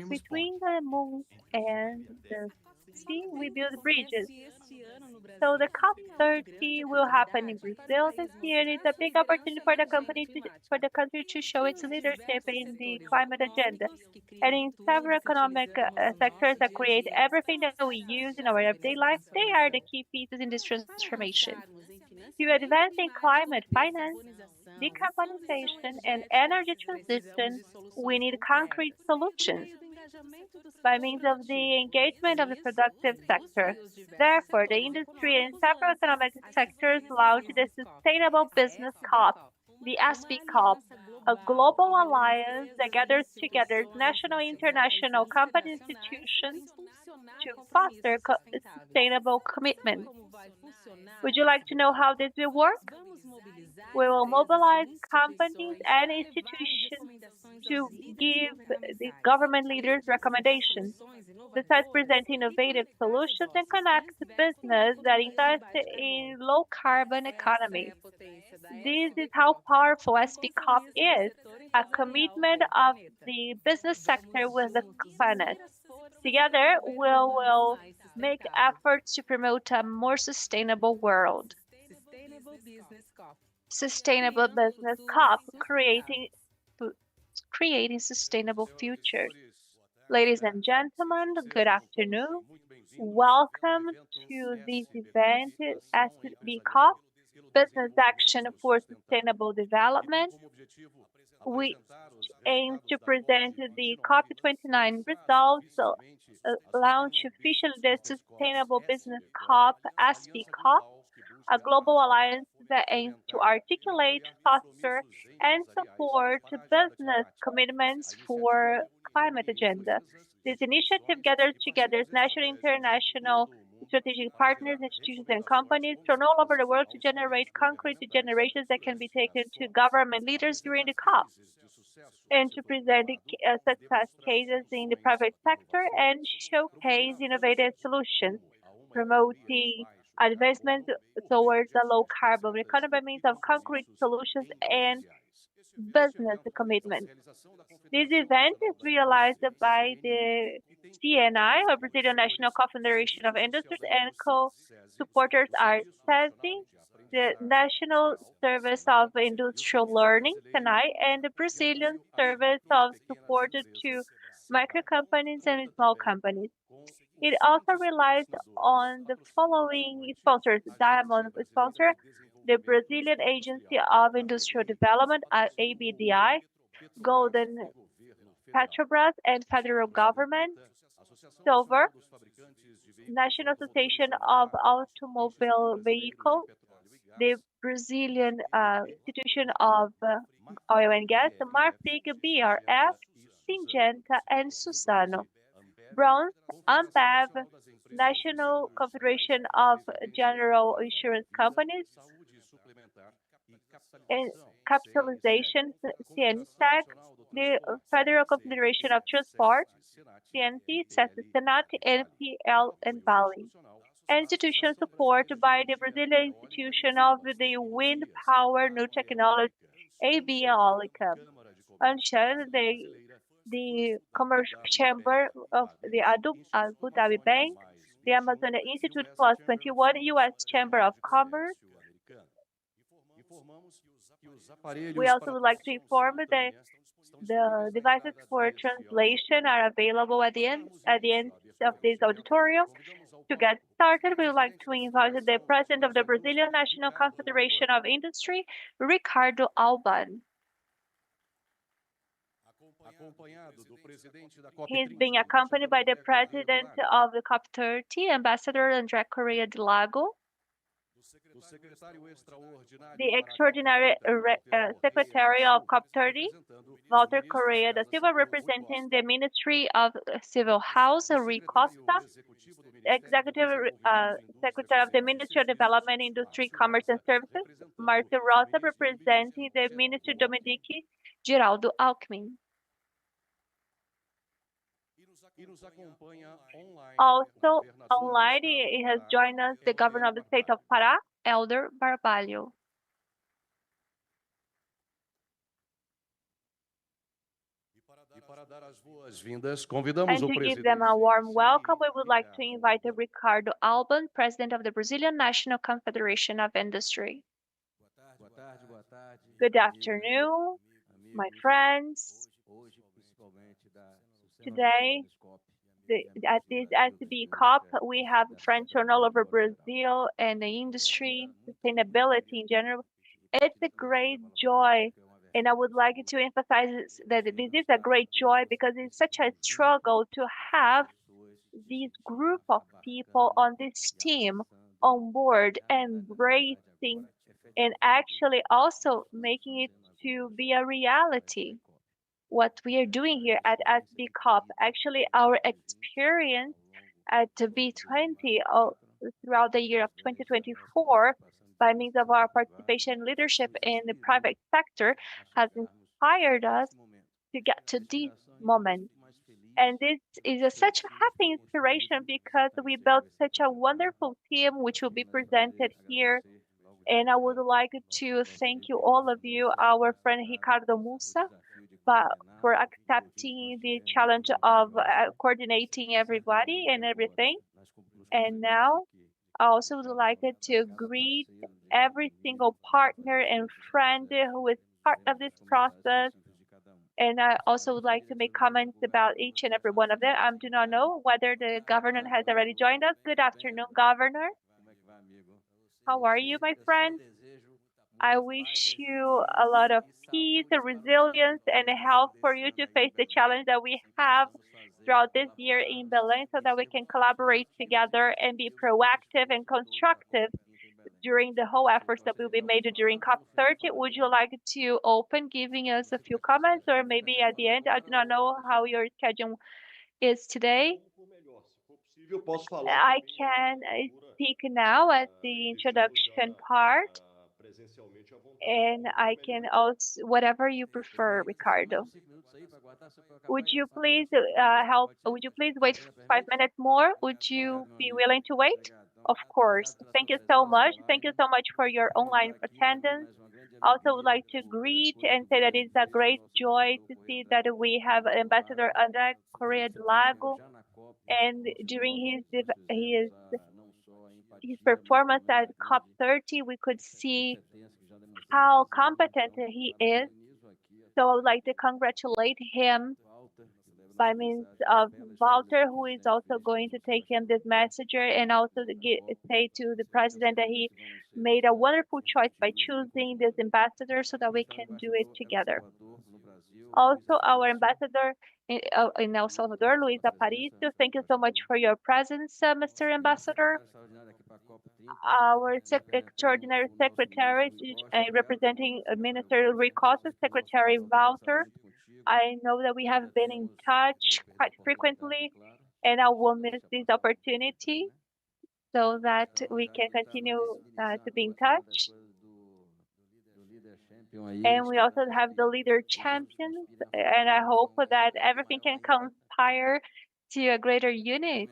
Between the moon and the sea, we build bridges. So the COP30 will happen in Brazil this year. It's a big opportunity for for the country to show its leadership in the climate agenda. And in several economic sectors that create everything that we use in our everyday life, they are the key pieces in this transformation. To advance in climate finance, decarbonization, and energy transition, we need concrete solutions by means of the engagement of the productive sector. Therefore, the industry and several economic sectors launched the Sustainable Business COP, the SB COP, a global alliance that gathers together national and international company institutions to foster sustainable commitment. Would you like to know how this will work? We will mobilize companies and institutions to give the government leaders recommendations. Besides presenting innovative solutions and connect business that invest in low carbon economy. This is how powerful SBCOP is, a commitment of the business sector with the planet. Together, we will make efforts to promote a more sustainable world. Sustainable Business COP, creating sustainable futures. Ladies and gentlemen, good afternoon. Welcome to this event at the COP, Business Action for Sustainable Development. We aim to present the COP29 results, launch officially the Sustainable Business COP, SB COP, a global alliance that aims to articulate, foster, and support business commitments for climate agenda. This initiative gathers together national and international strategic partners, institutions, and companies from all over the world to generate concrete generations that can be taken to government leaders during the COP and to present success cases in the private sector and showcase innovative solutions, promoting advancement towards a low carbon economy by means of concrete solutions and business commitment. This event is realized by the CNI, or Brazilian National Confederation of Industries, and co-supporters are SESI, the National Service of Industrial Learning, SENAI, and the Brazilian Service of Support to Micro Companies and Small Companies. It also relies on the following sponsors: Diamond sponsor, the Brazilian Agency of Industrial Development, ABDI, Golden Petrobras and federal government, Silver, National Association of Automobile Vehicle, the Brazilian Institution of Oil and Gas, Marfrig, BRF, Syngenta, and Suzano. Bronze, Ambev, National Confederation of General Insurance Companies, and Capitalization, CNSEC, the Federal Confederation of Transport, CNT, Senat, NPL, and Vale. Institutional support by the Brazilian Institution of the Wind Power New Technology, AB Eólica, and the Commercial Chamber of the Abu Dhabi Bank, the Amazon Institute Plus 21, U.S. Chamber of Commerce. We also would like to inform that the devices for translation are available at the end of this auditorium. To get started, we would like to invite the President of the Brazilian National Confederation of Industry, Ricardo Alban. He is being accompanied by the President of the COP30, Ambassador André Correia de Lago, the Extraordinary Secretary of COP30, Walter Correia da Silva, representing the Ministry of Civil House, Rui Costa, Executive Secretary of the Ministry of Development, Industry, Commerce and Services, Marcio Rosa, representing the Ministry Dominique Geraldo Alckmin. Also online, he has joined us the Governor of the State of Pará, Elder Barbalho. And to give them a warm welcome, we would like to invite Ricardo Alban, President of the Brazilian National Confederation of Industry. Good afternoon, my friends. Today, at this SB COP, we have friends from all over Brazil and the industry, sustainability in general. It's a great joy, and I would like to emphasize that this is a great joy because it's such a struggle to have this group of people on this team on board, embracing and actually also making it to be a reality. What we are doing here at SB COP, actually, our experience at the B20 throughout the year of 2024, by means of our participation and leadership in the private sector, has inspired us to get to this moment. And this is such a happy inspiration because we built such a wonderful team, which will be presented here. And I would like to thank you, all of you, our friend Ricardo Mussa, but for accepting the challenge of coordinating everybody and everything. And now I also would like to greet every single partner and friend who is part of this process. And I also would like to make comments about each and every one of them. I do not know whether the governor has already joined us. Good afternoon, Governor. How are you, my friend? I wish you a lot of peace, resilience, and health for you to face the challenge that we have throughout this year in Belém so that we can collaborate together and be proactive and constructive during the whole efforts that will be made during COP30. Would you like to open, giving us a few comments, or maybe at the end? I do not know how your schedule is today. I can speak now at the introduction part, and I can also, whatever you prefer, Ricardo. Would you please help? Would you please wait 5 minutes more? Would you be willing to wait? Of course. Thank you so much. Thank you so much for your online attendance. Also would like to greet and say that it's a great joy to see that we have Ambassador André Correa do Lago, and during his performance at COP30, we could see how competent he is. So I would like to congratulate him by means of Walter, who is also going to take him this messenger, and also say to the president that he made a wonderful choice by choosing this ambassador so that we can do it together. Also, our ambassador in El Salvador, Luis Aparicio, thank you so much for your presence, Mr. Ambassador. Our extraordinary secretary representing Minister Ricosta, Secretary Walter. I know that we have been in touch quite frequently, and I will miss this opportunity so that we can continue to be in touch. And we also have the leader champions, and I hope that everything can conspire to a greater unit.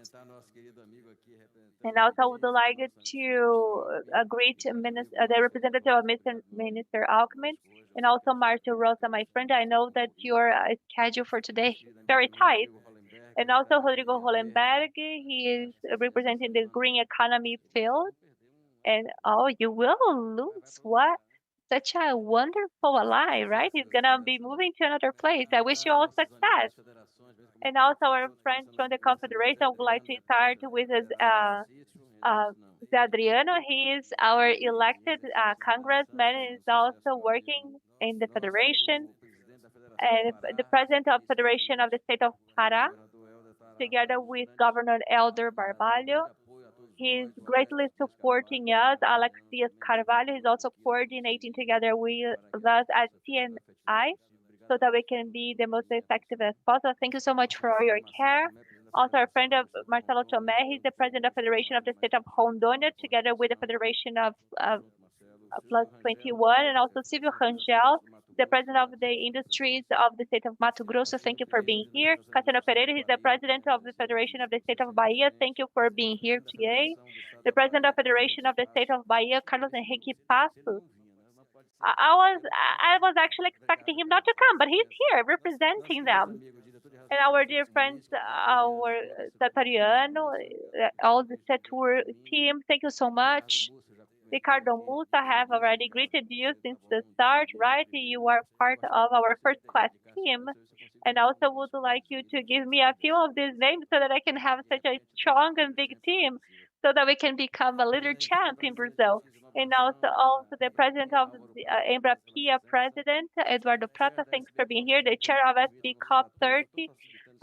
And also, I would like to greet the representative of Minister Alckmin, and also Marta Rosa, my friend. I know that your schedule for today is very tight. And also Rodrigo Hollenberg, he is representing the green economy field. And oh, you will lose what? Such a wonderful ally, right? He's gonna be moving to another place. I wish you all success. And also our friends from the Confederation would like to start with Adriano. He is our elected congressman and is also working in the Federation. And the president of Federation of the State of Pará, together with Governor Elder Barbalho. He's greatly supporting us. Alex Diaz Carvalho is also coordinating together with us at CNI so that we can be the most effective as possible. Thank you so much for all your care. Also, our friend of Marcelo Tomé, he's the president of Federation of the State of Rondônia, together with the Federation of Plus 21, and also Silvio Rangel, the president of the industries of the state of Mato Grosso. Thank you for being here. Cassiano Pereira, he's the president of the Federation of the State of Bahia. Thank you for being here today. The president of Federation of the State of Bahia, Carlos Henrique Passos. I was actually expecting him not to come, but he's here representing them. And our dear friends, our Satariano, all the Setur team, thank you so much. Ricardo Musa have already greeted you since the start, right? You are part of our first class team. And also would like you to give me a few of these names so that I can have such a strong and big team so that we can become a little champ in Brazil. And also the president of the Embrapia president, Eduardo Prata, thanks for being here. The chair of SB COP 30.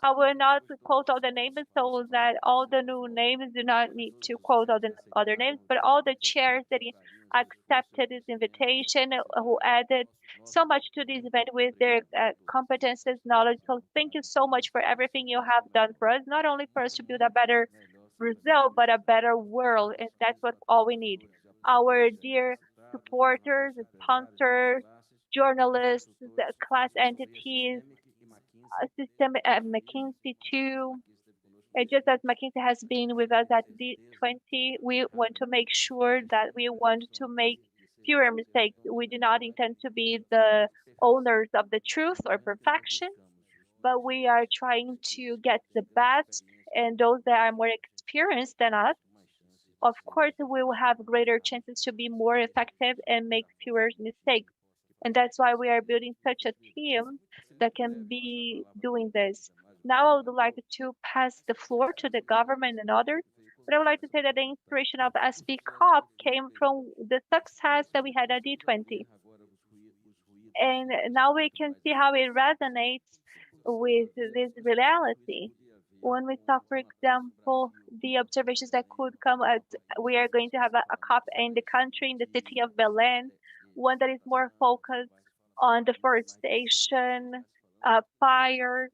I will not quote all the names so that all the new names do not need to quote all the other names, but all the chairs that accepted this invitation, who added so much to this event with their competences, knowledge. So thank you so much for everything you have done for us, not only for us to build a better Brazil, but a better world. And that's what all we need. Our dear supporters, sponsors, journalists, class entities, system at McKinsey too. Just as McKinsey has been with us at D20, we want to make sure that we want to make fewer mistakes. We do not intend to be the owners of the truth or perfection, but we are trying to get the best, and those that are more experienced than us, of course, we will have greater chances to be more effective and make fewer mistakes. And that's why we are building such a team that can be doing this. Now, I would like to pass the floor to the government and others. But I would like to say that the inspiration of SB COP came from the success that we had at D20. And now we can see how it resonates with this reality. When we saw, for example, the observations that could come at, we are going to have a COP in the country, in the city of Belém, one that is more focused on deforestation, fire,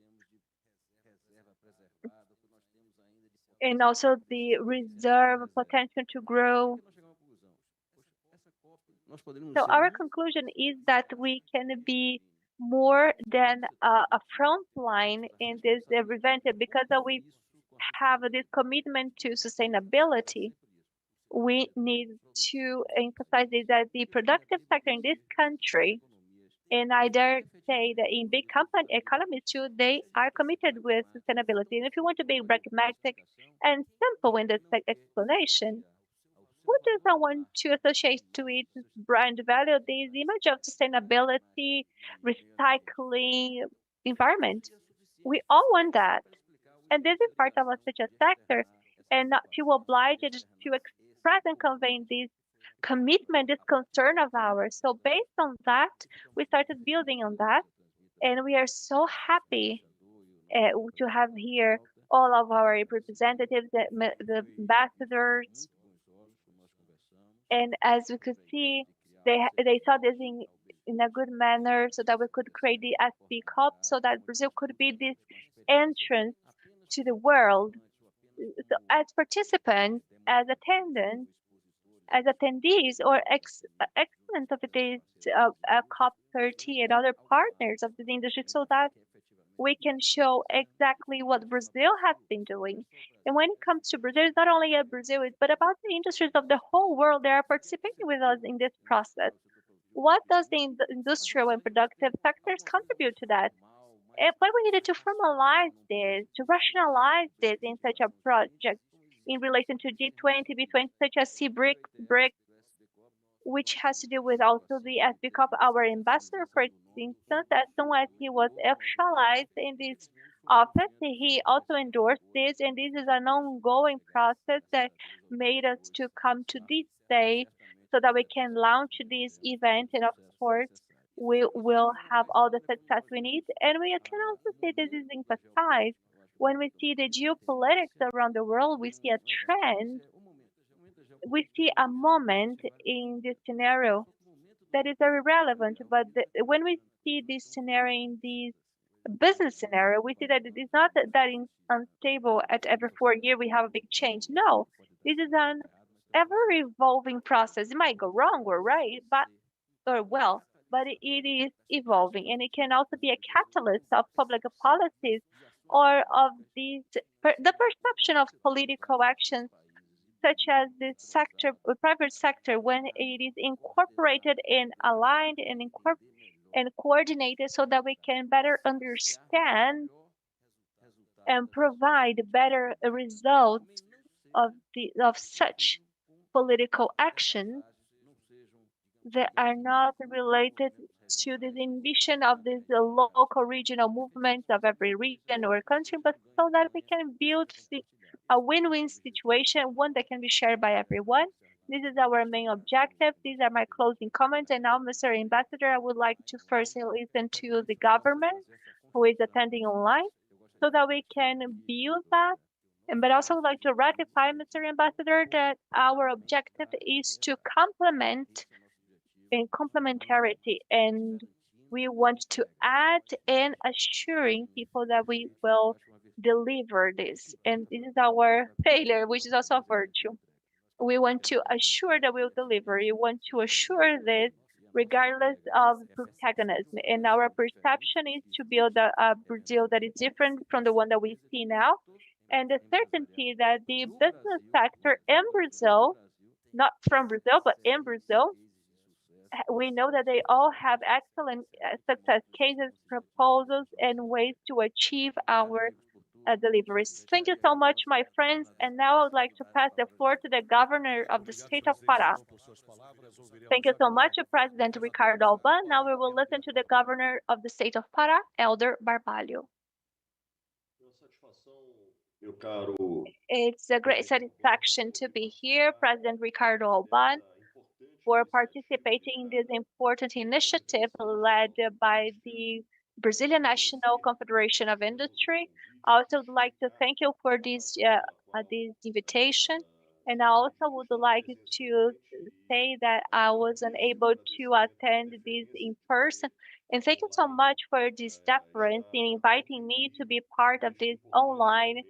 and also the reserve potential to grow. So our conclusion is that we can be more than a front line in this event because we have this commitment to sustainability. We need to emphasize is that the productive sector in this country, and I dare say that in big company economies too, they are committed with sustainability. And if you want to be pragmatic and simple in this explanation, who doesn't want to associate to its brand value this image of sustainability, recycling, environment? We all want that. And this is part of such a sector, and not feel obliged to express and convey this commitment, this concern of ours. So based on that, we started building on that, and we are so happy to have here all of our representatives, the ambassadors, and as we could see, they saw this in a good manner so that we could create the SB Cup so that Brazil could be this entrance to the world. So as participants, as attendants, as attendees or excellence of this COP30 and other partners of this industry so that we can show exactly what Brazil has been doing. And when it comes to Brazil, it's not only about Brazil, but about the industries of the whole world that are participating with us in this process. What does the industrial and productive sectors contribute to that? But we needed to formalize this, to rationalize this in such a project in relation to G20, B20, such as CBRIC, BRIC, which has to do with also the aspect of our ambassador, for instance, as soon as he was officialized in this office, he also endorsed this, and this is an ongoing process that made us to come to this day so that we can launch this event, and of course, we will have all the success we need. And we can also say this is emphasized when we see the geopolitics around the world, we see a trend, we see a moment in this scenario that is very relevant. But when we see this scenario in this business scenario, we see that it is not that unstable. At every 4 years we have a big change. No, this is an ever evolving process. It might go wrong or right, but or well, but it is evolving, and it can also be a catalyst of public policies or of the perception of political actions such as the sector, the private sector, when it is incorporated and aligned and coordinated so that we can better understand and provide better results of such political action that are not related to the ambition of these local regional movements of every region or country, but so that we can build a win-win situation, one that can be shared by everyone. This is our main objective. These are my closing comments. And now, Mr. Ambassador, I would like to first listen to the government who is attending online so that we can build that. But also would like to ratify, Mr. Ambassador, that our objective is to complement in complementarity, and we want to add in assuring people that we will deliver this. And this is our failure, which is also a virtue. We want to assure that we'll deliver. We want to assure this regardless of protagonism. And our perception is to build a Brazil that is different from the one that we see now. And the certainty that the business sector in Brazil, not from Brazil, but in Brazil, we know that they all have excellent success cases, proposals, and ways to achieve our deliveries. Thank you so much, my friends. And now I would like to pass the floor to the governor of the state of Pará. Thank you so much, President Ricardo Alban. Now we will listen to the governor of the state of Pará, Elder Barbalho. It's a great satisfaction to be here, President Ricardo Alban, for participating in this important initiative led by the Brazilian National Confederation of Industry. I also would like to thank you for this invitation. And I also would like to say that I was unable to attend this in person. And thank you so much for this deference in inviting me to be part of this online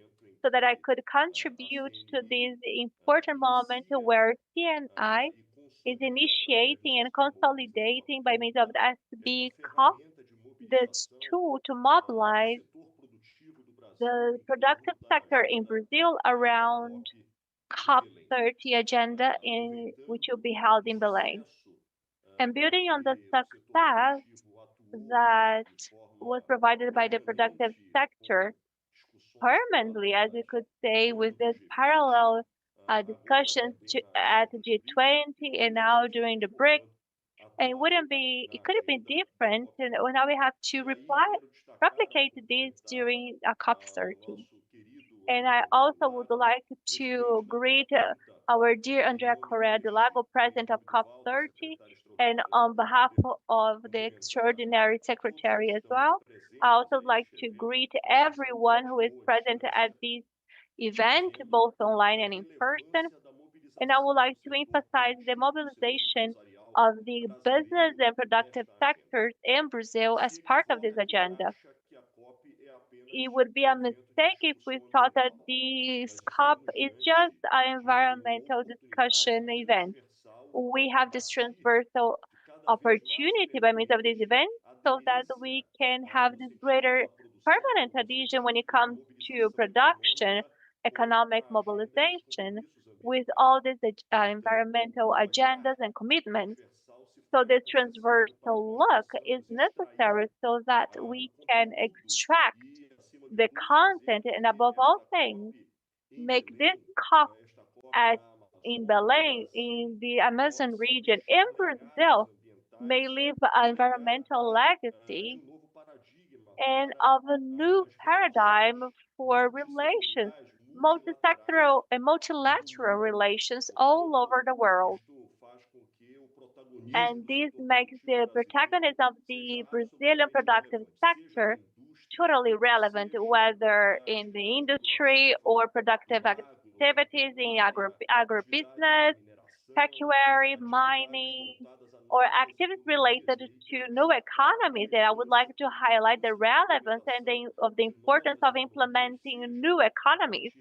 so that I could contribute to this important moment where CNI is initiating and consolidating by means of the SB COP this tool to mobilize the productive sector in Brazil around COP30 agenda which will be held in Belém. And building on the success that was provided by the productive sector permanently, as we could say, with this parallel discussions at G20 and now during the BRICS. And it couldn't be different. And now we have to replicate this during a COP30. And I also would like to greet our dear Andrea Correa de Lago, president of COP30, and on behalf of the extraordinary secretary as well. I also would like to greet everyone who is present at this event, both online and in person. And I would like to emphasize the mobilization of the business and productive sectors in Brazil as part of this agenda. It would be a mistake if we thought that this COP is just an environmental discussion event. We have this transversal opportunity by means of this event so that we can have this greater permanent adhesion when it comes to production, economic mobilization, with all these environmental agendas and commitments. So this transversal look is necessary so that we can extract the content and above all things, make this COP in Belém, in the Amazon region, in Brazil, may leave an environmental legacy and of a new paradigm for relations, multisectoral and multilateral relations all over the world. And this makes the protagonism of the Brazilian productive sector totally relevant, whether in the industry or productive activities in agribusiness, pecuary, mining, or activities related to new economies. And I would like to highlight the relevance and of the importance of implementing new economies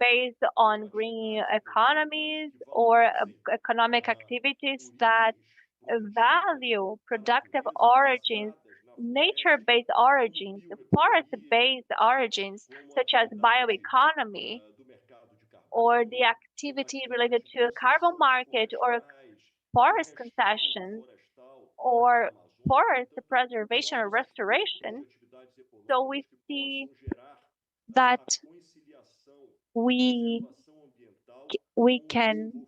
based on green economies or economic activities that value productive origins, nature-based origins, forest-based origins, such as bioeconomy, or the activity related to a carbon market or forest concessions or forest preservation or restoration. So we see that we we can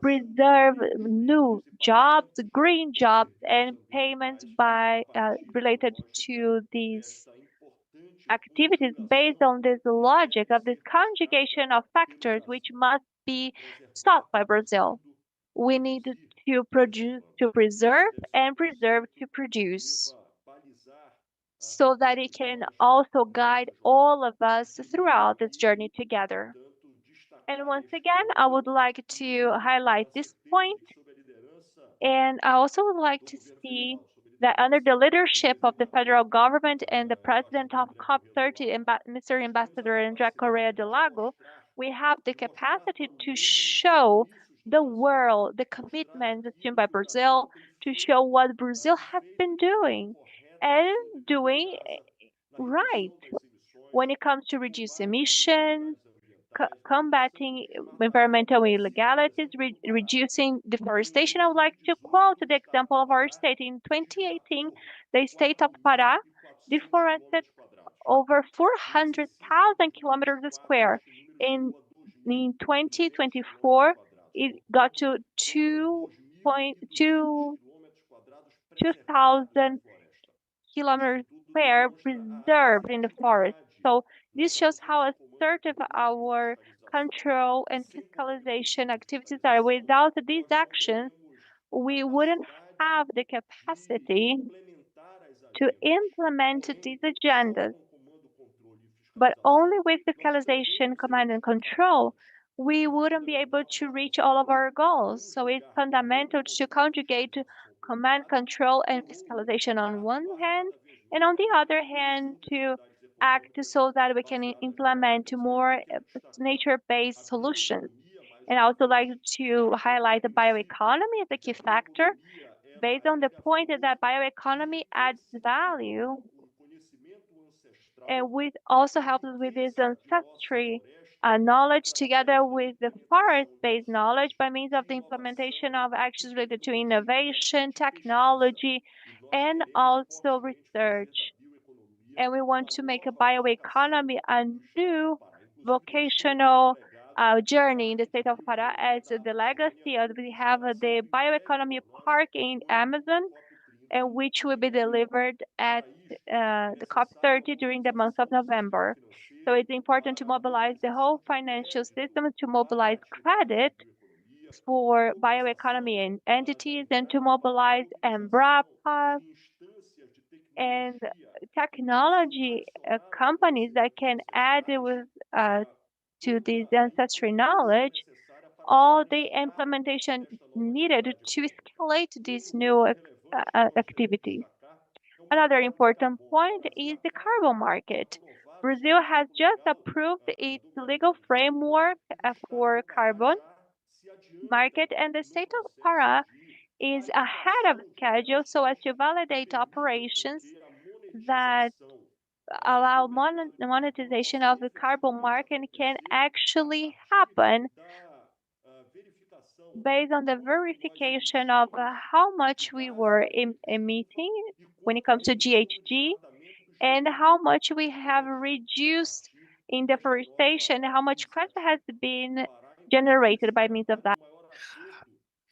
preserve new jobs, green jobs, and payments by related to these activities based on this logic of this conjugation of factors, which must be sought by Brazil. We need to produce to preserve and preserve to produce so that it can also guide all of us throughout this journey together. And once again, I would like to highlight this point, and I also would like to see that under the leadership of the federal government and the president of COP30, Mr. Ambassador André Correa de Lago, we have the capacity to show the world the commitments assumed by Brazil, to show what Brazil has been doing and doing right when it comes to reduce emissions, combating environmental illegalities, reducing deforestation. I would like to quote the example of our state. In 2018, the state of Pará deforested over 400,000 kilometers square. In 2024, it got to 2.2 2,000 kilometers square preserved in the forest. So this shows how assertive our control and fiscalization activities are. Without these actions, we wouldn't have the capacity to implement these agendas. But only with fiscalization, command and control, we wouldn't be able to reach all of our goals. So it's fundamental to conjugate command, control, and fiscalization on one hand, and on the other hand, to act so that we can implement more nature-based solutions. And I also like to highlight the bioeconomy as a key factor based on the point that bioeconomy adds value and with also helps us with this ancestry knowledge together with the forest-based knowledge by means of the implementation of actions related to innovation, technology, and also research. And we want to make a bioeconomy a new vocational journey in the state of Pará as the legacy of we have the bioeconomy park in Amazon and which will be delivered at the COP30 during the month of November. So it's important to mobilize the whole financial system to mobilize credit for bioeconomy and entities and to mobilize Embrapa and technology companies that can add with to this ancestry knowledge all the implementation needed to escalate these new activities. Another important point is the carbon market. Brazil has just approved its legal framework for carbon market, and the state of Pará is ahead of schedule so as to validate operations that allow monetization of the carbon market can actually happen based on the verification of how much we were emitting when it comes to GHG and how much we have reduced in deforestation, how much credit has been generated by means of that.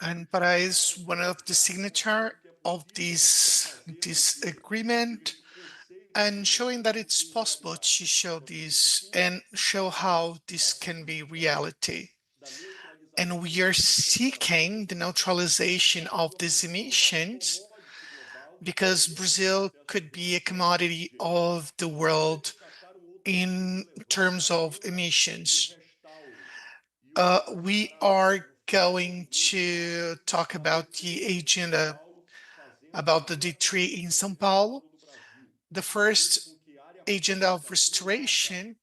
And Pará is one of the signature of this agreement and showing that it's possible to show this and show how this can be reality. And we are seeking the neutralization of these emissions because Brazil could be a commodity of the world in terms of emissions. We are going to talk about the agenda about the D3 in São Paulo. The first agenda of restoration,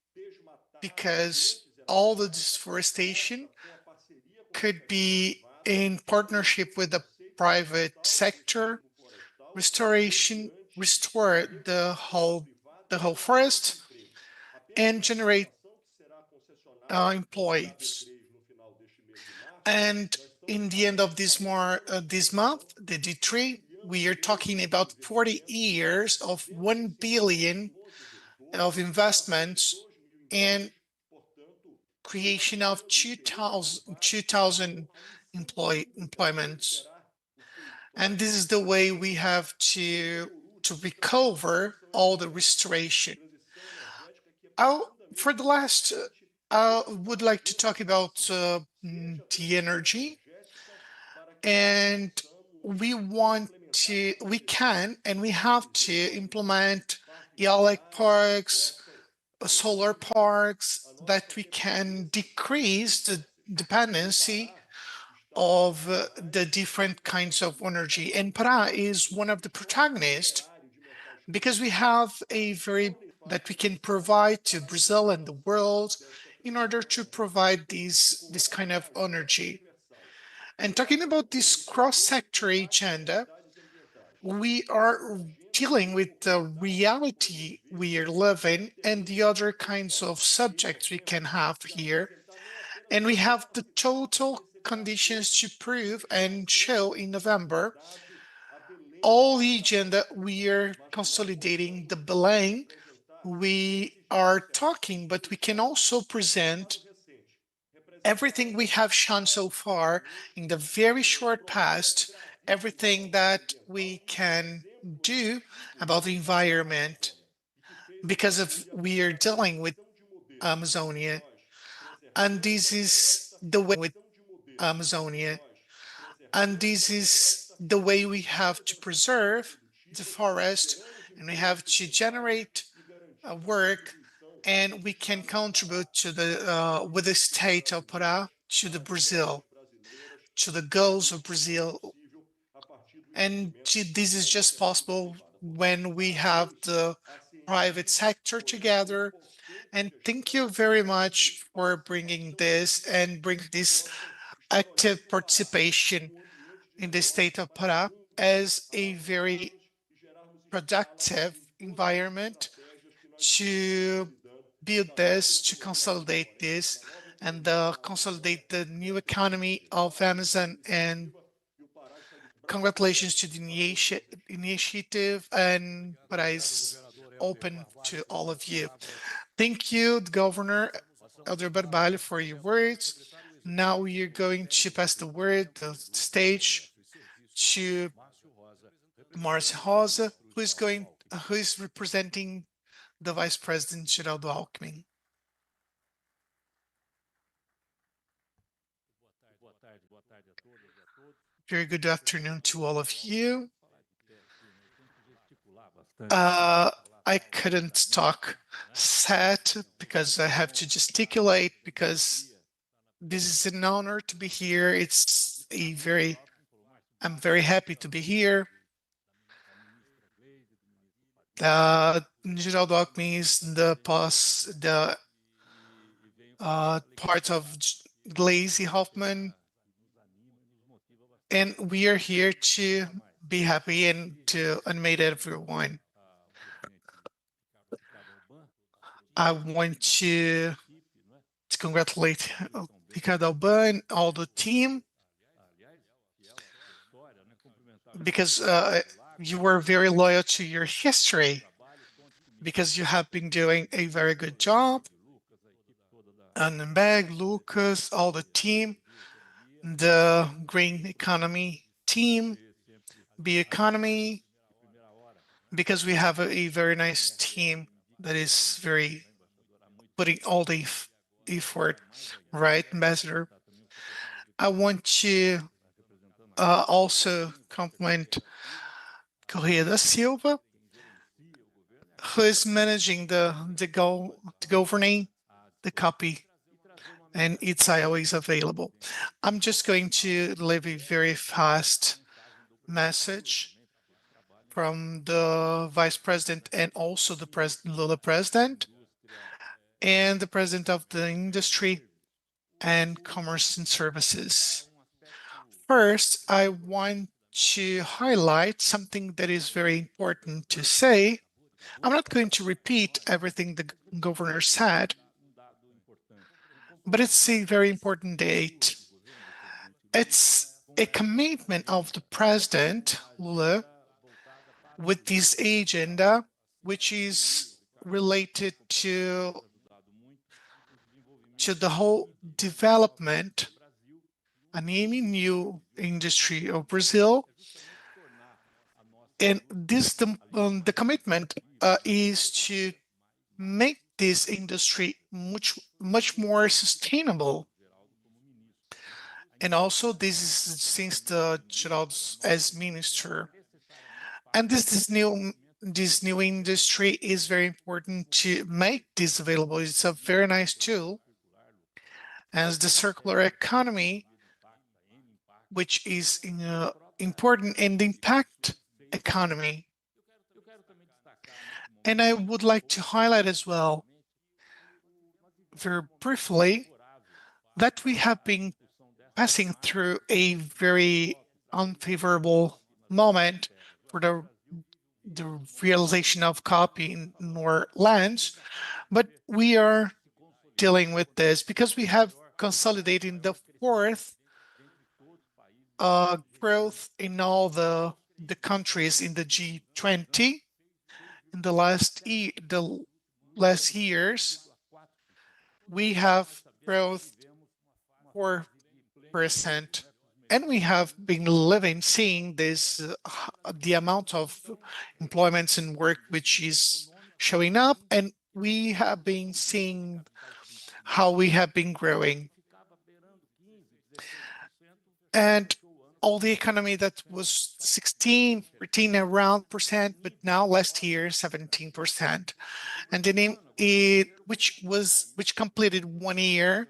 because all the deforestation could be in partnership with the private sector, restoration, restore the whole forest and generate employees. And in the end of this month, the D3, we are talking about 40 years of 1 billion of investments and creation of 2,000 employments. And this is the way we have to recover all the restoration. For the last, I would like to talk about the energy, and we can, and we have to implement eolic parks, solar parks, that we can decrease the dependency of the different kinds of energy. And Pará is one of the protagonists because we have a very that we can provide to Brazil and the world in order to provide this kind of energy. And talking about this cross-sector agenda, we are dealing with the reality we are living and the other kinds of subjects we can have here. And we have the total conditions to prove and show in November all the agenda. We are consolidating the Belém. We are talking, but we can also present everything we have shown so far in the very short past, everything that we can do about the environment because of we are dealing with Amazonia. And this is Amazonia. And this is the way we have to preserve the forest, and we have to generate work, and we can contribute to the with the state of Pará to the Brazil, to the goals of Brazil. And this is just possible when we have the private sector together. And thank you very much for bringing this and bring this active participation in the state of Pará as a very productive environment to build this, to consolidate this, and consolidate the new economy of Amazon. And congratulations to the initiative, and Pará is open to all of you. Thank you, the Governor Elder Barbalho, for your words. Now we are going to pass the stage to Márcio Rosa, who is representing the Vice President, Geraldo Alckmin. Very good afternoon to all of you. I couldn't talk sad because I have to gesticulate because this is an honor to be here. I'm very happy to be here. Geraldo Alckmin is the part of Gleisi Hoffmann, and we are here to be happy and to animate everyone. I want to congratulate Ricardo Alban, all the team, because you were very loyal to your history, because you have been doing a very good job. Annenberg, Lucas, all the team, the green economy team, B economy, because we have a very nice team that is very putting all the effort, right, Ambassador? I want to also compliment Correia da Silva, who is managing the governing the copy, and it's always available. I'm just going to leave a very fast message from the Vice President and also the Lula President and the President of the Industry and Commerce and Services. First, I want to highlight something that is very important to say. I'm not going to repeat everything the governor said, but it's a very important date. It's a commitment of the President Lula with this agenda, which is related to the whole development and any new industry of Brazil. And this the commitment is to make this industry much more sustainable. And also, this is since the Geraldo as minister, and this new industry is very important to make this available. It's a very nice tool as the circular economy, which is important in the impact economy. And I would like to highlight as well, very briefly, that we have been passing through a very unfavorable moment for the realization of copy in our lands, but we are dealing with this because we have consolidating the fourth growth in all the countries in the G20 in the last years. We have growth 4%, and we have been seeing this the amount of employments and work which is showing up, and we have been seeing how we have been growing. And all the economy that was 16, 13 around percent, but now last year 17%. And then which completed 1 year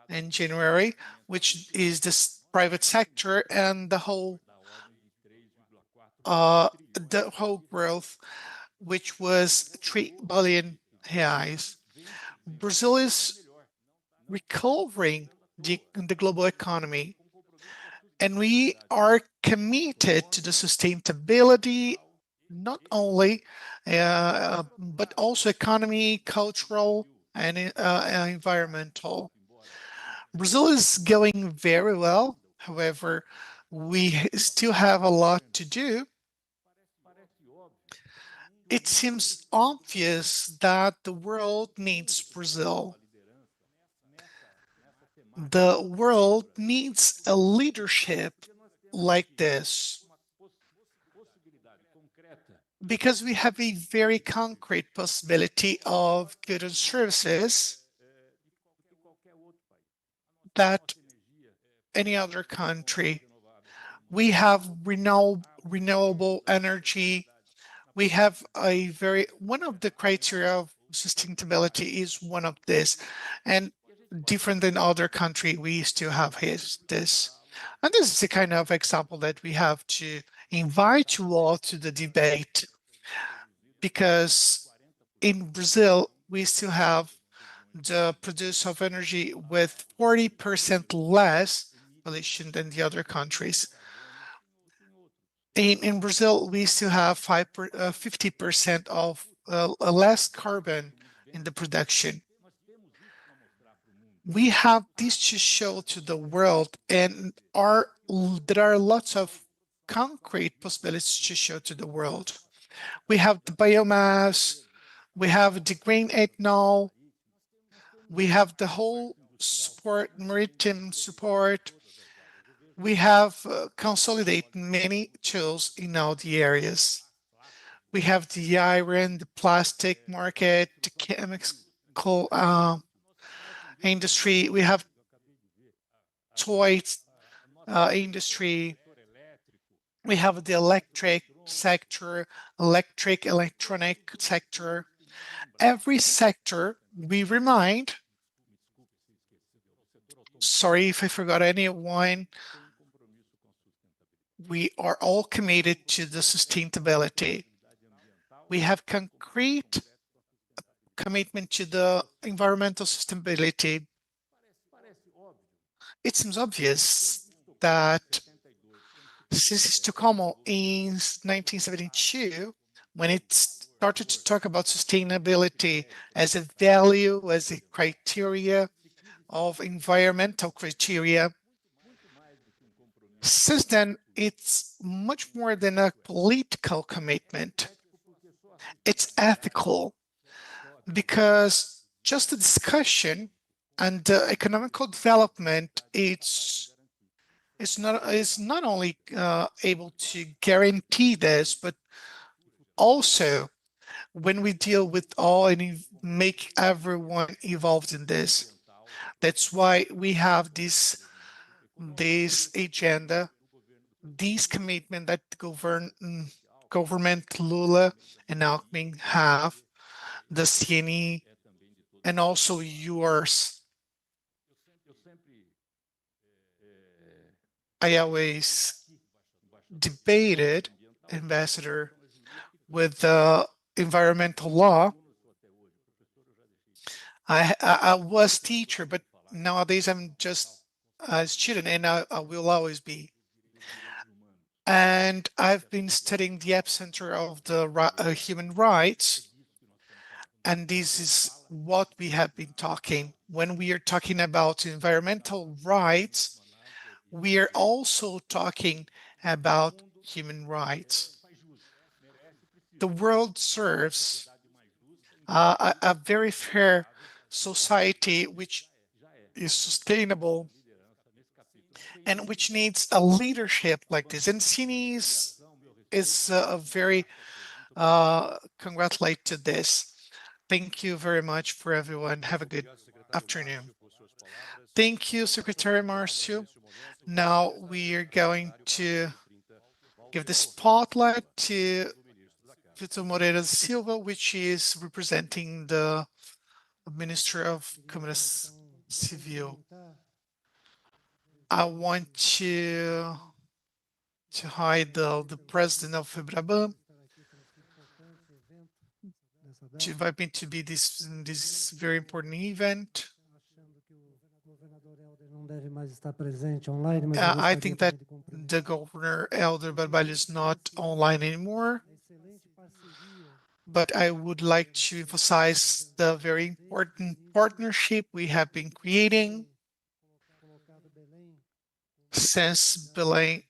in January, which is this private sector, and the whole growth, which was 3 billion reais. Brazil is recovering the global economy, and we are committed to the sustainability, not only but also economy, cultural, and environmental. Brazil is going very well. However, we still have a lot to do. It seems obvious that the world needs Brazil. The world needs a leadership like this because we have a very concrete possibility of goods and services that any other country. We have renewable energy. We have one of the criteria of sustainability is one of this, and different than other country, we still have this. And this is the kind of example that we have to invite you all to the debate, because in Brazil, we still have the produce of energy with 40% less pollution than the other countries. In Brazil, we still have 50% of less carbon in the production. We have this to show to the world, and there are lots of concrete possibilities to show to the world. We have the biomass, we have the green ethanol, we have the whole support, maritime support. We have consolidated many tools in all the areas. We have the iron, the plastic market, the chemical industry. We have toys industry. We have the electric sector, electronic sector. Every sector, we remind, sorry if I forgot anyone, we are all committed to the sustainability. We have concrete commitment to the environmental sustainability. It seems obvious that since Estocolmo in 1972, when it started to talk about sustainability as a value, as a criteria, of environmental criteria. Since then, it's much more than a political commitment. It's ethical because just the discussion and the economical development, it's not only able to guarantee this, but also when we deal with all and make everyone involved in this. That's why we have this agenda, this commitment that government Lula and Alckmin have, the CNE, and also yours. I always debated, Ambassador, with the environmental law. I was teacher, but nowadays I'm just a student, and I will always be. And I've been studying the epicenter of the human rights, and this is what we have been talking. When we are talking about environmental rights, we are also talking about human rights. The world serves a very fair society which is sustainable and which needs a leadership like this. And CNE is a very congratulate to this. Thank you very much for everyone. Have a good afternoon. Thank you, Secretary Marcio. Now we are going to give the spotlight to Vitor Moreira Silva, which is representing the Minister of Commerce Civil. I want to hide the president of FEBRABAN to invite me to be this very important event. I think that the Governor Elder Barbalho is not online anymore, but I would like to emphasize the very important partnership we have been creating since Belém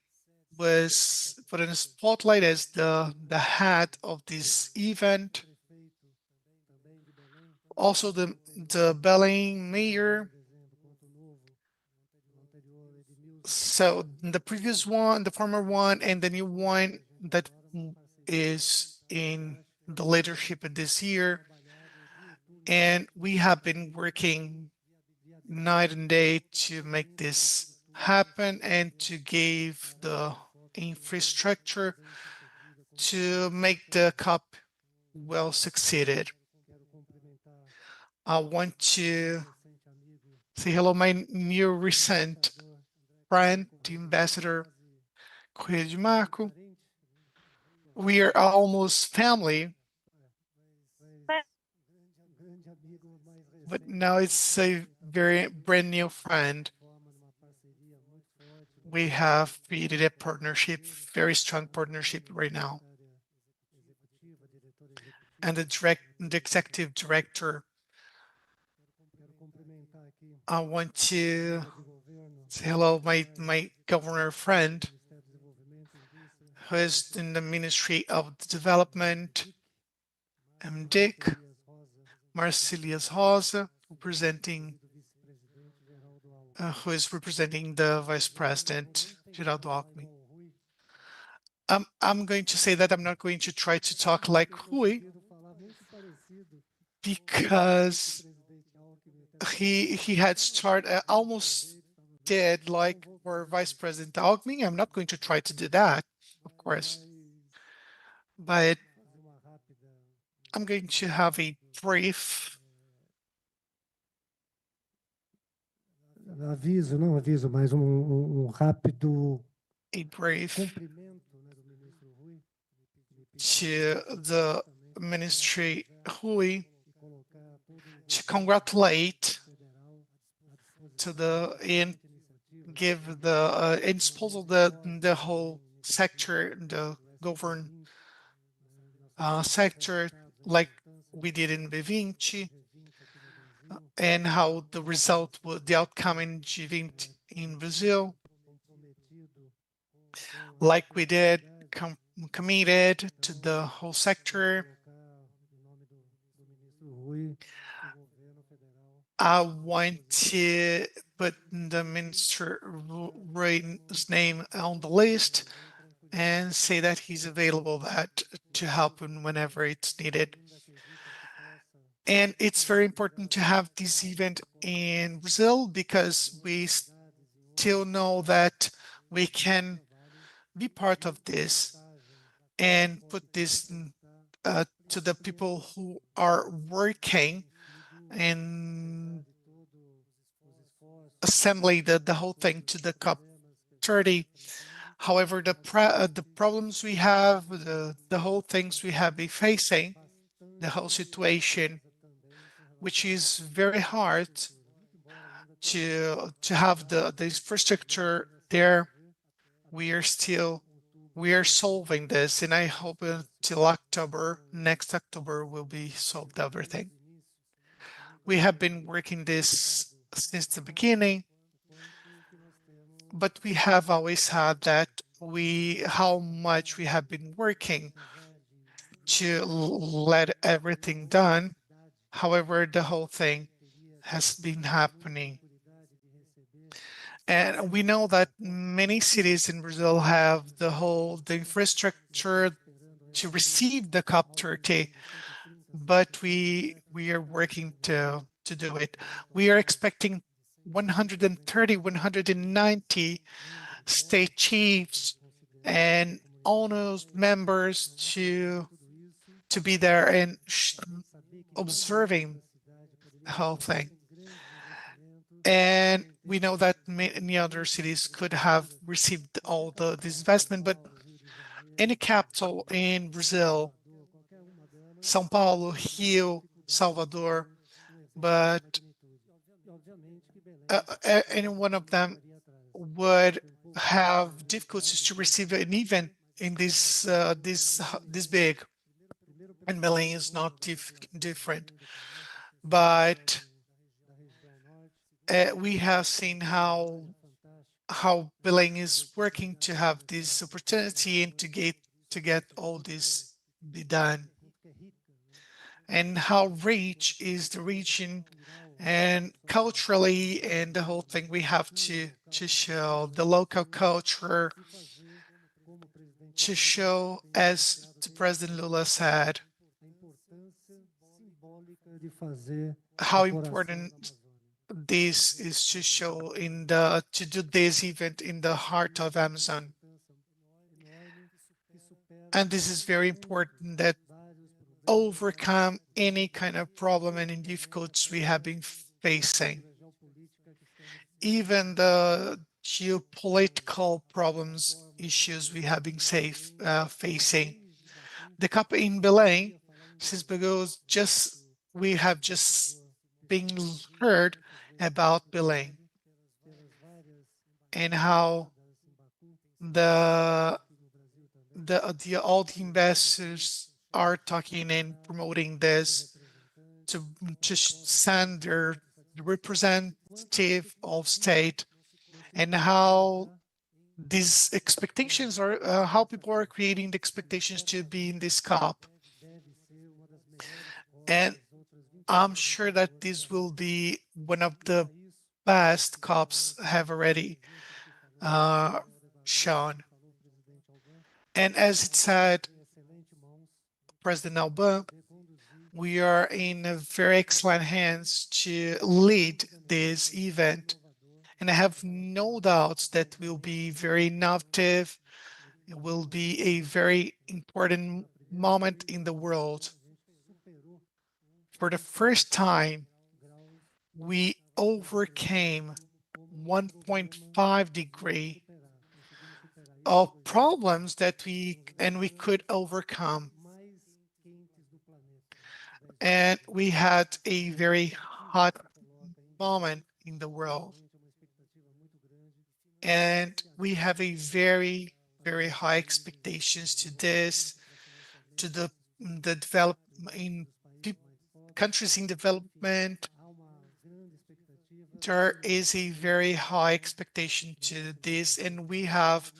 was put in a spotlight as the head of this event. Also the Belém mayor. So the previous one, the former one, and the new one that is in the leadership of this year. And we have been working night and day to make this happen and to give the infrastructure to make the COP well succeeded. I want to say hello, my new recent friend, the Ambassador Coelho de Marco. We are almost family, but now it's a very brand new friend. We have created a partnership, very strong partnership right now. And the executive director, I want to say hello, my governor friend, who is in the Ministry of Development, MDIC, Marcelias Rosa, representing, who is representing the Vice President, Geraldo Alckmin. I'm going to say that I'm not going to try to talk like Rui, because he had started almost did like for Vice President Alckmin. I'm not going to try to do that, of course, but I'm going to have a brief a brief to the Ministry Rui to congratulate to the and give the and disposal the whole sector, the govern sector, like we did in B20, and how the result was the outcome in G20 in Brazil, like we did, committed to the whole sector. I want to put the Minister Ray's name on the list and say that he's available that to help whenever it's needed. And it's very important to have this event in Brazil because we still know that we can be part of this and put this to the people who are working and assembly the whole thing to the COP30. However, the problems we have, the whole things we have been facing, the whole situation, which is very hard to have the infrastructure there. We are solving this, and I hope until October, next October, will be solved everything. We have been working this since the beginning, but we have always had that how much we have been working to let everything done. However, the whole thing has been happening. And we know that many cities in Brazil have the infrastructure to receive the COP30, but we are working to do it. We are expecting 130, 190 state chiefs and owners, members to be there and observing the whole thing. And we know that many other cities could have received all this investment, but any capital in Brazil, São Paulo, Rio, Salvador, but any one of them would have difficulties to receive an event in this big, and Belém is not different. But we have seen how Belém is working to have this opportunity and to get all this be done, and how rich is the region and culturally and the whole thing. We have to show the local culture, to show, as the President Lula said, how important this is to show to do this event in the heart of Amazon. And this is very important, that overcome any kind of problem and difficulties we have been facing. Even the geopolitical problems, issues we have been facing. The COP in Belém, since because we have just been heard about Belém and how all the investors are talking and promoting this to send their representative of state, and how these expectations are how people are creating the expectations to be in this COP. And I'm sure that this will be one of the best COPs have already shown. And as it said, President Albán, we are in very excellent hands to lead this event. And I have no doubts that will be very innovative. It will be a very important moment in the world. For the first time, we overcame 1.5 degree of problems that we could overcome. And we had a very hot moment in the world. And we have a very, very high expectations to this, to the development in countries in development, there is a very high expectation to this, and we have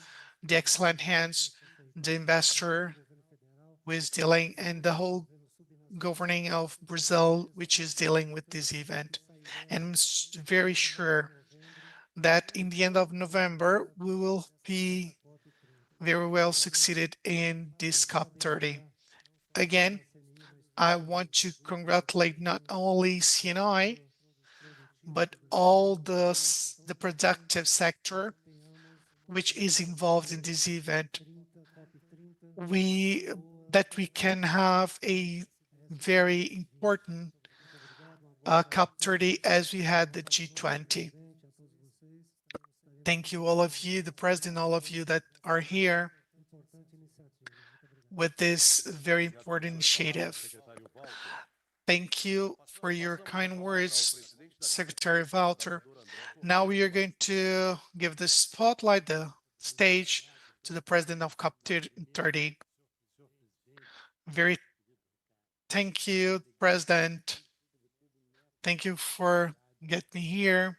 the excellent hands, the investor who is dealing, and the whole governing of Brazil, which is dealing with this event. And I'm very sure that in the end of November, we will be very well succeeded in this COP30. Again, I want to congratulate not only CNI, but all the productive sector which is involved in this event. We that we can have a very important COP30 as we had the G20. Thank you, all of you, the president, all of you that are here with this very important initiative. Thank you for your kind words, Secretary Walter. Now we are going to give the spotlight, the stage, to the president of COP30. Very thank you, President. Thank you for getting me here.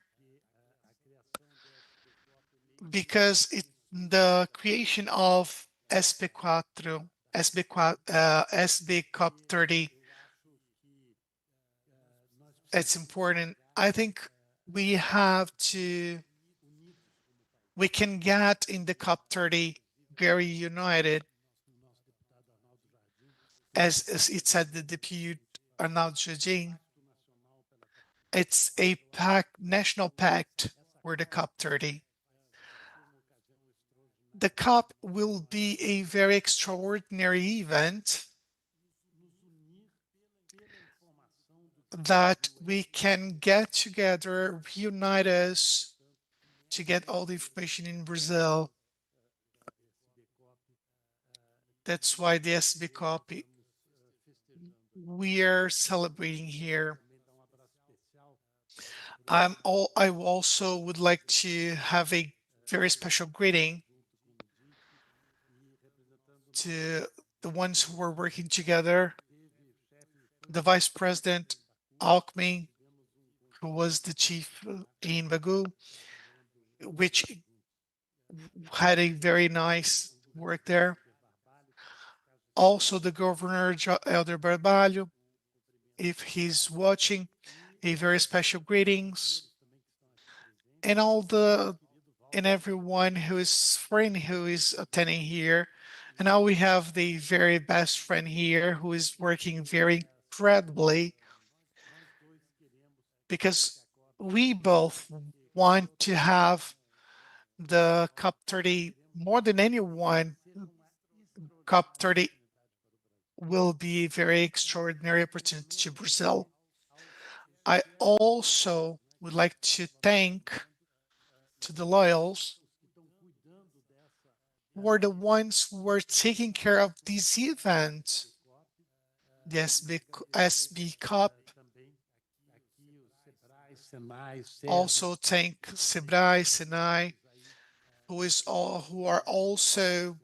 Because the creation of SB4, SB COP30, it's important. I think we can get in the COP30 very united, as it said the deputy Arnaldo Jardim. It's a national pact for the COP30. The COP will be a very extraordinary event that we can get together, reunite us to get all the information in Brazil. That's why the SB COP we are celebrating here. I also would like to have a very special greeting to the ones who were working together, the Vice President Alckmin, who was the chief in Bagu, which had a very nice work there. Also the Governor Elder Barbalho, if he's watching, a very special greetings. And everyone who is attending here. And now we have the very best friend here who is working very incredibly, because we both want to have the COP30 more than anyone. COP30 will be a very extraordinary opportunity to Brazil. I also would like to thank to the loyals who are the ones who are taking care of this event, the SB COP. Also thank Sebrae, Senai, who are also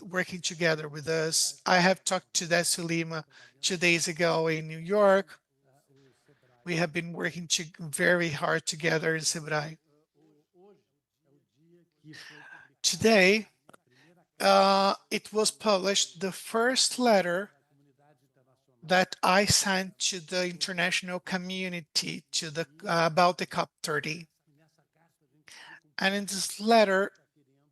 working together with us. I have talked to Décio Lima 2 days ago in New York. We have been working very hard together in Sebrae. Today, it was published the first letter that I sent to the international community about the COP30. And in this letter,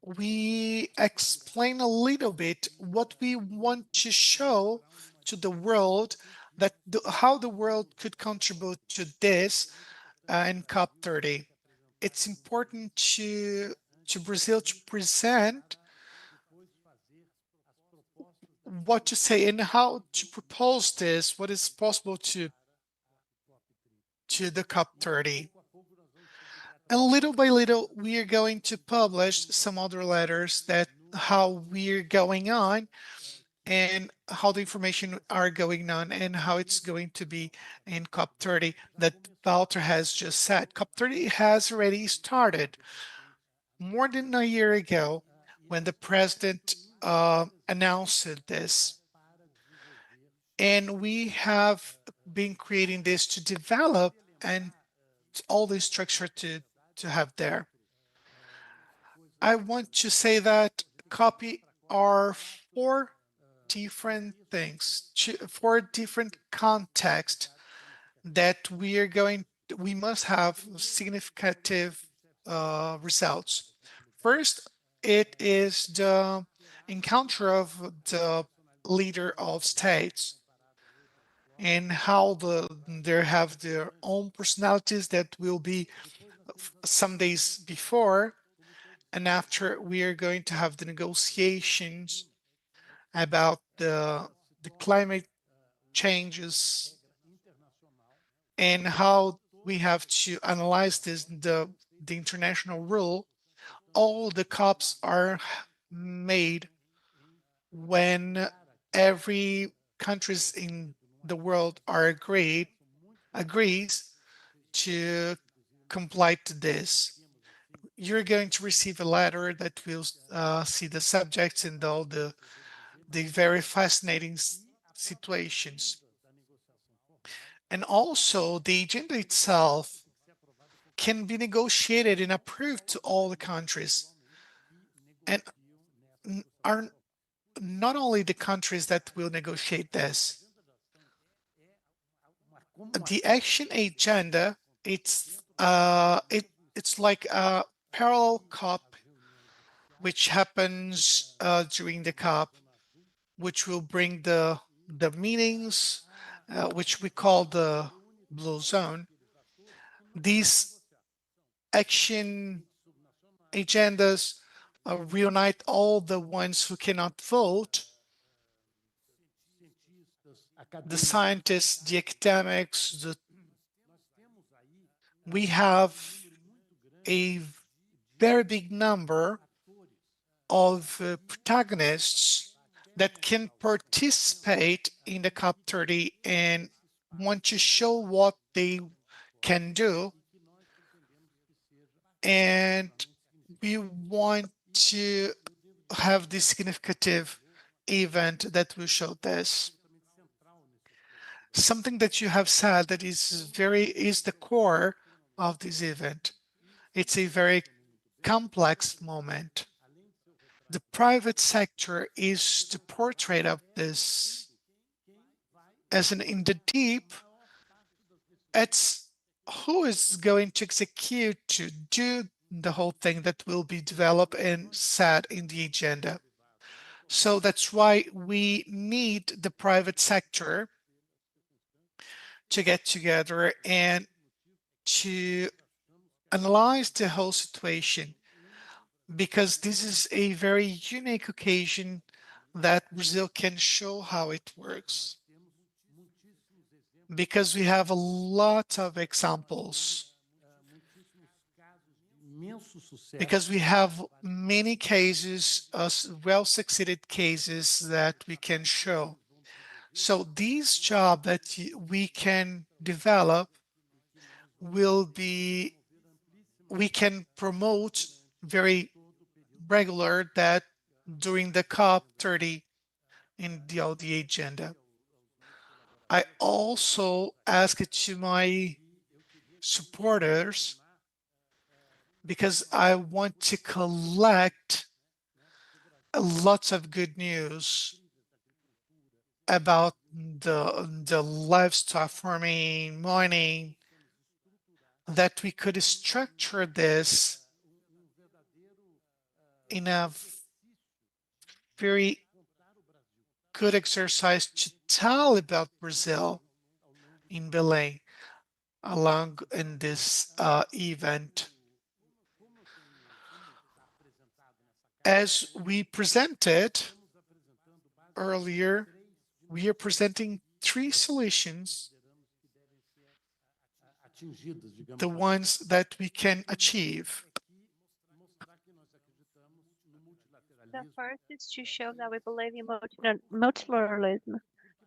we explain a little bit what we want to show to the world, that how the world could contribute to this in COP30. It's important to Brazil to present what to say and how to propose this, what is possible to the COP30. And little by little, we are going to publish some other letters that how we're going on and how the information are going on and how it's going to be in COP30 that Walter has just said. COP30 has already started more than a year ago when the president announced this. And we have been creating this to develop and all the structure to have there. I want to say that copy are four different things, four different contexts that we must have significant results. First, it is the encounter of the leader of states and how they have their own personalities that will be some days before and after. We are going to have the negotiations about the climate changes and how we have to analyze the international rule. All the COPs are made when every countries in the world agrees to comply to this. You're going to receive a letter that will see the subjects and all the very fascinating situations. And also the agenda itself can be negotiated and approved to all the countries, and are not only the countries that will negotiate this. The action agenda, it's like a parallel COP which happens during the COP, which will bring the meetings, which we call the blue zone. These action agendas reunite all the ones who cannot vote, the scientists, the academics. We have a very big number of protagonists that can participate in the COP30 and want to show what they can do. And we want to have this significant event that will show this. Something that you have said that is the core of this event. It's a very complex moment. The private sector is the portrait of this. As in the deep, it's who is going to execute to do the whole thing that will be developed and set in the agenda. So that's why we need the private sector to get together and to analyze the whole situation, because this is a very unique occasion that Brazil can show how it works. Because we have a lot of examples, because we have many cases, well-succeeded cases that we can show. So these jobs that we can develop will be, we can promote very regular that during the COP30 in the agenda. I also ask it to my supporters, because I want to collect lots of good news about the livestock farming, mining, that we could structure this in a very good exercise to tell about Brazil in Belém along in this event. As we presented earlier, we are presenting 3 solutions, the ones that we can achieve. The first is to show that we believe in multilateralism.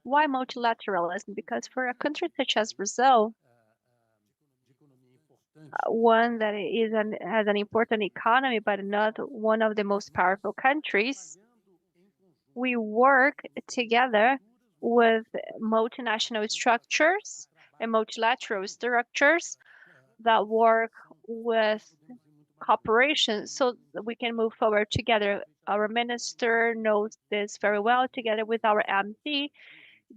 Why multilateralism? Because for a country such as Brazil, one that has an important economy but not one of the most powerful countries, we work together with multinational structures and multilateral structures that work with cooperation so that we can move forward together. Our minister knows this very well, together with our MC,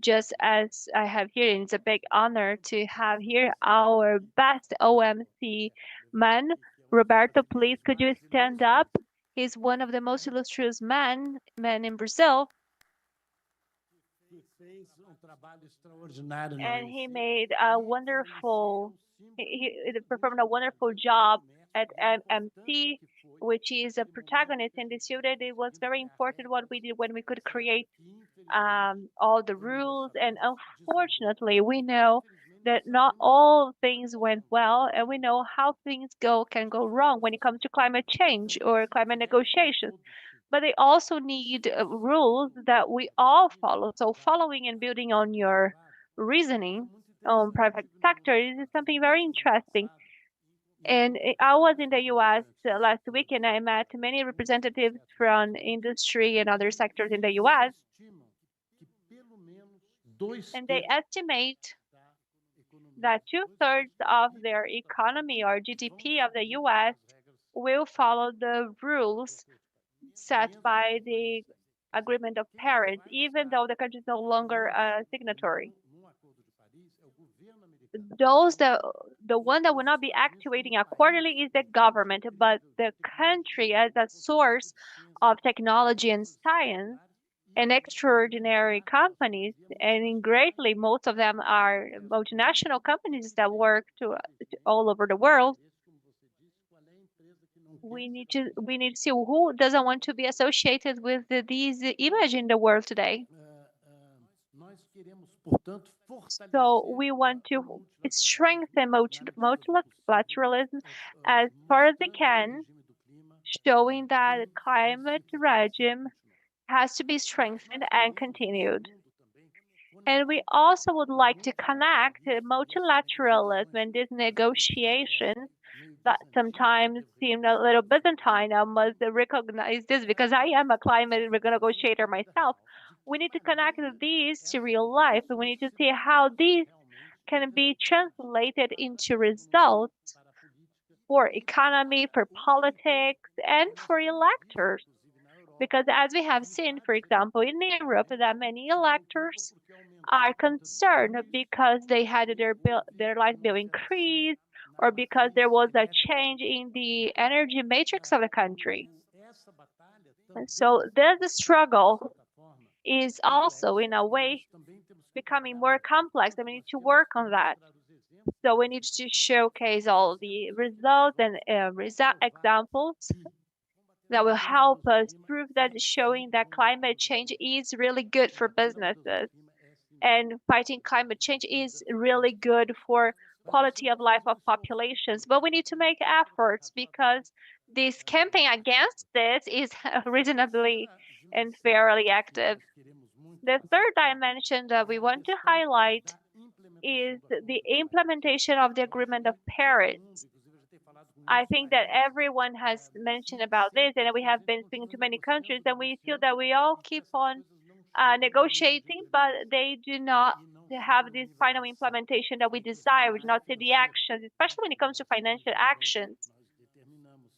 just as I have here. And it's a big honor to have here our best OMC man. Roberto, please, could you stand up? He's one of the most illustrious men in Brazil, and he made a wonderful, he performed a wonderful job at MMC, which is a protagonist in this unit. It was very important what we did when we could create all the rules. And unfortunately, we know that not all things went well, and we know how things can go wrong when it comes to climate change or climate negotiations. But they also need rules that we all follow. So following and building on your reasoning on private sector is something very interesting. And I was in the US last week and I met many representatives from industry and other sectors in the US. And they estimate that two-thirds of their economy or GDP of the US will follow the rules set by the Agreement of Paris, even though the country is no longer a signatory. The one that will not be actuating accordingly is the government, but the country as a source of technology and science and extraordinary companies, and in greatly most of them are multinational companies that work all over the world. We need to see who doesn't want to be associated with these image in the world today. So we want to strengthen multilateralism as far as we can, showing that climate regime has to be strengthened and continued. And we also would like to connect multilateralism and these negotiations that sometimes seem a little Byzantine. I must recognize this because I am a climate negotiator myself. We need to connect these to real life, and we need to see how these can be translated into results for economy, for politics, and for electors. Because as we have seen, for example, in Europe, that many electors are concerned because they had their light bill increased or because there was a change in the energy matrix of the country. And so this struggle is also, in a way, becoming more complex, and we need to work on that. So we need to showcase all the results and examples that will help us prove that showing that climate change is really good for businesses and fighting climate change is really good for quality of life of populations. But we need to make efforts because this campaign against this is reasonably and fairly active. The third dimension that we want to highlight is the implementation of the Agreement of Paris. I think that everyone has mentioned about this, and we have been speaking to many countries, and we feel that we all keep on negotiating, but they do not have this final implementation that we desire. We do not see the actions, especially when it comes to financial actions.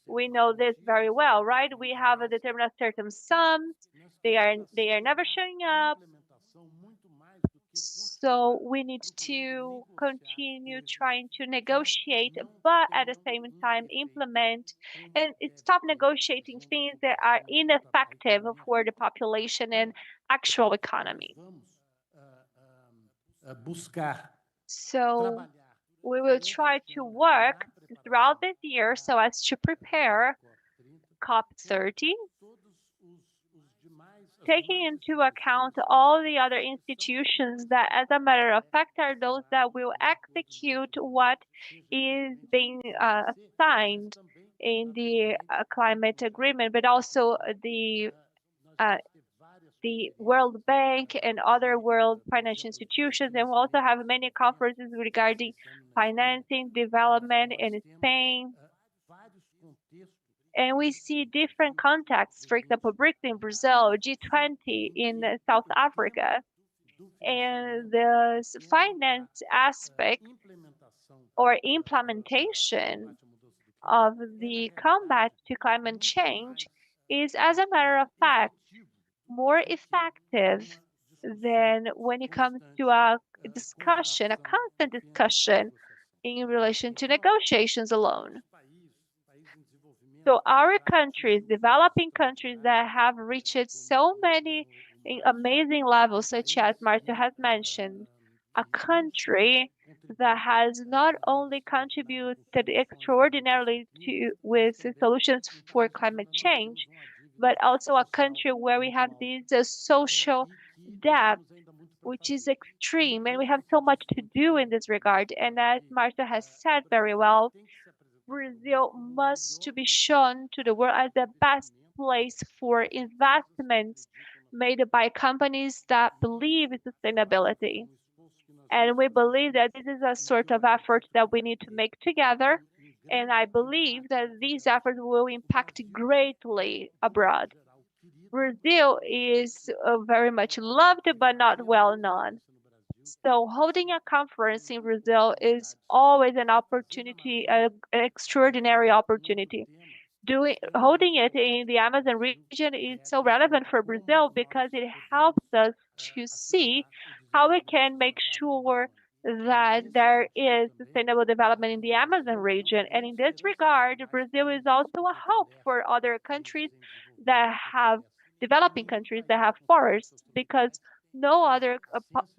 We know this very well, right? We have a determined certain sums. They are never showing up. So we need to continue trying to negotiate, but at the same time implement and stop negotiating things that are ineffective for the population and actual economy. So we will try to work throughout this year so as to prepare COP30, taking into account all the other institutions that, as a matter of fact, are those that will execute what is being signed in the climate agreement, but also the World Bank and other world financial institutions. And we also have many conferences regarding financing, development in Spain. And we see different contexts, for example, BRICS in Brazil, G20 in South Africa. And the finance aspect or implementation of the combat to climate change is, as a matter of fact, more effective than when it comes to a discussion, a constant discussion in relation to negotiations alone. So our countries, developing countries that have reached so many amazing levels, such as Marta has mentioned, a country that has not only contributed extraordinarily to with solutions for climate change, but also a country where we have this social debt, which is extreme, and we have so much to do in this regard. And as Marta has said very well, Brazil must to be shown to the world as the best place for investments made by companies that believe in sustainability. And we believe that this is a sort of effort that we need to make together. And I believe that these efforts will impact greatly abroad. Brazil is very much loved but not well known. So holding a conference in Brazil is always an opportunity, an extraordinary opportunity. Holding it in the Amazon region is so relevant for Brazil because it helps us to see how we can make sure that there is sustainable development in the Amazon region. And in this regard, Brazil is also a hope for other countries that have developing countries that have forests because no other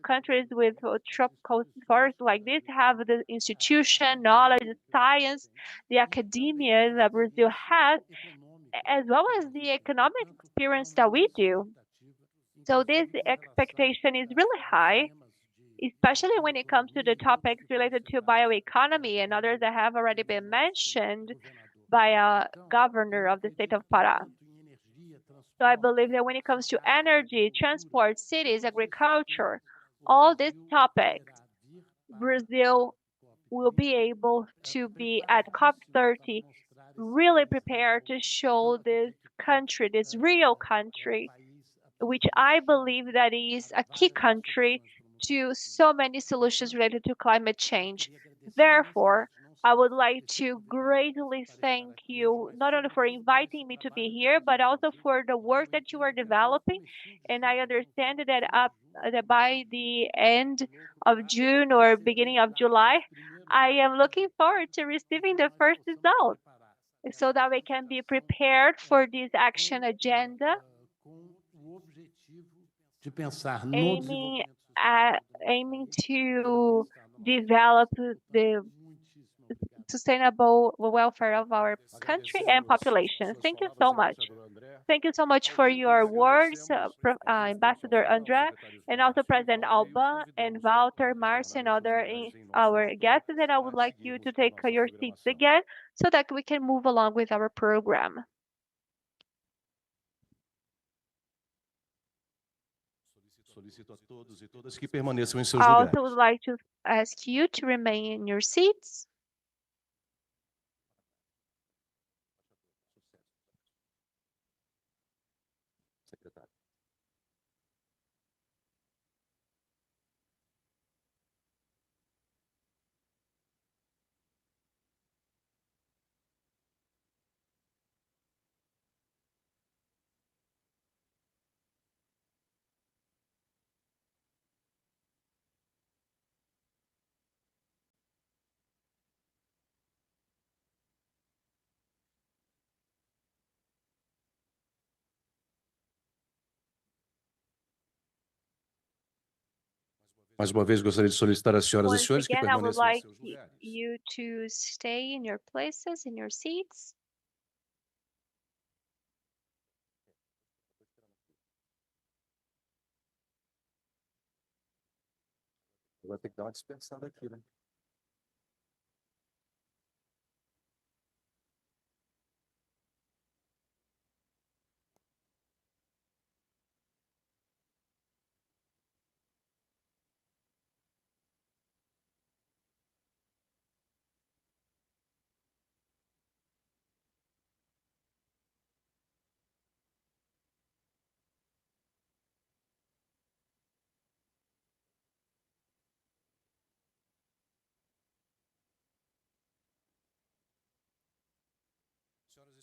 countries with tropical forests like this have the institution, knowledge, science, the academia that Brazil has, as well as the economic experience that we do. So this expectation is really high, especially when it comes to the topics related to bioeconomy and others that have already been mentioned by a governor of the state of Pará. So I believe that when it comes to energy, transport, cities, agriculture, all these topics, Brazil will be able to be at COP30 really prepared to show this country, this real country, which I believe that is a key country to so many solutions related to climate change. Therefore, I would like to greatly thank you not only for inviting me to be here, but also for the work that you are developing. And I understand that that by the end of June or beginning of July, I am looking forward to receiving the first results so that we can be prepared for this action agenda aiming aiming to develop the sustainable welfare of our country and population. Thank you so much. Thank you so much for your words, Ambassador Andrea, and also President Alba and Walter, Mars, and other our guests. And I would like you to take your seats again so that we can move along with our program. I also would like to ask you to remain in your seats. Mais uma vez, gostaria de solicitar às senhoras e Once senhores que again, I would permaneçam em like seus lugares. you to stay in your places, in your seats. Vai ter que dar uma dispensada aqui, né?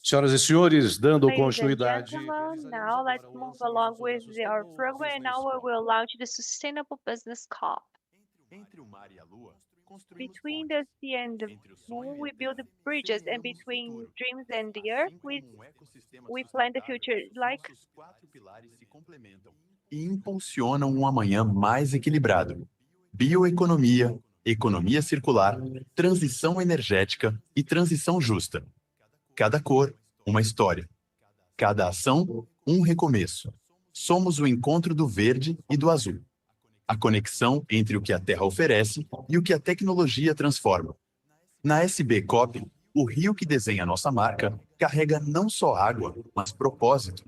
Senhoras e senhores, dando Ladies and continuidade. gentlemen, now let's move along with our program, and now we will launch the Sustainable Business COP. Between the sea and the moon, we build bridges, and between dreams and the earth, we plan the future. Like E impulsionam um amanhã mais equilibrado. Bioeconomia, economia circular, transição energética e transição justa. Cada cor, uma história. Cada ação, um recomeço. Somos o encontro do verde e do azul. A conexão entre o que a Terra oferece e o que a tecnologia transforma. Na SB Cop, o rio que desenha nossa marca carrega não só água, mas propósito.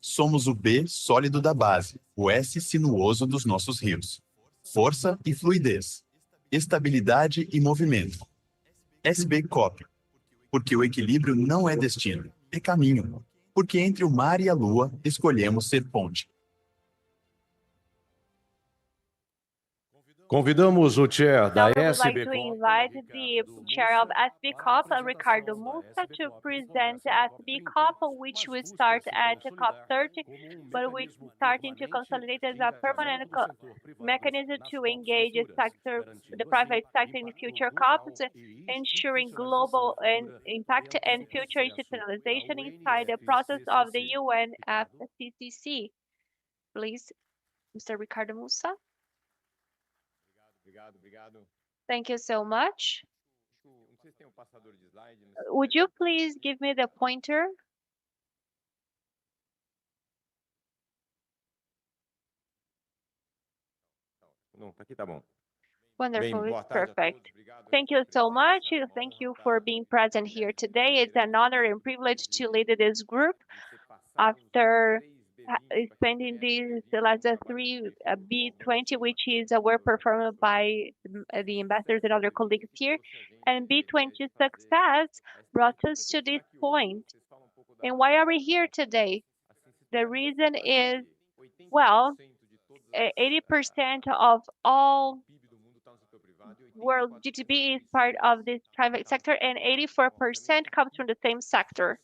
Somos o B sólido da base, o S sinuoso dos nossos rios. Força e fluidez. Estabilidade e movimento. SB Cop. Porque o equilíbrio não é destino, é caminho. Porque entre o mar e a lua, escolhemos ser ponte. Convidamos o chair da now, we would like SB to Cop, invite the chair of SB COP, Ricardo Mussa, to present SB COP, which will start at COP 30, but we're starting to consolidate as a permanent mechanism to engage the private sector in future COPs, ensuring global impact and future institutionalization inside the process of the UNFCCC. Please, Mr. Ricardo Mussa. Thank you so much. Would you please give me the pointer? Wonderful, it's perfect. Thank you so much. Thank you for being present here today. It's an honor and privilege to lead this group after spending these last three B20, which is a work performed by the ambassadors and other colleagues here. And B20 success brought us to this point. And why are we here today? The reason is, well, 80% of all world GDP is part of this private sector, and 84% comes from the same sector.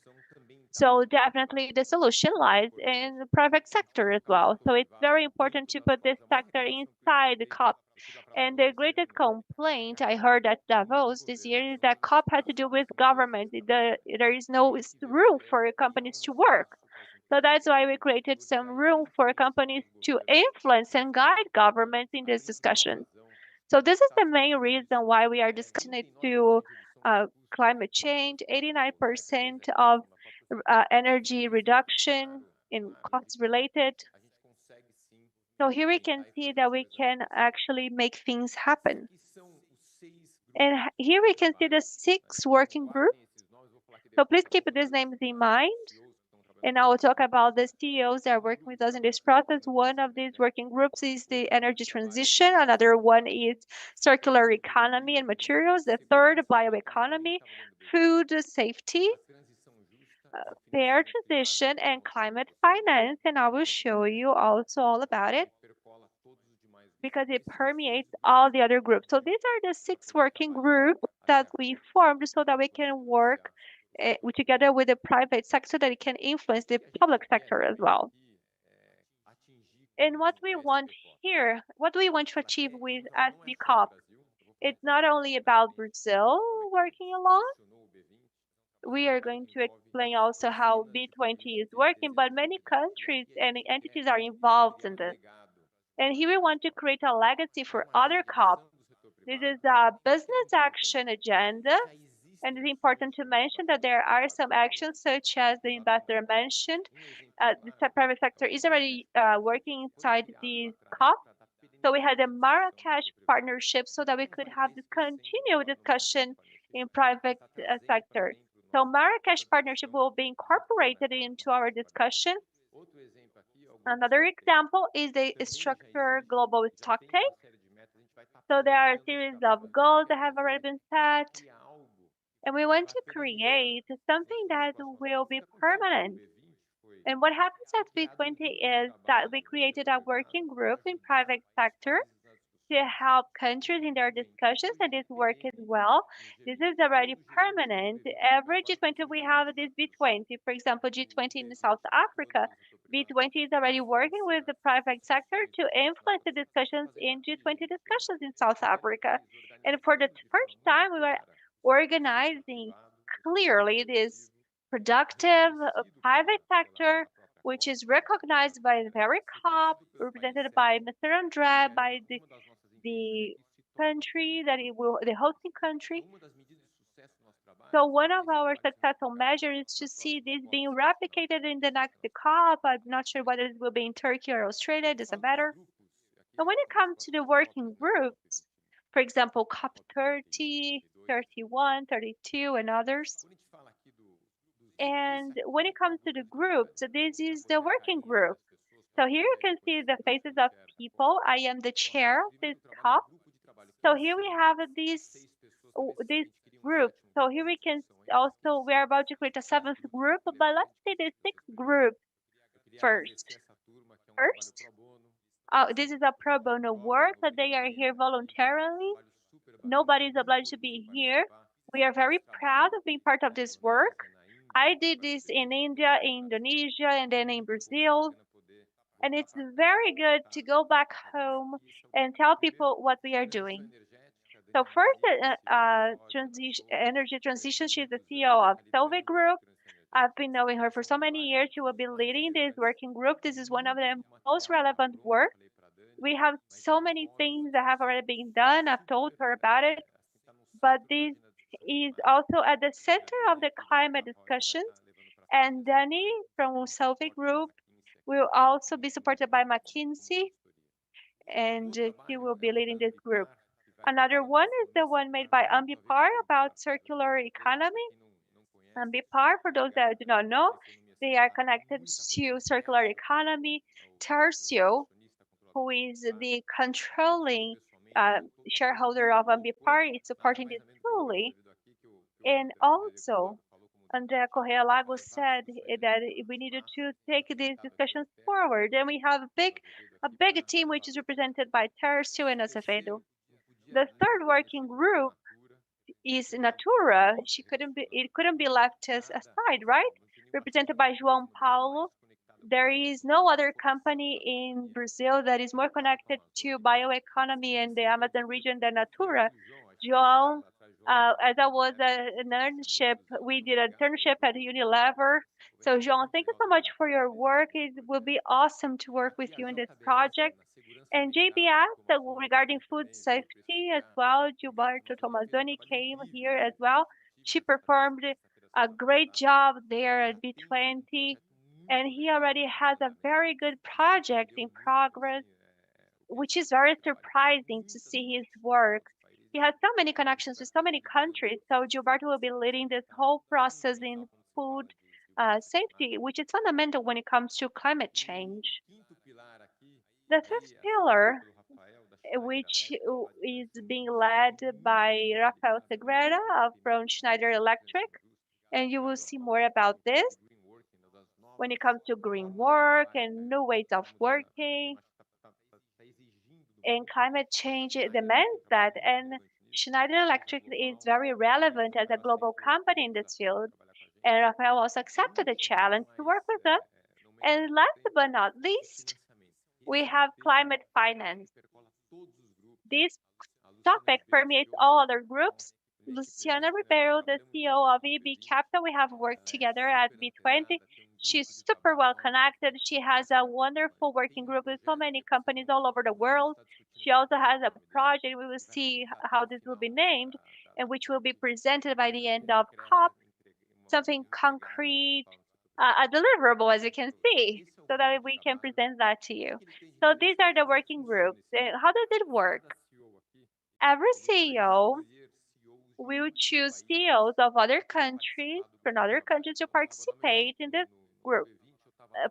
So definitely the solution lies in the private sector as well. So it's very important to put this sector inside the COP. And the greatest complaint I heard at Davos this year is that COP had to do with government. There is no room for companies to work. So that's why we created some room for companies to influence and guide governments in this discussion. So this is the main reason why we are discussing it to climate change. 89% of energy reduction in costs related. So here we can see that we can actually make things happen. And here we can see the 6 working groups. So please keep these names in mind. And I will talk about the CEOs that are working with us in this process. One of these working groups is the energy transition. Another one is circular economy and materials. The third, bioeconomy, food safety, fair transition, and climate finance. And I will show you also all about it because it permeates all the other groups. So these are the 6 working groups that we formed so that we can work together with the private sector that it can influence the public sector as well. And what we want here, what do we want to achieve with SB COP? It's not only about Brazil working along. We are going to explain also how B20 is working, but many countries and entities are involved in this. And here we want to create a legacy for other COPs. This is a business action agenda. And it's important to mention that there are some actions, such as the ambassador mentioned. The private sector is already working inside these COP. So we had a Marrakesh partnership so that we could have this continued discussion in private sector. So Marrakesh partnership will be incorporated into our discussion. Another example is the structure global stock take. So there are a series of goals that have already been set. And we want to create something that will be permanent. And what happens at B20 is that we created a working group in private sector to help countries in their discussions, and this work as well. This is already permanent. Every G20 we have this B20. For example, G20 in South Africa, B20 is already working with the private sector to influence the discussions in G20 discussions in South Africa. And for the first time, we were organizing clearly this productive private sector, which is recognized by the very COP, represented by Mr. André, by the country that it will, the hosting country. So one of our successful measures is to see this being replicated in the next COP. I'm not sure whether it will be in Turkey or Australia, it doesn't matter. And when it comes to the working groups, for example, COP 30, 31, 32, and others. And when it comes to the groups, this is the working group. So here you can see the faces of people. I am the chair of this COP. So here we have this group. So here we can also, we are about to create a seventh group, but let's see the sixth group first. This is a pro bono work that they are here voluntarily. Nobody is obliged to be here. We are very proud of being part of this work. I did this in India, Indonesia, and then in Brazil. And it's very good to go back home and tell people what we are doing. So first, energy transition. She's the CEO of Solvay Group. I've been knowing her for so many years. She will be leading this working group. This is one of the most relevant work. We have so many things that have already been done. I've told her about it. But this is also at the center of the climate discussions. And Danny from Solvay Group will also be supported by McKinsey, and he will be leading this group. Another one is the one made by Ambipar about circular economy. Ambipar, for those that do not know, they are connected to circular economy. Tercio, who is the controlling shareholder of Ambipar, is supporting this fully. And also, Andrea Correa Lagos said that we needed to take these discussions forward. And we have a big team which is represented by Tercio and Azevedo. The third working group is Natura. It couldn't be left aside, right? Represented by João Paulo. There is no other company in Brazil that is more connected to bioeconomy in the Amazon region than Natura. João, as I was an internship, we did an internship at Unilever. So João, thank you so much for your work. It will be awesome to work with you in this project. And JBS, regarding food safety as well, Gilberto Tomazoni came here as well. She performed a great job there at B20. And he already has a very good project in progress, which is very surprising to see his work. He has so many connections with so many countries. So Gilberto will be leading this whole process in food safety, which is fundamental when it comes to climate change. The fifth pillar, which is being led by Rafael Segreira from Schneider Electric, and you will see more about this when it comes to green work and new ways of working. And climate change demands that, and Schneider Electric is very relevant as a global company in this field. And Rafael also accepted the challenge to work with us. And last but not least, we have climate finance. This topic permeates all other groups. Luciana Ribeiro, the CEO of EB Capital, we have worked together at B20. She's super well connected. She has a wonderful working group with so many companies all over the world. She also has a project. We will see how this will be named, and which will be presented by the end of COP. Something concrete, a deliverable, as you can see, so that we can present that to you. So these are the working groups. How does it work? Every CEO will choose CEOs of other countries, from other countries, to participate in this group.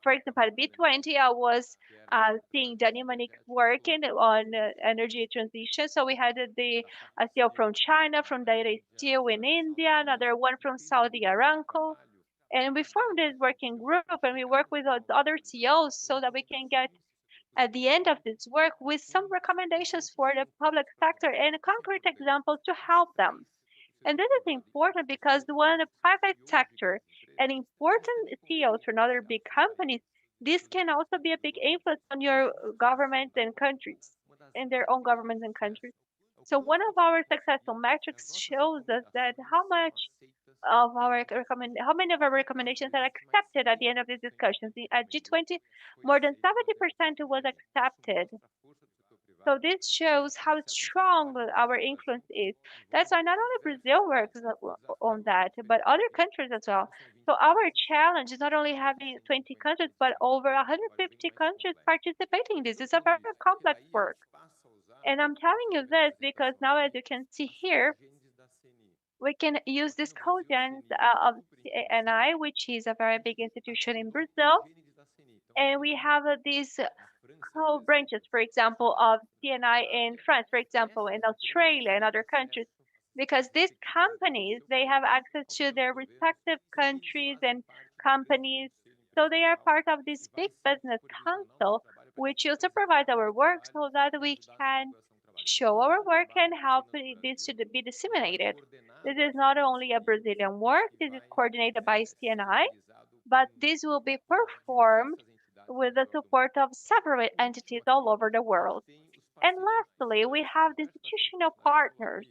For example, at B20, I was seeing Danny Monique working on energy transition. So we had the CEO from China, from Data Steel in India, another one from Saudi Aramco. And we formed this working group and we work with other CEOs so that we can get at the end of this work with some recommendations for the public sector and concrete examples to help them. And this is important because when the private sector and important CEOs from other big companies, this can also be a big influence on your governments and countries, in their own governments and countries. So one of our successful metrics shows us that how many of our recommendations are accepted at the end of these discussions. At G20, more than 70% was accepted. So this shows how strong our influence is. That's why not only Brazil works on that, but other countries as well. So our challenge is not only having 20 countries, but over 150 countries participating in this. It's a very complex work. And I'm telling you this because now, as you can see here, we can use this cogence of CNI, which is a very big institution in Brazil. And we have these co-branches, for example, of CNI in France, for example, in Australia and other countries, because these companies, they have access to their respective countries and companies. So they are part of this big business council, which will supervise our work so that we can show our work and help this to be disseminated. This is not only a Brazilian work, this is coordinated by CNI, but this will be performed with the support of several entities all over the world. And lastly, we have the institutional partners.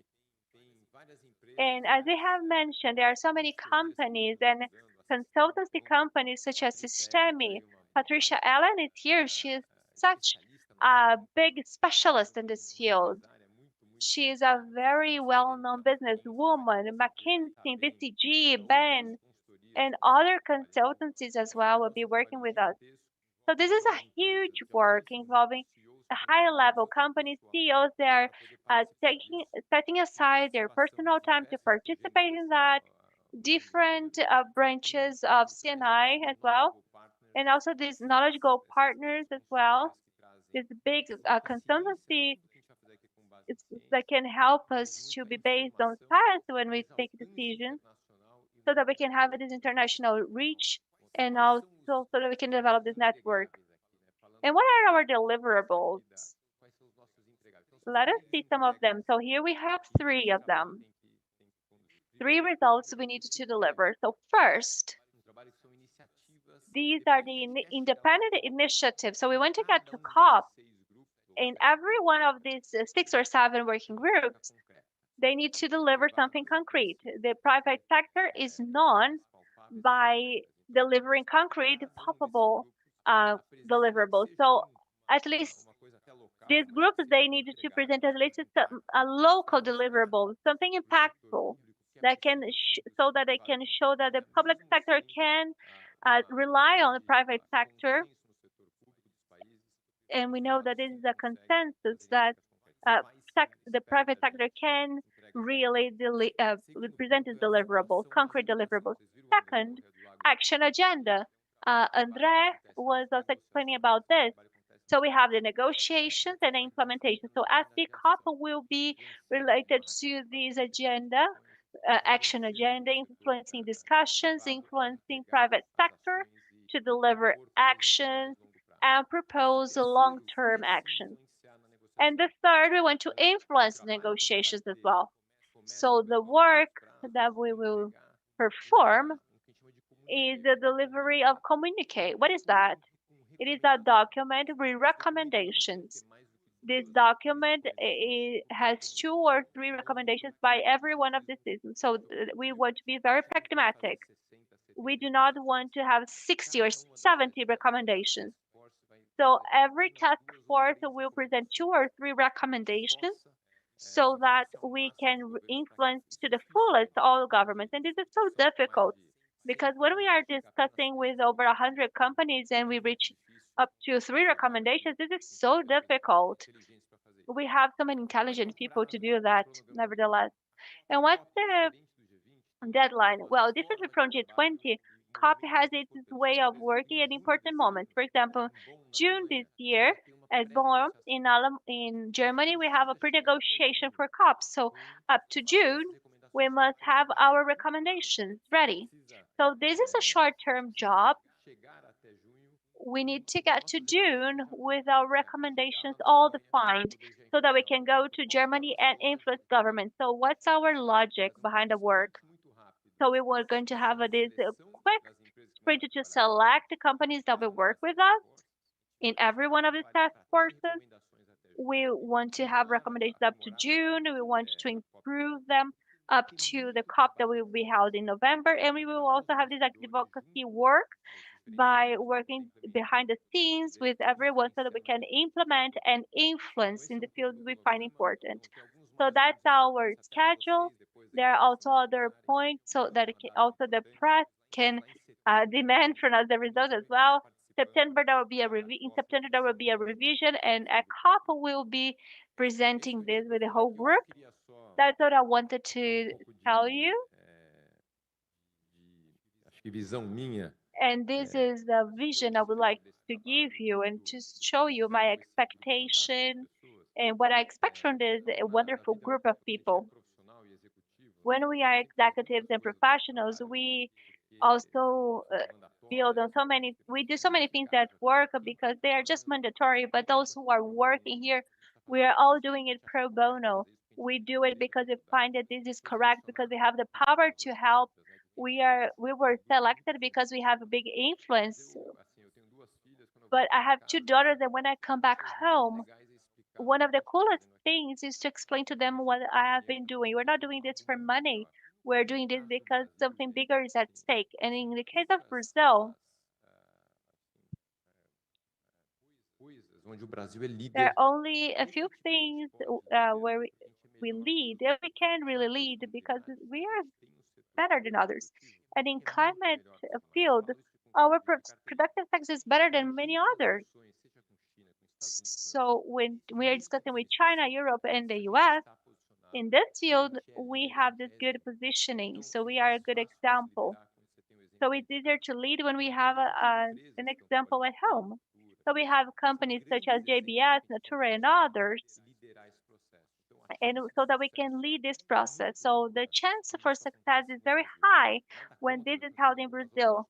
And as we have mentioned, there are so many companies and consultancy companies such as Systemi. Patricia Allen is here. She is such a big specialist in this field. She is a very well-known businesswoman. McKinsey, BCG, Ben, and other consultancies as well will be working with us. So this is a huge work involving a high-level company CEOs. They're setting aside their personal time to participate in that. Different branches of CNI as well, and also these knowledgeable partners as well. This big consultancy that can help us to be based on science when we take decisions, so that we can have this international reach and also so that we can develop this network. And what are our deliverables? Let us see some of them. So here we have three of them. Three results we need to deliver. So first, these are the independent initiatives. So we want to get to COP. In every one of these 6 or 7 working groups, they need to deliver something concrete. The private sector is known by delivering concrete, palpable deliverables. So at least these groups, they need to present at least a local deliverable, something impactful that can so that they can show that the public sector can rely on the private sector. And we know that this is a consensus that the private sector can really present its deliverables, concrete deliverables. Second, action agenda. André was also explaining about this. So we have the negotiations and the implementation. So SBCOP will be related to this agenda, action agenda, influencing discussions, influencing private sector to deliver actions and propose long-term actions. And the third, we want to influence negotiations as well. So the work that we will perform is the delivery of communique. What is that? It is a document with recommendations. This document has 2 or 3 recommendations by every one of the citizens. So we want to be very pragmatic. We do not want to have 60 or 70 recommendations. So every task force will present 2 or 3 recommendations so that we can influence to the fullest all governments. And this is so difficult because when we are discussing with over 100 companies and we reach up to 3 recommendations, this is so difficult. We have so many intelligent people to do that, nevertheless. And what's the deadline? Well, differently from G20, COP has its way of working at important moments. For example, June this year at Bonn in Germany, we have a pre-negotiation for COP. So up to June, we must have our recommendations ready. So this is a short-term job. we need to get to June with our recommendations all defined so that we can go to Germany and influence government. So what's our logic behind the work? So we were going to have this quick sprint to select the companies that will work with us in every one of the task forces. We want to have recommendations up to June. We want to improve them up to the COP that will be held in November. And we will also have this advocacy work by working behind the scenes with everyone so that we can implement and influence in the fields we find important. So that's our schedule. There are also other points so that also the press can demand from us the result as well. September there will be in September there will be a revision, and a COP will be presenting this with the whole group. That's what I wanted to tell you. And this is the vision I would like to give you and to show you my expectation and what I expect from this wonderful group of people. When we are executives and professionals, we also build on we do so many things at work because they are just mandatory, but those who are working here, we are all doing it pro bono. We do it because we find that this is correct, because we have the power to help. We were selected because we have a big influence. But I have two daughters, and when I come back home, one of the coolest things is to explain to them what I have been doing. We're not doing this for money. We're doing this because something bigger is at stake. And in the case of Brazil, there are only a few things where we lead, and we can really lead because we are better than others. And in climate field, our productive sector is better than many others. So when we are discussing with China, Europe, and the US, in this field, we have this good positioning. So we are a good example. So it's easier to lead when we have an example at home. So we have companies such as JBS, Natura, and others, and so that we can lead this process. So the chance for success is very high when this is held in Brazil.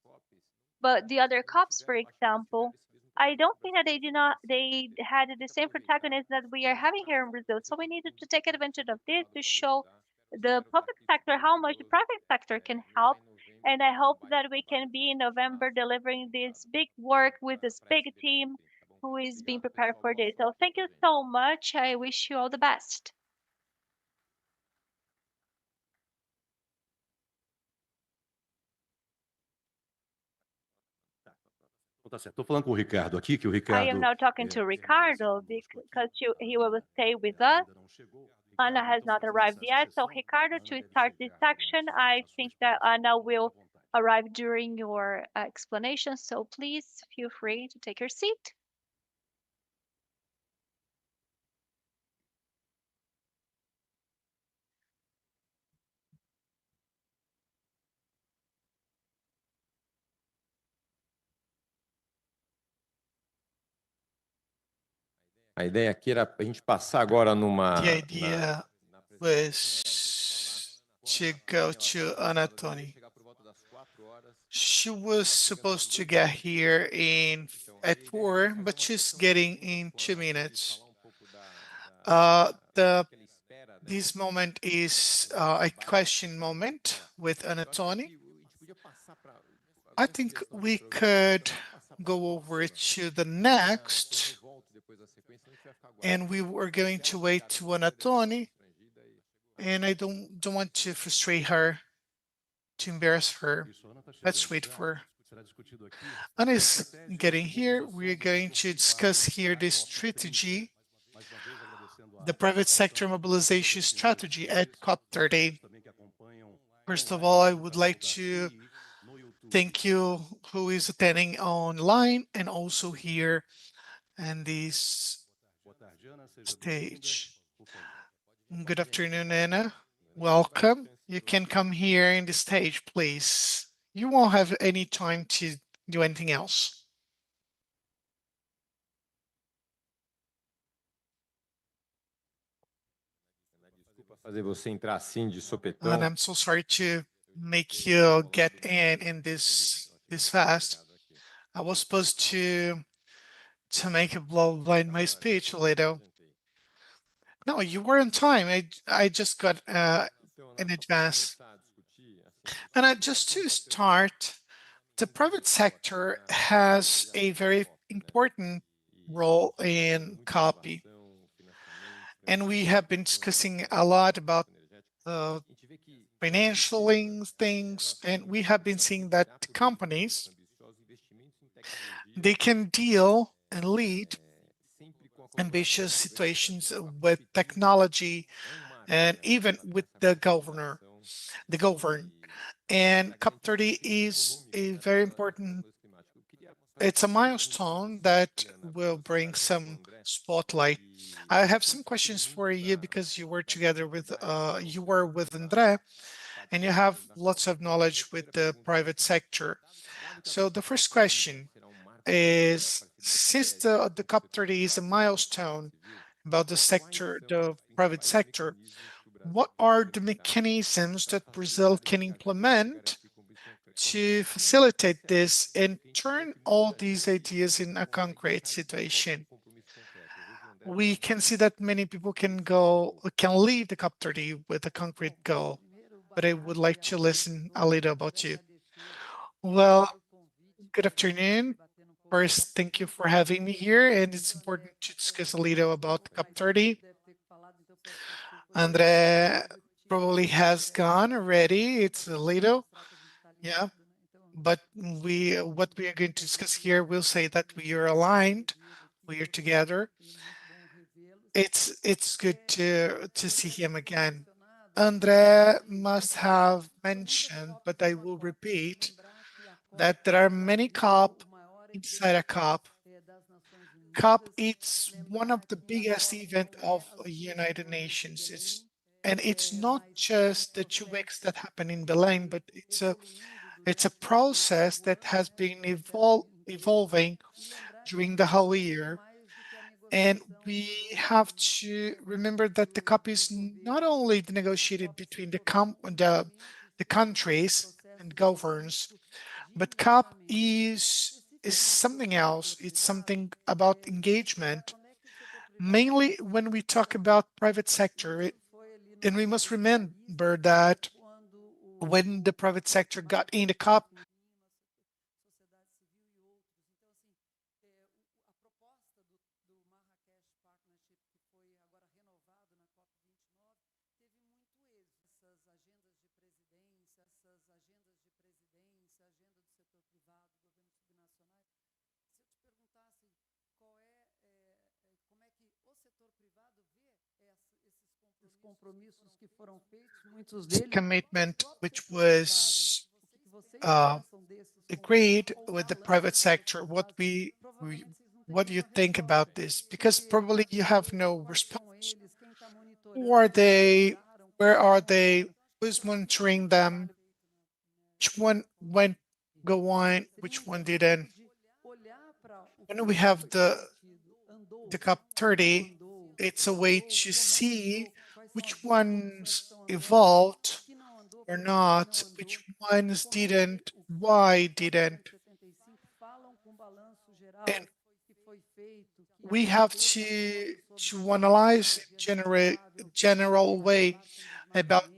But the other COPs, for example, I don't think that they had the same protagonism that we are having here in Brazil. So we needed to take advantage of this to show the public sector how much the private sector can help. And I hope that we can be in November delivering this big work with this big team who is being prepared for this. So thank you so much. I wish you all the best. Tá certo. Estou falando com o Ricardo aqui, que o I Ricardo. am now talking to Ricardo because he will stay with us. Ana has not arrived yet, so Ricardo, to start this section, I think that Ana will arrive during your explanation, so please feel free to take your seat. A ideia aqui era a gente passar agora numa. The idea was to go to Anatoni. She was supposed to get here at 4, but she's getting in 2 minutes. This moment is a question moment with Anatoni. I think we could go over to the next, and we were going to wait to Anatoni, and I don't want to frustrate her, to embarrass her. Let's wait for Ana is getting here. We're going to discuss here the strategy, the private sector mobilization strategy at COP30. First of all, I would like to thank you who is attending online and also here in this stage. Good afternoon, Anna. Welcome. You can come here in the stage, please. You won't have any time to do anything else. Fazer você entrar assim de And sopetão. I'm so sorry to make you get in this fast. I was supposed to make a blow in my speech, Lito. No, you were on time. I just got in advance. And just to start, the private sector has a very important role in copy. And we have been discussing a lot about financial things, and we have been seeing that companies, they can deal and lead ambitious situations with technology and even with the governed. And COP30 is a very important, it's a milestone that will bring some spotlight. I have some questions for you because you were together with, you were with André, and you have lots of knowledge with the private sector. So the first question is, since the COP30 is a milestone about the sector, the private sector, what are the mechanisms that Brazil can implement to facilitate this and turn all these ideas in a concrete situation? We can see that many people can leave the COP30 with a concrete goal, but I would like to listen a little about you. Well, good afternoon. First, thank you for having me here, and it's important to discuss a little about COP30. André probably has gone already. It's a little, yeah. But what we are going to discuss here will say that we are aligned, we are together. It's good to see him again. André must have mentioned, but I will repeat, that there are many COP inside a COP. COP is one of the biggest event of United Nations. It's not just the 2 weeks that happen in Belém, but it's a process that has been evolving during the whole year. And we have to remember that the COP is not only negotiated between the countries and governments, but COP is something else. It's something about engagement, mainly when we talk about private sector. And we must remember that when the private sector got in the COP, the commitment which was agreed with the private sector. What do you think about this? Because probably you have no response. Who are they? Where are they? Who's monitoring them? Which one went go on? Which one didn't? When we have the COP30, it's a way to see which ones evolved or not, which ones didn't, why didn't. And we have to analyze general way about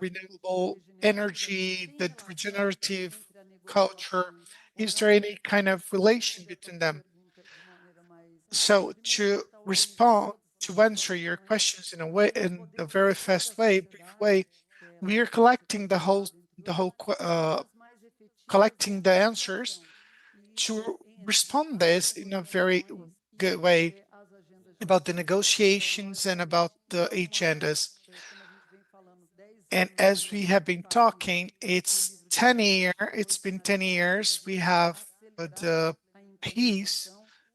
renewable energy, the regenerative culture. Is there any kind of relation between them? So to respond, to answer your questions in a very fast way, brief way, we are collecting collecting the answers to respond this in a very good way about the negotiations and about the agendas. And as we have been talking, it's been 10 years. We have the peace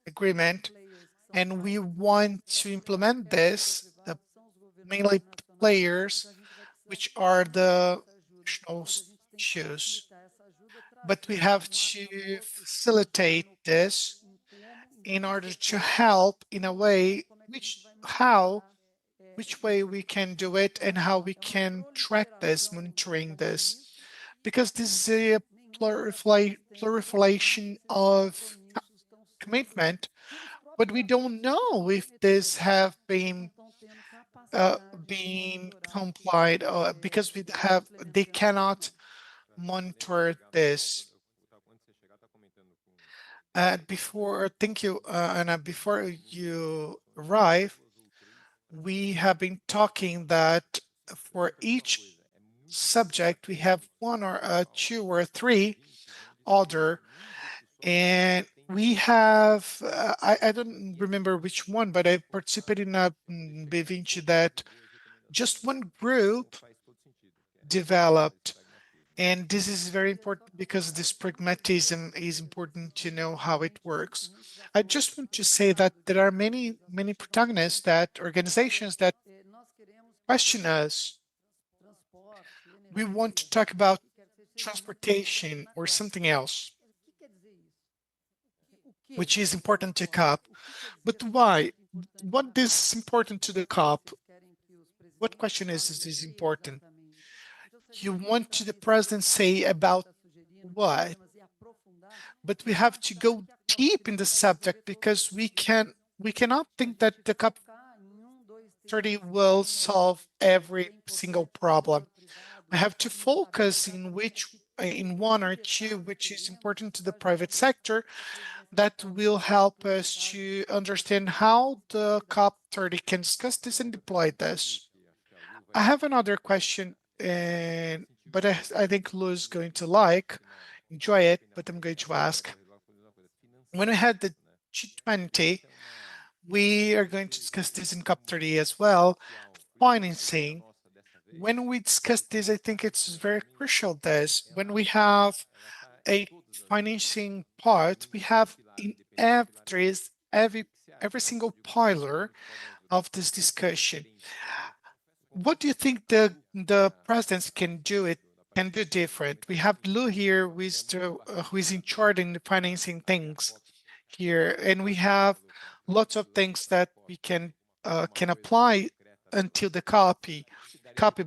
agreement, and we want to implement this, mainly players, which are the national issues. But we have to facilitate this in order to help in a way which way we can do it and how we can track this, monitoring this. Because this is a proliferation of commitment, but we don't know if this have been being complied because they cannot monitor this. Thank you, Anna. Before you arrive, we have been talking that for each subject, we have one or two or three other, and we have, I don't remember which one, but I participated in a BeVinci that just one group developed. And this is very important because this pragmatism is important to know how it works. I just want to say that there are many protagonists, that organizations that question us. We want to talk about transportation or something else, which is important to COP. But why? What is important to the COP? What question is this important? You want to the president say about what? But we have to go deep in the subject because we cannot think that the COP 30 will solve every single problem. We have to focus in one or two, which is important to the private sector, that will help us to understand how the COP 30 can discuss this and deploy this. I have another question, but I think Lou is going to enjoy it, but I'm going to ask. When we had the G20, we are going to discuss this in COP 30 as well, financing. When we discuss this, I think it's very crucial this. When we have a financing part, we have in every single pillar of this discussion. What do you think the presidents can do different? We have Lou here, who is in charge in the financing things here, and we have lots of things that we can apply until the copy,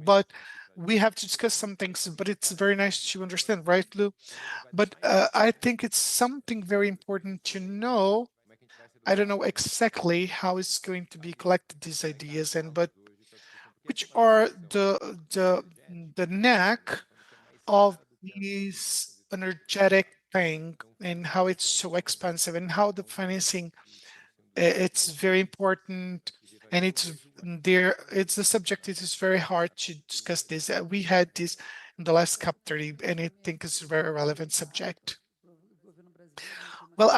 but we have to discuss some things, but it's very nice to understand, right, Lou? But I think it's something very important to know. I don't know exactly how it's going to be collected, these ideas, but which are the neck of this energetic thing, and how it's so expensive, and how the financing, it's very important, and it's the subject. It is very hard to discuss this. We had this in the last COP 30, and I think it's a very relevant subject. Well,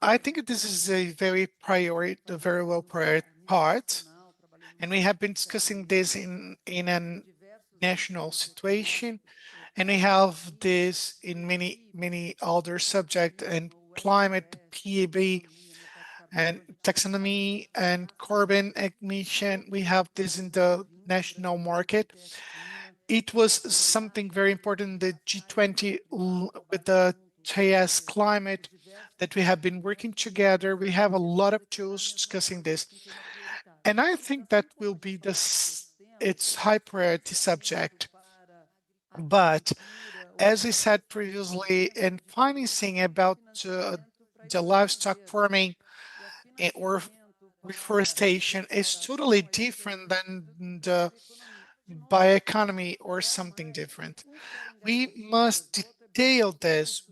I think this is a very well priority part, and we have been discussing this in a national situation, and we have this in many other subjects, and climate, PAB, and taxonomy, and carbon emission. We have this in the national market. It was something very important, the G20 with the TS climate, that we have been working together. We have a lot of tools discussing this. And I think that will be its high priority subject. But as I said previously, in financing about the livestock farming or reforestation is totally different than the bioeconomy or something different. We must detail this.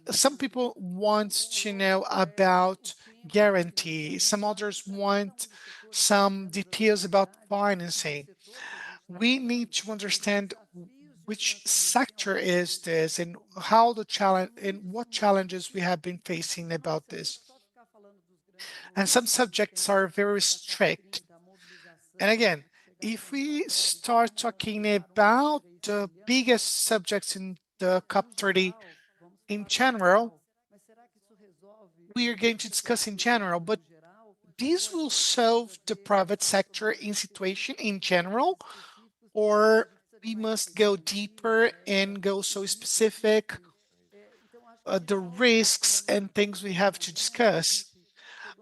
Some people want to know about guarantee. Some others want some details about financing. We need to understand which sector is this, and how what challenges we have been facing about this. And some subjects are very strict. And again, if we start talking about the biggest subjects in the COP 30 in general, we are going to discuss in general, but these will solve the private sector in situation in general, or we must go deeper and go so specific, the risks and things we have to discuss.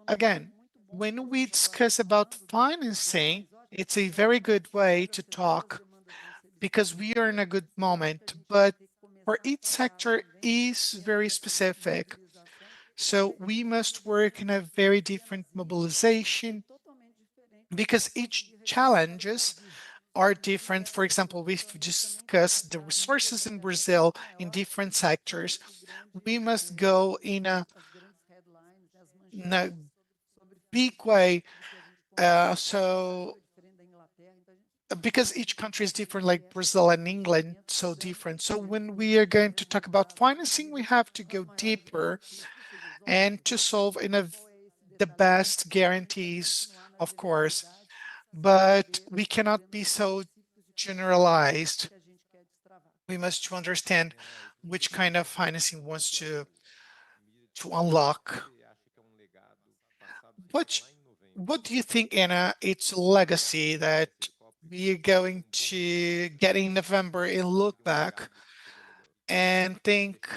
Again, when we discuss about financing, it's a very good way to talk because we are in a good moment. But for each sector is very specific. So we must work in a very different mobilization because each challenges are different. For example, we've discussed the resources in Brazil in different sectors. We must go in a big way. Because each country is different, like Brazil and England, so different. So when we are going to talk about financing, we have to go deeper and to solve the best guarantees, of course, but we cannot be so generalized. We must understand which kind of financing wants to unlock. What do you think, Anna, it's a legacy that we are going to get in November and look back and think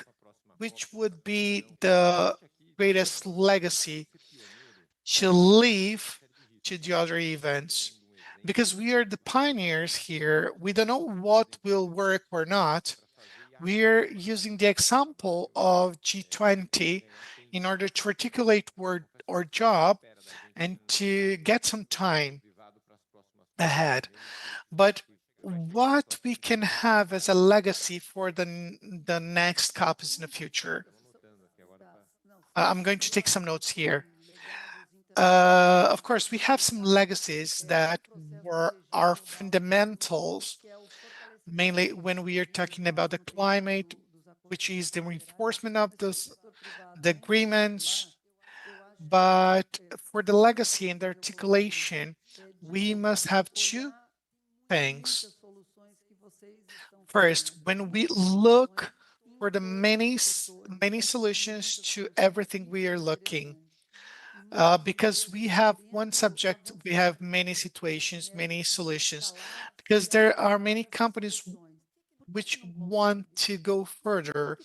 which would be the greatest legacy to leave to the other events? Because we are the pioneers here, we don't know what will work or not. We're using the example of G20 in order to articulate our job and to get some time ahead. But what we can have as a legacy for the next COPs in the future? I'm going to take some notes here. Of course, we have some legacies that are fundamentals, mainly when we are talking about the climate, which is the reinforcement of the agreements. But for the legacy and the articulation, we must have two things. First, when we look for the many solutions to everything we are looking, because we have one subject, we have many situations, many solutions, because there are many companies which want to go further,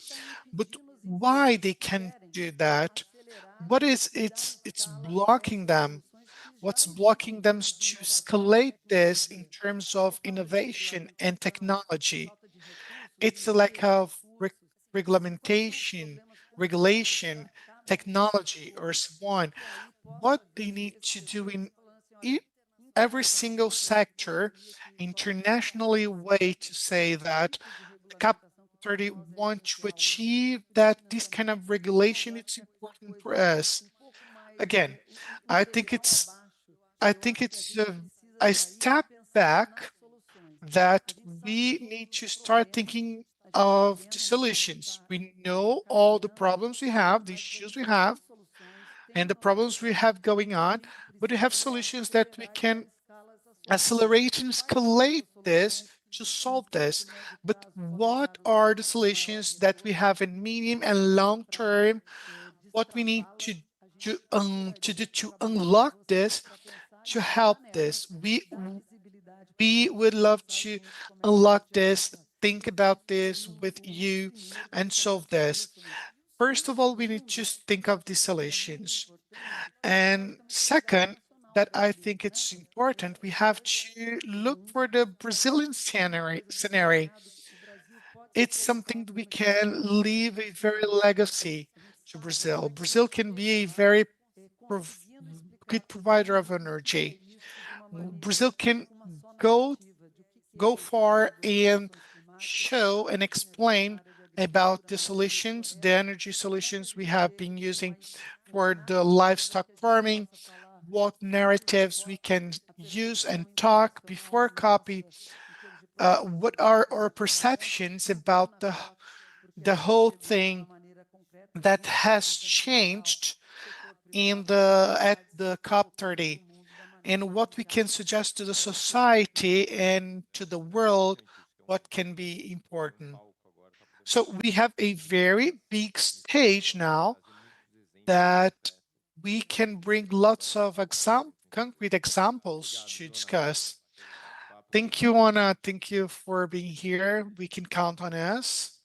but why they can't do that? What is it's blocking them? What's blocking them to escalate this in terms of innovation and technology? It's a lack of regulation, technology, or so on. What they need to do in every single sector internationally way to say that COP30 want to achieve that this kind of regulation, it's important for us. Again, I think it's a step back that we need to start thinking of the solutions. We know all the problems we have, the issues we have, and the problems we have going on, but we have solutions that we can accelerate and escalate this to solve this. But what are the solutions that we have in medium and long term? What we need to do to unlock this, to help this? We would love to unlock this, think about this with you and solve this. First of all, we need to think of the solutions. And second, that I think it's important, we have to look for the Brazilian scenario. It's something that we can leave a very legacy to Brazil. Brazil can be a very good provider of energy. Brazil can go far and show and explain about the solutions, the energy solutions we have been using for the livestock farming, what narratives we can use and talk before copy, what are our perceptions about the whole thing that has changed at the COP30, and what we can suggest to the society and to the world, what can be important. So we have a very big stage now that we can bring lots of concrete examples to discuss. Thank you, Anna. Thank you for being here. We can count on us.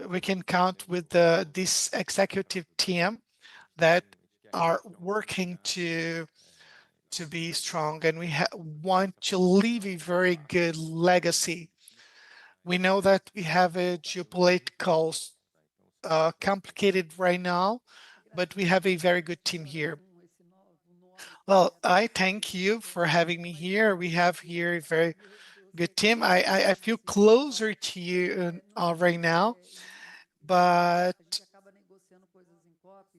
We can count with this executive team that are working to be strong, and we want to leave a very good legacy. We know that we have a geopolitical complicated right now, but we have a very good team here. Well, I thank you for having me here. We have here a very good team. I feel closer to you right now, but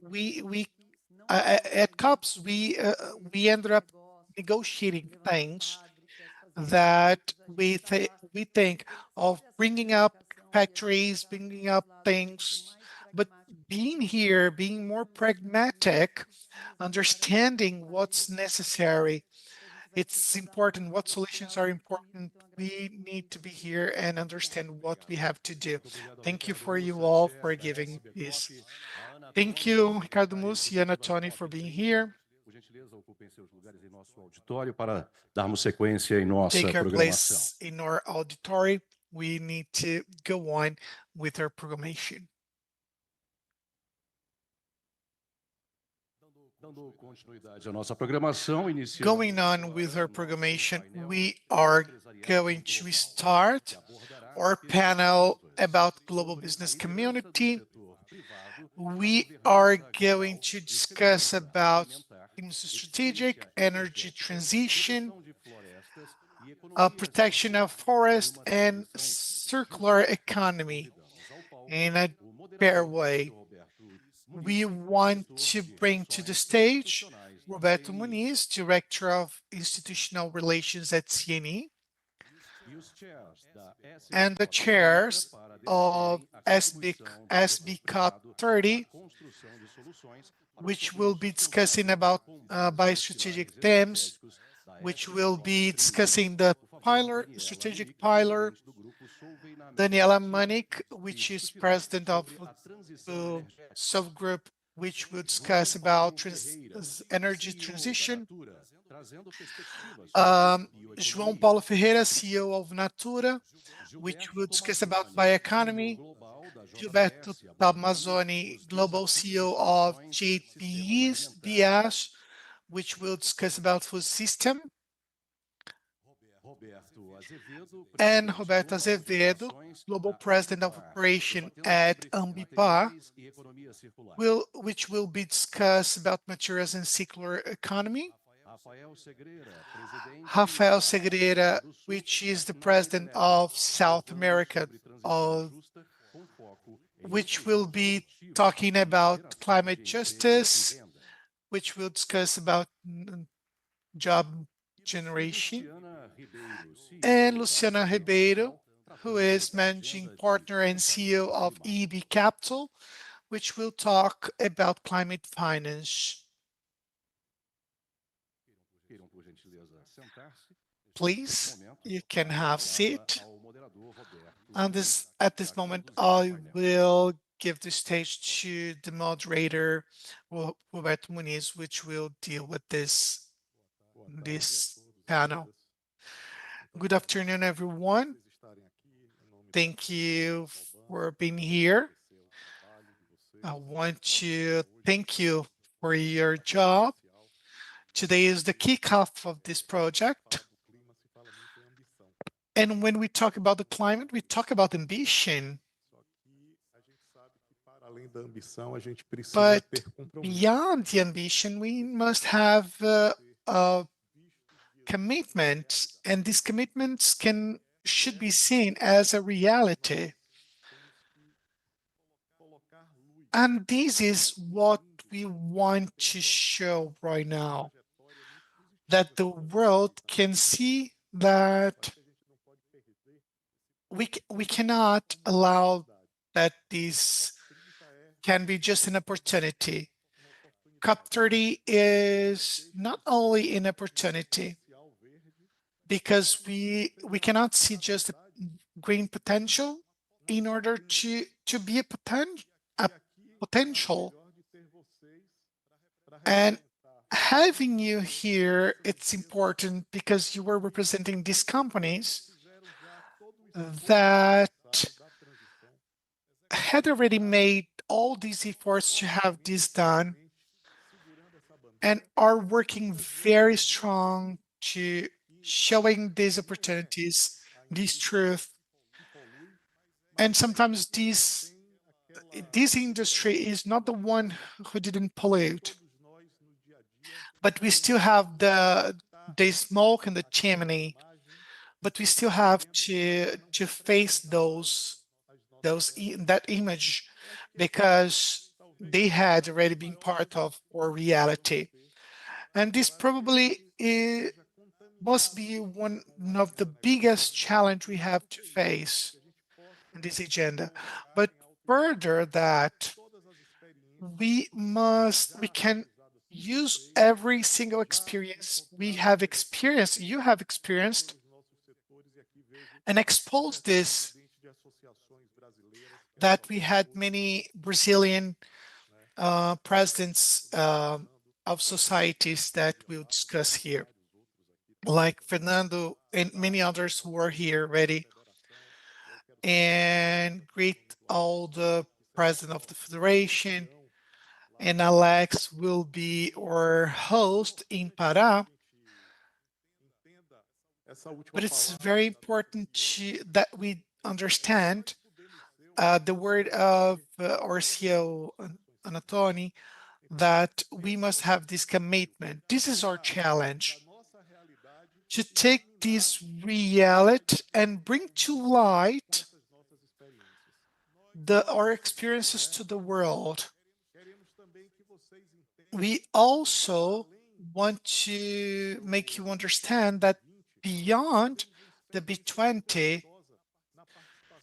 we at COPS we ended up negotiating things that we think of bringing up factories, bringing up things, but being here, being more pragmatic, understanding what's necessary. It's important what solutions are important. We need to be here and understand what we have to do. Thank you for you all for giving this. Thank you, Ricardo Mussi and Tony, for being here. Por gentileza, ocupem seus lugares em nosso auditório para darmos sequência em nossa Take your programação. place in our auditory. We need to go on with our programmation. Dando continuidade à nossa programação, iniciamos. Going on with our programmation, we are going to start our panel about global business community. We are going to discuss about strategic energy transition, protection of forest, and circular economy in a fair way. We want to bring to the stage Roberto Muniz, Director of Institutional Relations at CNE, and the chairs of SBCOP 30, which will be discussing about biostrategic themes, which will be discussing the strategic pillar. Daniela Manik, which is president of the subgroup, which will discuss about energy transition. João Paulo Ferreira, CEO of Natura, which will discuss about bioeconomy. Gilberto Tomazoni, Global CEO of JBS, which will discuss about food system. And Roberto Azevedo, Global President of Operation at Ambipar, which will be discussed about materials and circular economy. Rafael Segreira, which is the President of South America, which will be talking about climate justice, which will discuss about job generation. And Luciana Ribeiro, who is Managing Partner and CEO of EB Capital, which will talk about climate finance. Please, you can have a seat. And at this moment, I will give the stage to the moderator, Roberto Muniz, which will deal with this panel. Good afternoon, everyone. Thank you for being here. I want to thank you for your job. Today is the kickoff of this project. And when we talk about the climate, we talk about ambition. But beyond the ambition, we must have commitments, and these commitments should be seen as a reality. And this is what we want to show right now, that the world can see that we cannot allow that this can be just an opportunity. COP30 is not only an opportunity, because we cannot see just green potential in order to be a potential. And having you here, it's important because you were representing these companies that had already made all these efforts to have this done and are working very strong to showing these opportunities, this truth, And sometimes this industry is not the one who didn't pollute, but we still have the smoke and the chimney, but we still have to face that image, because they had already been part of our reality. And this probably must be one of the biggest challenge we have to face in this agenda. But further that, we can use every single experience we have experienced, you have experienced, and expose this, that we had many Brazilian presidents of societies that we'll discuss here, like Fernando and many others who are here already, and greet all the president of the federation, and Alex will be our host in Pará. But it's very important that we understand the word of our CEO, Anatoni, that we must have this commitment. This is our challenge, to take this reality and bring to light our experiences to the world. We also want to make you understand that beyond the B20,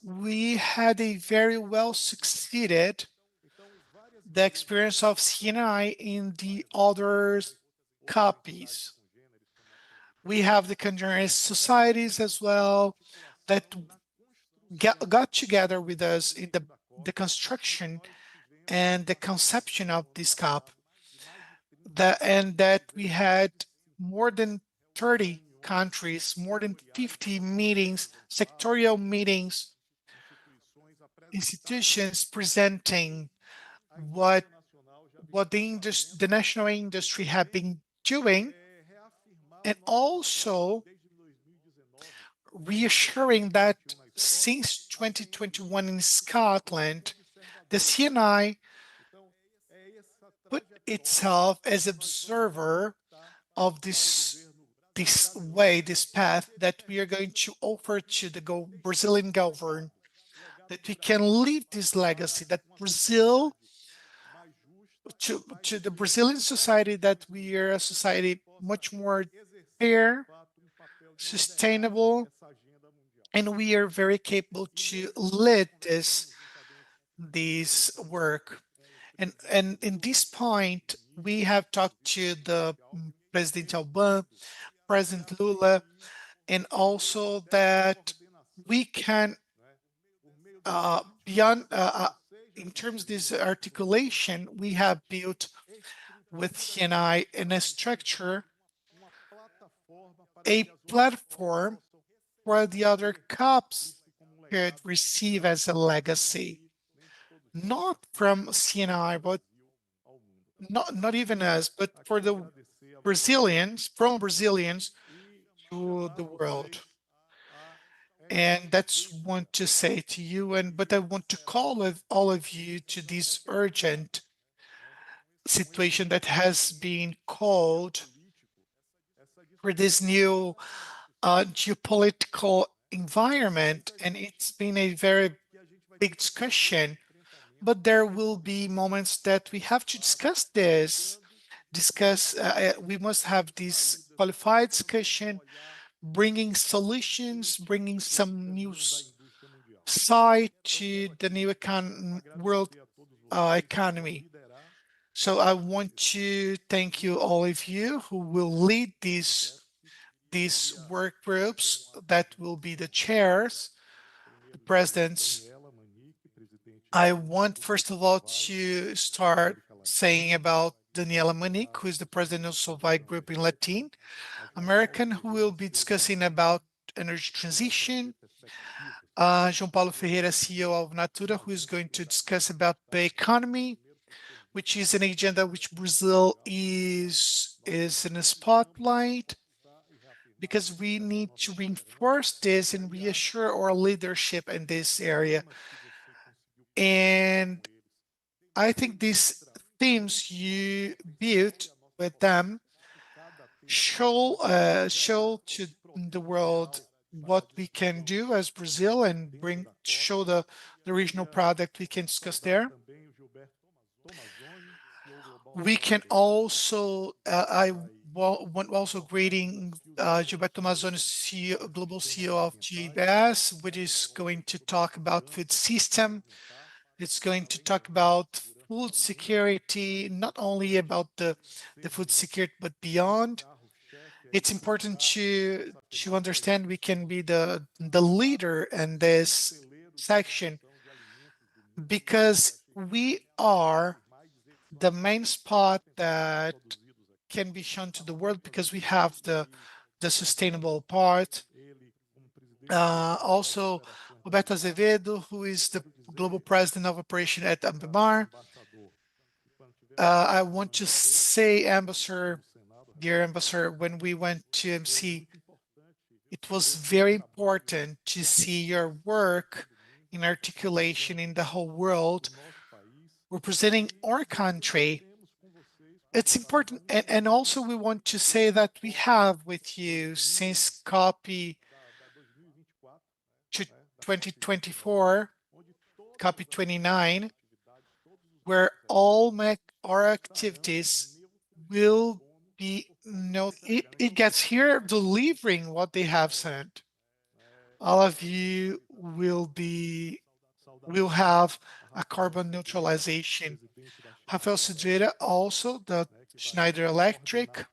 we had a very well succeeded the experience of CNI in the other copies. We have the congenious societies as well that got together with us in the construction and the conception of this COP. And that we had more than 30 countries, more than 50 meetings, sectorial meetings, institutions presenting what the national industry have been doing, and also reassuring that since 2021 in Scotland, the CNI put itself as observer of this path that we are going to offer to the Brazilian government, that we can leave this legacy, that Brazil, to the Brazilian society, that we are a society much more fair, sustainable, and we are very capable to lead this work. And in this point, we have talked to the President Albán, President Lula, and also that we can, beyond, in terms of this articulation, we have built with CNI in a structure, a platform where the other COPs could receive as a legacy, not from CNI, but not even us, but for the Brazilians, from Brazilians to the world. And that's want to say to you, but I want to call all of you to this urgent situation that has been called for this new geopolitical environment, and it's been a very big discussion. But there will be moments that we have to discuss this. We must have this qualified discussion, bringing solutions, bringing some new side to the new world economy. So I want to thank you, all of you who will lead these work groups, that will be the chairs, the presidents. I want, first of all, to start saying about Daniela Manique, who is the president of Solvay Group in Latin American, who will be discussing about energy transition. João Paulo Ferreira, CEO of Natura, who is going to discuss about the economy, which is an agenda which Brazil is in the spotlight, because we need to reinforce this and reassure our leadership in this area. And I think these themes you built with them show to the world what we can do as Brazil and show the regional product we can discuss there. We can also want also greeting Gilberto Mazzoni, CEO, Global CEO of GBS, which is going to talk about food system. It's going to talk about food security, not only about the food security, but beyond. It's important to understand we can be the leader in this section because we are the main spot that can be shown to the world because we have the sustainable part. Also, Roberto Azevedo, who is the Global President of Operation at Ambimar. I want to say, Ambassador, dear Ambassador, when we went to MC, it was very important to see your work in articulation in the whole world, representing our country. It's important, and also we want to say that we have with you since COP 2024, COP 29, where all our activities will be it gets here delivering what they have sent. All of you will have a carbon neutralization. Rafael Cidreira, also the Schneider Electric,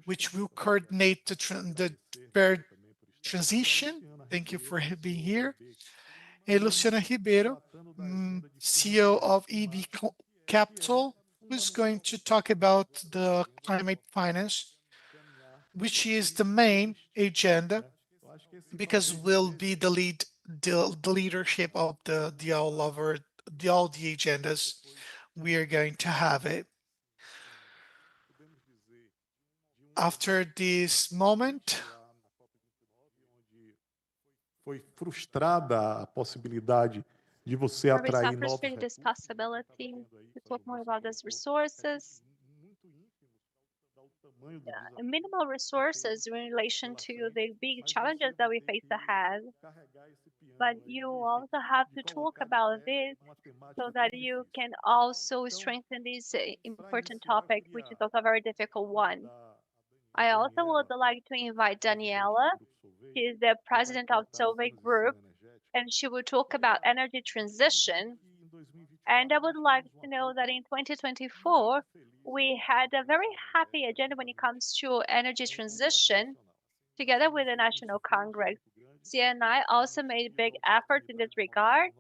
which will coordinate the fair transition. Thank you for being here. And Luciana Ribeiro, CEO of EB Capital, who's going to talk about the climate finance, which is the main agenda, because we'll be the leadership of all the agendas. We are going to have it. After this moment, foi frustrada a possibilidade de você Where we saw atrair novos frustrated this possibility to talk more about these resources, minimal resources in relation to the big challenges that we face ahead. But you also have to talk about this so that you can also strengthen this important topic, which is also a very difficult one. I also would like to invite Daniela. She is the president of Solvay Group, and she will talk about energy transition. And I would like to know that in 2024, we had a very happy agenda when it comes to energy transition, together with the National Congress. CNI also made big efforts in this regard.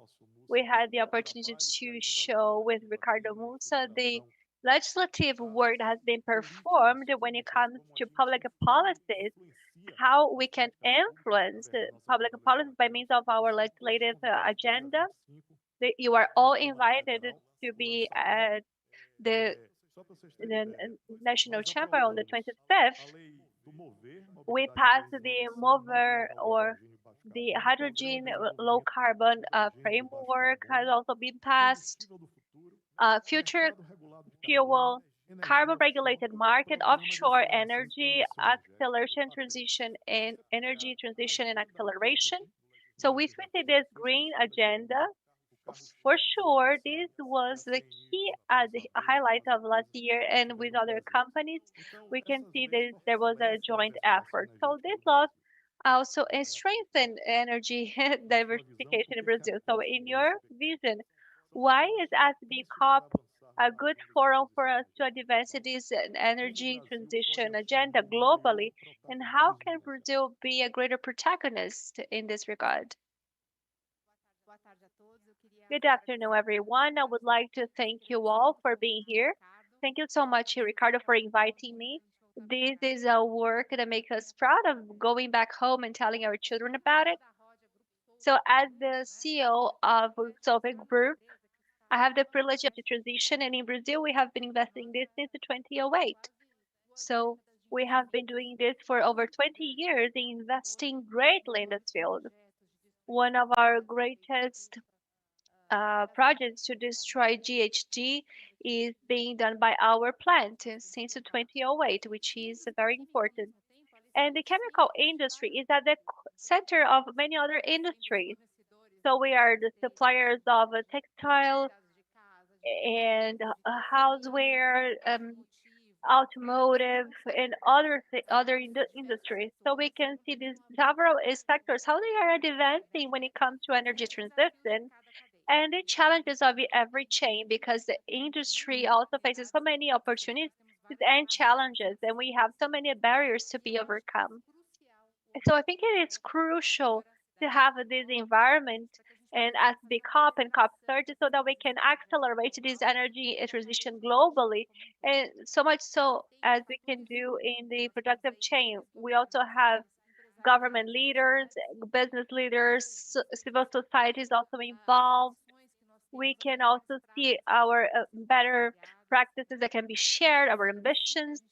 We had the opportunity to show with Ricardo Mussa the legislative work that has been performed when it comes to public policies, how we can influence public policies by means of our legislative agenda. You are all invited to be at the National Chamber on the 25th. We passed the MOVER, or the hydrogen low carbon framework has also been passed. Future fuel, carbon regulated market, offshore energy, acceleration, transition, and energy transition and acceleration. So we treated this green agenda. For sure, this was the key the highlight of last year, and with other companies, we can see that there was a joint effort. So this law also strengthened energy diversification in Brazil. So in your vision, why is SB COP a good forum for us to advance this energy transition agenda globally, and how can Brazil be a greater protagonist in this regard? Good afternoon, everyone. I would like to thank you all for being here. Thank you so much, Ricardo, for inviting me. This is a work that makes us proud of going back home and telling our children about it. So as the CEO of Solvay Group, I have the privilege of the transition, and in Brazil, we have been investing this since 2008. So We have been doing this for over 20 years, investing greatly in this field. One of our greatest projects to destroy GHG is being done by our plant since 2008, which is very important. And the chemical industry is at the center of many other industries. So we are the suppliers of textile and houseware, automotive, and other industries. So we can see these several sectors how they are advancing when it comes to energy transition and the challenges of every chain, because the industry also faces so many opportunities and challenges, and we have so many barriers to be overcome. So I think it is crucial to have this environment and SB COP and COP30 so that we can accelerate this energy transition globally, and so much so as we can do in the productive chain. We also have government leaders, business leaders, civil society is also involved. We can also see our better practices that can be shared, our ambitions.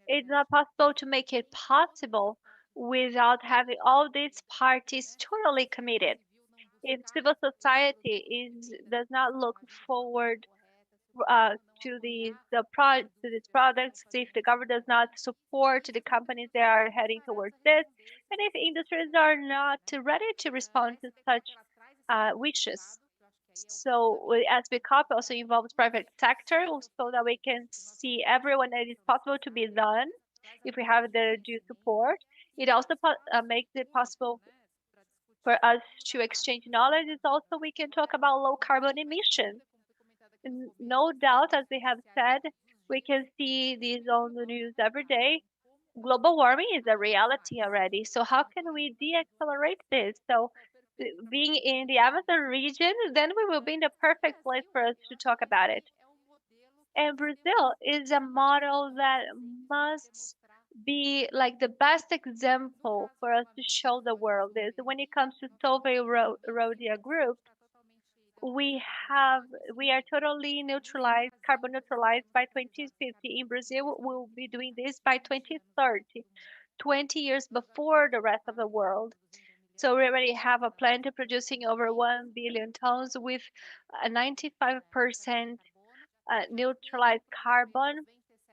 It's not possible to make it possible without having all these parties totally committed. If civil society does not look forward to these products, if the government does not support the companies that are heading towards this, and if industries are not ready to respond to such wishes. So SB COP also involves private sector so that we can see everyone that is possible to be done if we have the due support. It also makes it possible for us to exchange knowledge. It's also we can talk about low carbon emissions. No doubt, as we have said, we can see these on the news every day. Global warming is a reality already. So how can we de-accelerate this? So being in the Amazon region, then we will be in the perfect place for us to talk about it. And Brazil is a model that must be like the best example for us to show the world is when it comes to Solvay Rhodia Group. We are totally neutralized, carbon neutralized by 2050. In Brazil, we'll be doing this by 2030, 20 years before the rest of the world. So we already have a plant producing over 1 billion tons with a 95% neutralized carbon.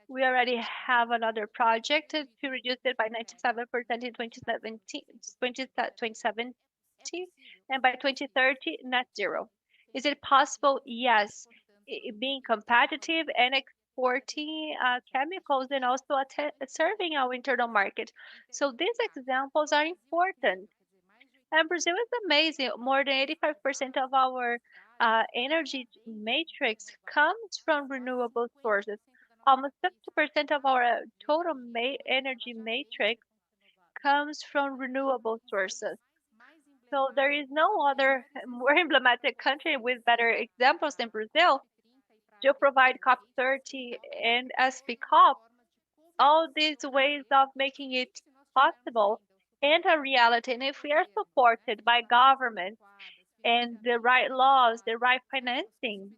We already have another project to reduce it by 97% in 2070, and by 2030, net zero. Is it possible? Yes. Being competitive and exporting chemicals and also serving our internal market. So these examples are important. And Brazil is amazing. More than 85% of our energy matrix comes from renewable sources. Almost 50% of our total energy matrix comes from renewable sources. So there is no other more emblematic country with better examples than Brazil to provide COP30 and SB COP. All these ways of making it possible and a reality. And if we are supported by government and the right laws, the right financing,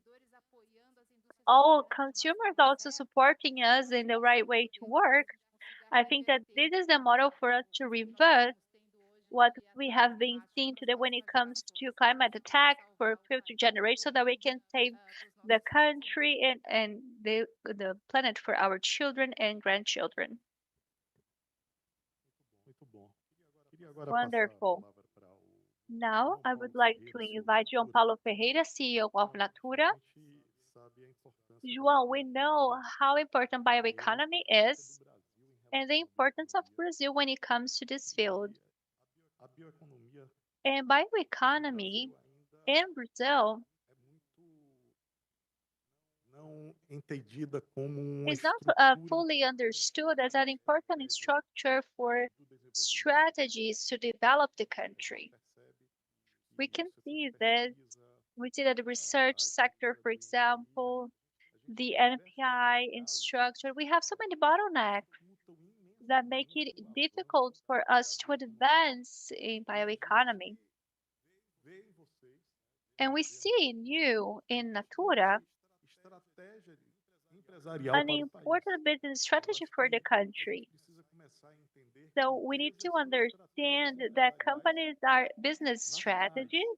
all consumers also supporting us in the right way to work, I think that this is the model for us to reverse what we have been seeing today when it comes to climate attacks for future generations so that we can save the country and the planet for our children and grandchildren. Wonderful. Now, I would like to invite João Paulo Ferreira, CEO of Natura. João, we know how important bioeconomy is and the importance of Brazil when it comes to this field. And bioeconomy in Brazil is not fully understood as an important structure for strategies to develop the country. We can see this. We see that the research sector, for example, the NPI in structure, we have so many bottlenecks that make it difficult for us to advance in bioeconomy. And we see in you, in Natura, an important business strategy for the country. So we need to understand that companies are business strategies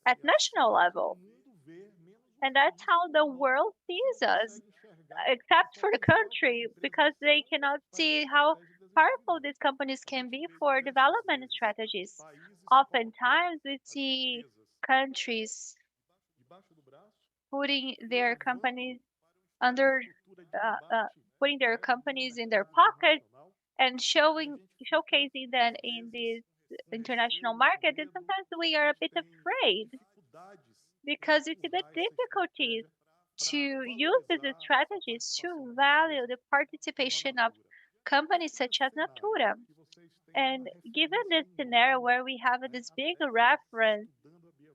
at national level. And that's how the world sees us, except for the country, because they cannot see how powerful these companies can be for development strategies. Oftentimes, we see countries putting their companies under, uh, uh, putting their companies in their pockets and showcasing them in this international market. And sometimes we are a bit afraid because we see the difficulties to use these strategies to value the participation of companies such as Natura. And given this scenario where we have this big reference,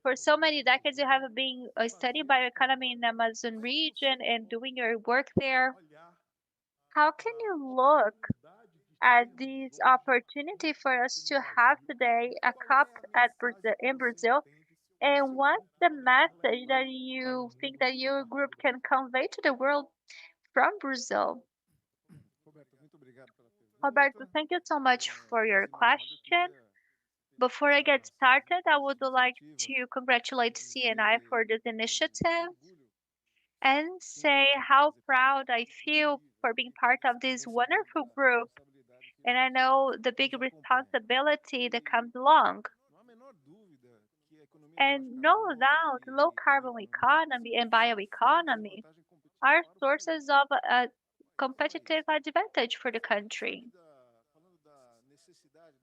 for so many decades you have been studying bioeconomy in the Amazon region and doing your work there, how can you look at this opportunity for us to have today a COP in Brazil? And what's the message that you think that your group can convey to the world from Brazil? Roberto, thank you so much for your question. Before I get started, I would like to congratulate CNI for this initiative and say how proud I feel for being part of this wonderful group. And I know the big responsibility that comes along. And no doubt, low carbon economy and bioeconomy are sources of a competitive advantage for the country.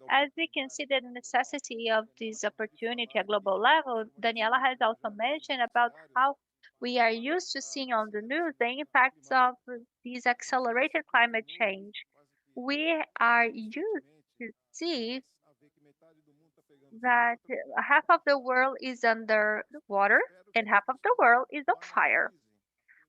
As we can see the necessity of this opportunity at global level, Daniela has also mentioned about how we are used to seeing on the news the impacts of this accelerated climate change. We are used to see that half of the world is under water and half of the world is on fire.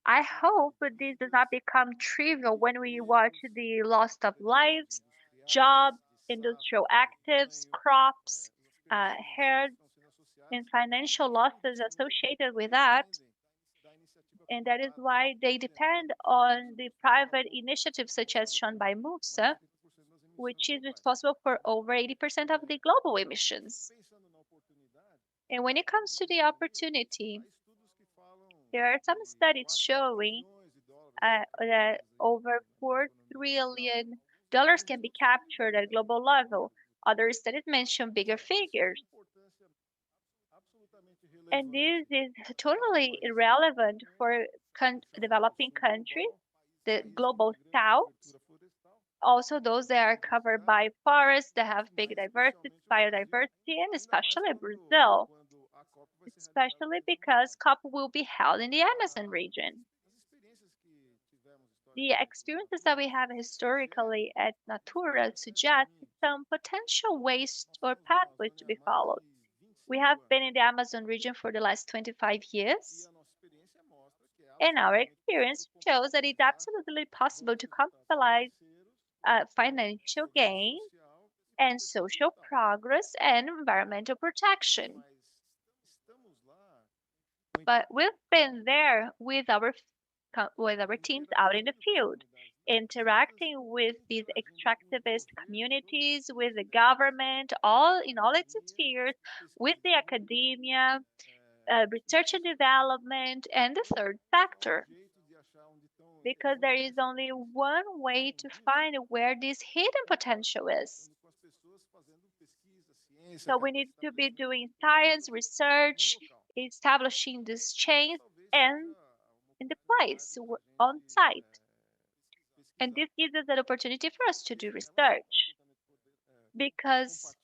I hope this does not become trivial when we watch the loss of lives, jobs, industrial actives, crops, herds, and financial losses associated with that. And that is why they depend on the private initiatives such as shown by Musa, which is responsible for over 80% of the global emissions. And when it comes to the opportunity, there are some studies showing that over $4 trillion can be captured at global level. Other studies mention bigger figures. And this is totally irrelevant for developing countries, the global south, also those that are covered by forests that have big diversity, biodiversity, and especially Brazil, especially because COP will be held in the Amazon region. The experiences that we have historically at Natura suggest some potential ways or pathways to be followed. We have been in the Amazon region for the last 25 years, and our experience shows that it's absolutely possible to capitalize financial gain and social progress and environmental protection. But we've been there with our teams out in the field, interacting with these extractivist communities, with the government, all in all its spheres, with the academia, research and development, and the third sector. Because there is only one way to find where this hidden potential is. So we need to be doing science, research, establishing this chain, and in the place on site. And this gives us an opportunity for us to do research because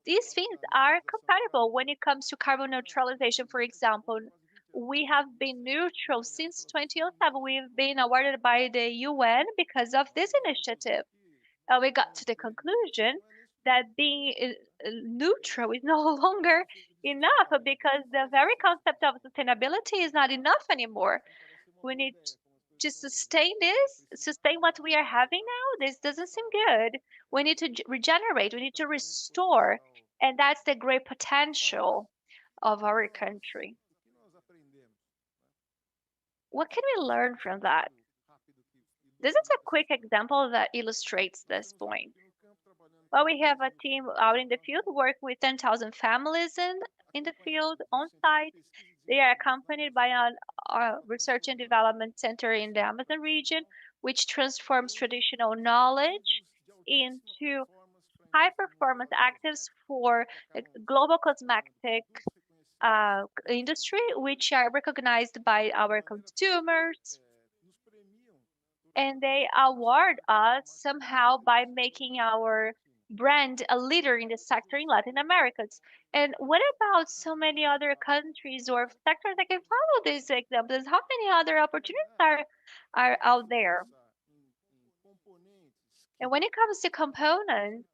these things are compatible when it comes to carbon neutralization. For example, we have been neutral since 2007. We've been awarded by the UN because of this initiative. We got to the conclusion that being neutral is no longer enough because the very concept of sustainability is not enough anymore. We need to sustain what we are having now. This doesn't seem good. We need to regenerate, we need to restore. And that's the great potential of our country. What can we learn from that? This is a quick example that illustrates this point. Well, we have a team out in the field working with 10,000 families in the field on site. They are accompanied by a research and development center in the Amazon region, which transforms traditional knowledge into high performance actives for the global cosmetic industry, which are recognized by our consumers. And they award us somehow by making our brand a leader in the sector in Latin America. And what about so many other countries or sectors that can follow these examples? How many other opportunities are out there? And when it comes to components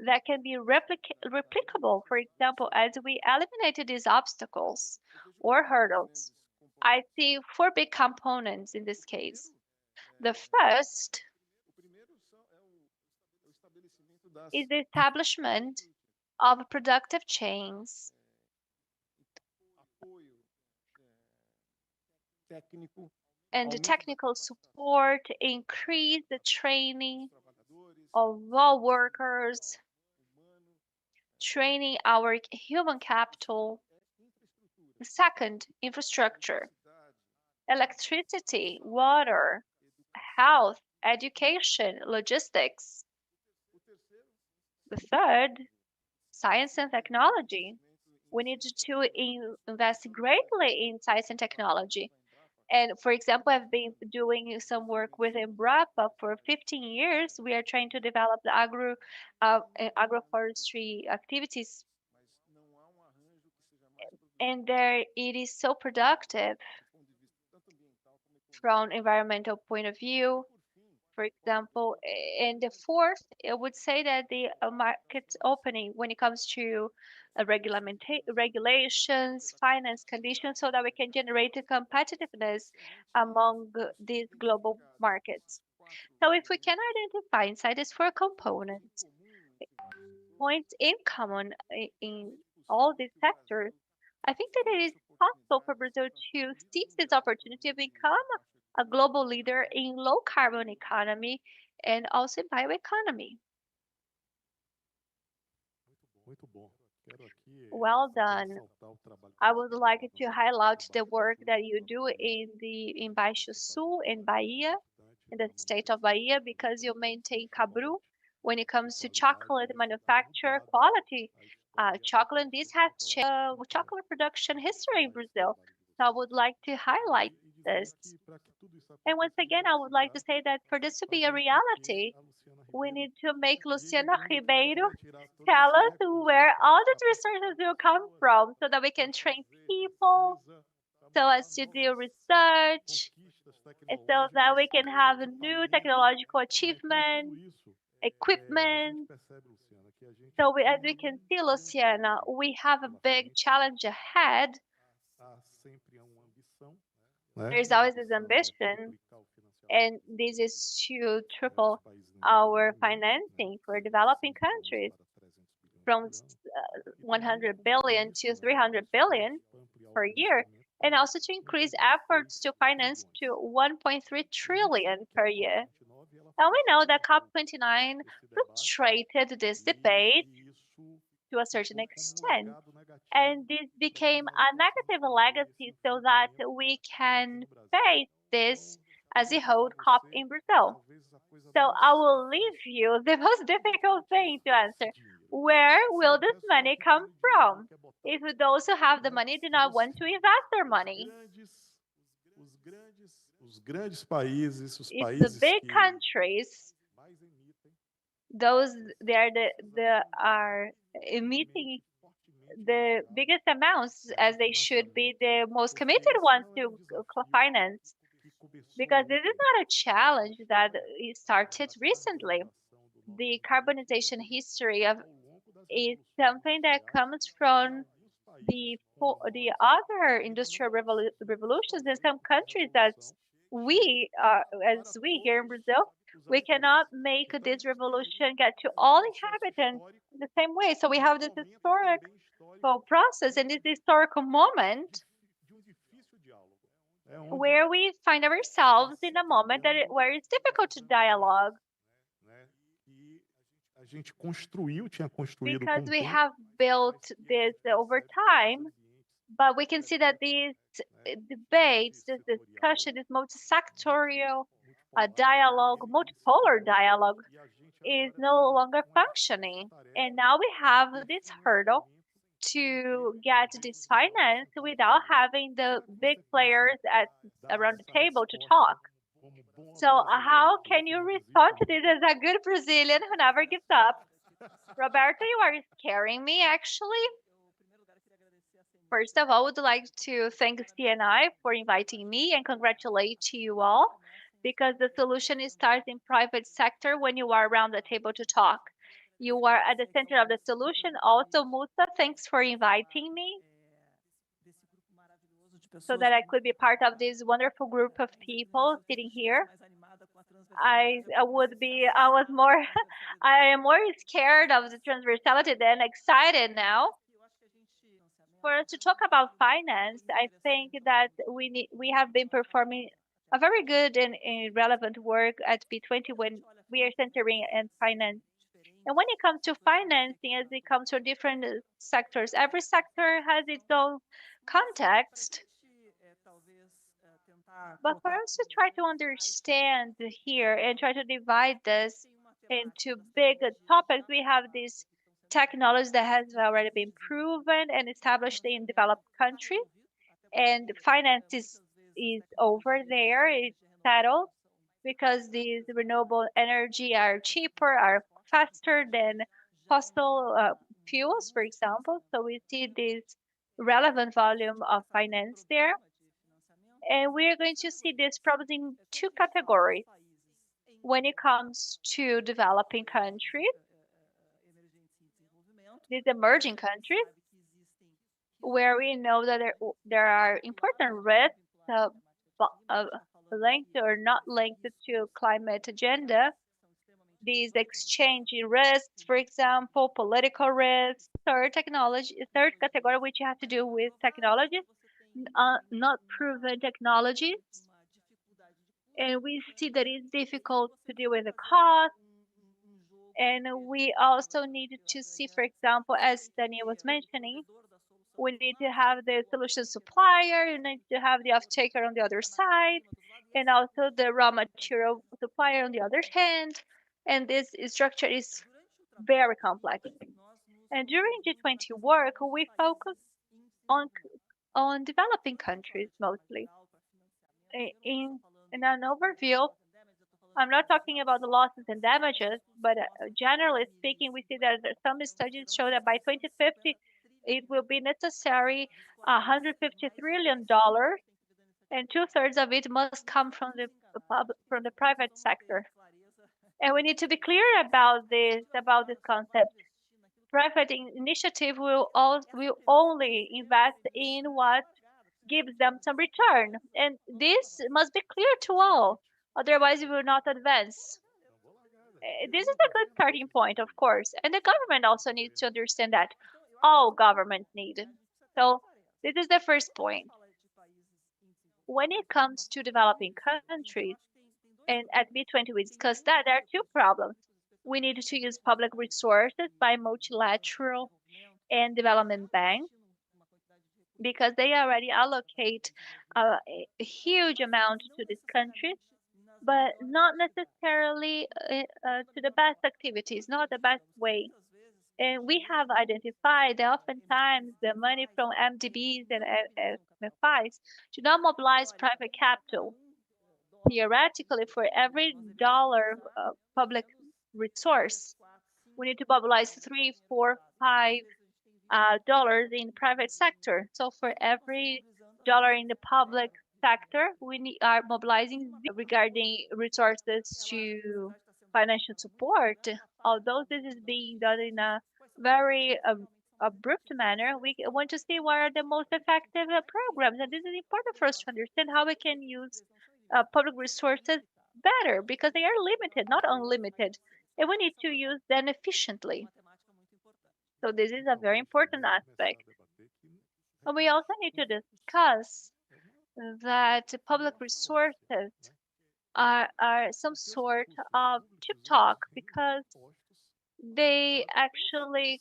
that can be replicable, for example, as we eliminated these obstacles or hurdles, I see four big components in this case. The first is the establishment of productive chains and the technical support, increase the training of all workers, training our human capital. The second, infrastructure, electricity, water, health, education, logistics. The third, science and technology. We need to invest greatly in science and technology. And for example, I've been doing some work with Embrapa for 15 years. We are trying to develop the agroforestry activities, and there it is so productive from environmental point of view, for example. And the fourth, I would say that the market opening when it comes to regulations, finance conditions, so that we can generate a competitiveness among these global markets. So if we can identify inside these four components, points in common in all these sectors, I think that it is possible for Brazil to seize this opportunity to become a global leader in low carbon economy and also in bioeconomy. Well done. I would like to highlight the work that you do in Baixo Sul, in Bahia, in the state of Bahia, because you maintain Cabru when it comes to chocolate manufacture quality. Chocolate, this has chocolate production history in Brazil. So I would like to highlight this. And once again, I would like to say that for this to be a reality, we need to make Luciana Ribeiro tell us where all these resources will come from so that we can train people, so as to do research, and so that we can have new technological achievement, equipment. So as we can see, Luciana, we have a big challenge ahead. There's always this ambition, and this is to triple our financing for developing countries from 100 billion to 300 billion per year, and also to increase efforts to finance to 1.3 trillion per year. And we know that COP29 frustrated this debate to a certain extent, and this became a negative legacy so that we can face this as a whole COP in Brazil. So I will leave you the most difficult thing to answer. Where will this money come from if those who have the money do not want to invest their money? If the big countries, those they are emitting the biggest amounts, as they should be the most committed ones to finance, because this is not a challenge that started recently. The carbonization history of is something that comes from the other industrial revolutions in some countries that we as we here in Brazil, we cannot make this revolution get to all inhabitants in the same way. So we have this historical process and this historical moment where we find ourselves in a moment where it's difficult to dialogue né, que a gente construiu, tinha construído com because o we tempo, have built this over time, but we can see that these debates, this discussion, this multi-sectorial dialogue, multipolar dialogue is no longer functioning. And now we have this hurdle to get this finance without having the big players around the table to talk. So how can you respond to this as a good Brazilian who never gives up? Roberto, you are scaring me actually. First of all, I would like to thank CNI for inviting me and congratulate you all because the solution starts in private sector when you are around the table to talk. You are at the center of the solution. Also, Musa, thanks for inviting me so that I could be part of this wonderful group of people sitting here. I was more, I am more scared of the transversality than excited now. For us to talk about finance, I think that we have been performing a very good and relevant work at B20 when we are centering in finance. And when it comes to financing, as it comes to different sectors, every sector has its own context. But for us to try to understand here and try to divide this into big topics, we have this technology that has already been proven and established in developed countries, and finance is over there, it's settled because these renewable energy are cheaper, are faster than fossil fuels, for example. So we see this relevant volume of finance there. And we're going to see this probably in two categories. When it comes to developing countries, these emerging countries, where we know that there are important risks linked or not linked to climate agenda. These exchange risks, for example, political risks. Third category, which have to do with technologies, not proven technologies. And we see that it's difficult to deal with the cost. And we also need to see, for example, as Daniel was mentioning, we need to have the solution supplier, you need to have the off-taker on the other side, and also the raw material supplier on the other hand. And this structure is very complex. And during G20 work, we focus on developing countries mostly. In an overview, I'm not talking about the losses and damages, but generally speaking, we see that some studies show that by 2050, it will be necessary $150 trillion, and 2/3 of it must come from the private sector. And we need to be clear about this concept. Private initiative will only invest in what gives them some return, and this must be clear to all. Otherwise, we will not advance. This is a good starting point, of course, and the government also needs to understand that. All governments need. So this is the first point. When it comes to developing countries, and at B20 we discussed that there are two problems. We need to use public resources by multilateral and development banks because they already allocate a huge amount to these countries, but not necessarily to the best activities, not the best way. And we have identified that oftentimes the money from MDBs and MFIs do not mobilize private capital. Theoretically, for every dollar public resource, we need to mobilize 3, 4, 5 dollars in private sector. So for every dollar in the public sector, we are mobilizing regarding resources to financial support. Although this is being done in a very abrupt manner, we want to see what are the most effective programs. And this is important for us to understand how we can use public resources better because they are limited, not unlimited. And we need to use them efficiently. So this is a very important aspect. And we also need to discuss that public resources are some sort of cheap talk because they actually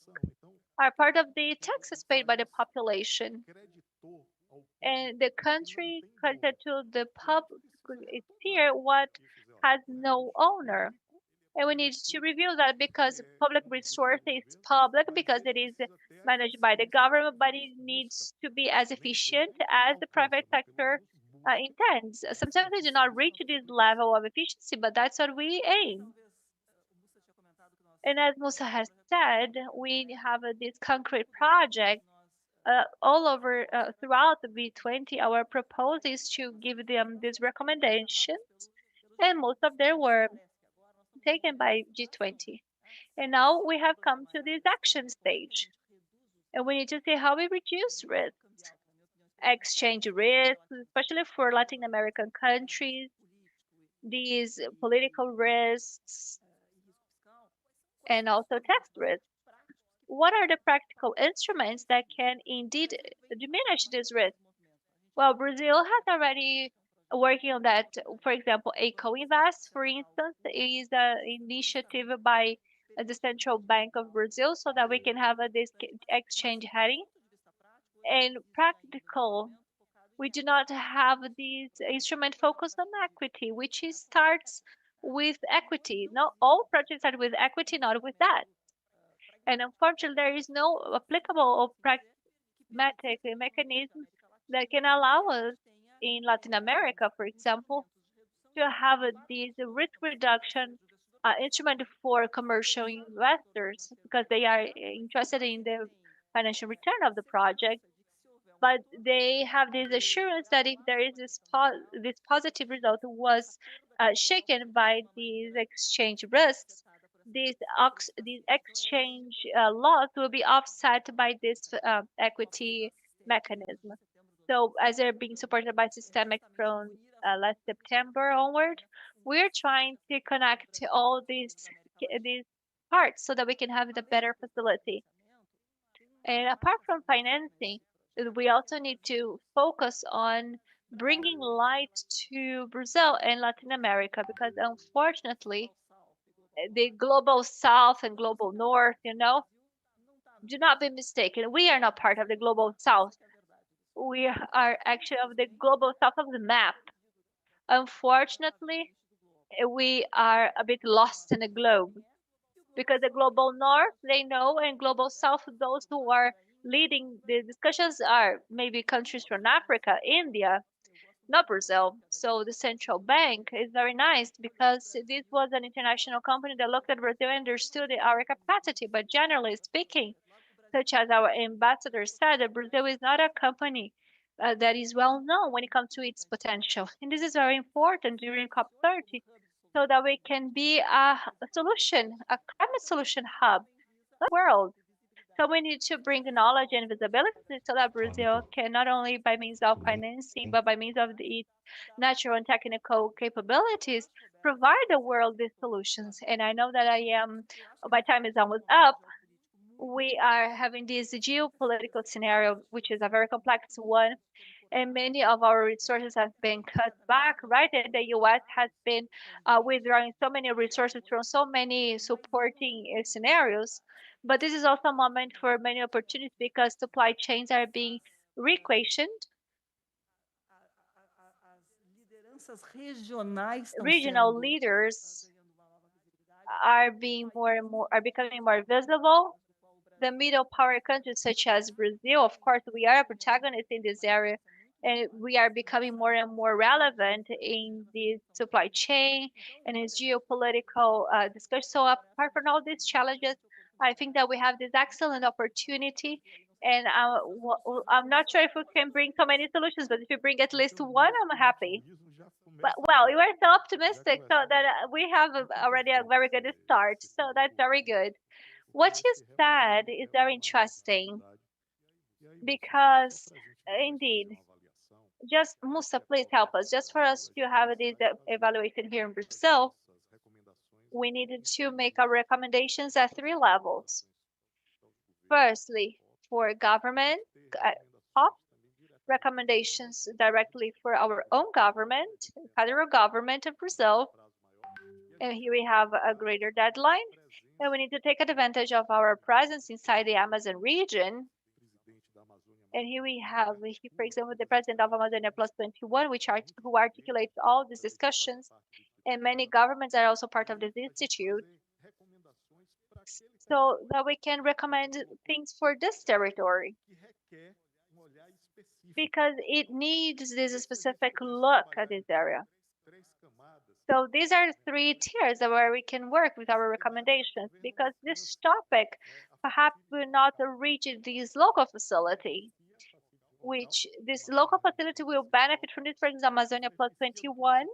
are part of the taxes paid by the population. And the country credited to the public is here what has no owner. And we need to review that because public resource is public because it is managed by the government, but it needs to be as efficient as the private sector intends. Sometimes they do not reach this level of efficiency, but that's what we aim. And as Musa has said, we have this concrete project all over throughout the B20. Our proposal is to give them these recommendations, and most of them were taken by G20. And now we have come to this action stage, and we need to see how we reduce risks, exchange risks, especially for Latin American countries, these political risks, and also tax risks. What are the practical instruments that can indeed diminish this risk? Well, Brazil has already working on that. For example, EcoInvest, for instance, is an initiative by the Central Bank of Brazil so that we can have this exchange heading. And practical, we do not have this instrument focused on equity, which starts with equity. Not all projects start with equity, not with that. And unfortunately, there is no applicable or pragmatic mechanism that can allow us in Latin America, for example, to have this risk reduction instrument for commercial investors because they are interested in the financial return of the project. But they have this assurance that if there is this positive result was shaken by these exchange risks, these exchange loss will be offset by this equity mechanism. So as they're being supported by Systemic from last September onward, we're trying to connect all these parts so that we can have the better facility. And apart from financing, we also need to focus on bringing light to Brazil and Latin America because unfortunately, the global south and global north, do not be mistaken. We are not part of the global south. We are actually of the global south of the map. Unfortunately, we are a bit lost in the globe because the global north, they know, and global south, those who are leading the discussions are maybe countries from Africa, India, not Brazil. So the central bank is very nice because this was an international company that looked at Brazil and understood our capacity. But generally speaking, such as our ambassador said, that Brazil is not a company that is well known when it comes to its potential. And this is very important during COP30 so that we can be a solution, a climate solution hub, world. So we need to bring knowledge and visibility so that Brazil can not only by means of financing, but by means of its natural and technical capabilities, provide the world these solutions. And I know that my time is almost up. We are having this geopolitical scenario, which is a very complex one, and many of our resources have been cut back, right? And the US has been withdrawing so many resources from so many supporting scenarios. But this is also a moment for many opportunities because supply chains are being requestioned. Regional leaders are becoming more visible. The middle power countries such as Brazil, of course, we are a protagonist in this area, and we are becoming more and more relevant in the supply chain and in geopolitical discussion. So apart from all these challenges, I think that we have this excellent opportunity. And I'm not sure if we can bring so many solutions, but if we bring at least one, I'm happy. But well, you are so optimistic, so that we have already a very good start. So that's very good. What you said is very interesting because indeed, just Musa, please help us. Just for us to have this evaluation here in Brazil, we needed to make our recommendations at 3 levels. Firstly, for government, top, recommendations directly for our own government, federal government of Brazil. And here we have a greater deadline. And we need to take advantage of our presence inside the Amazon region. And here we have, for example, the president of Amazonia Plus 21, who articulates all these discussions. And many governments are also part of this institute, so that we can recommend things for this territory, because it needs this specific look at this area. So these are 3 tiers where we can work with our recommendations, because this topic perhaps will not reach this local facility, which this local facility will benefit from this, for example, Amazonia Plus 21,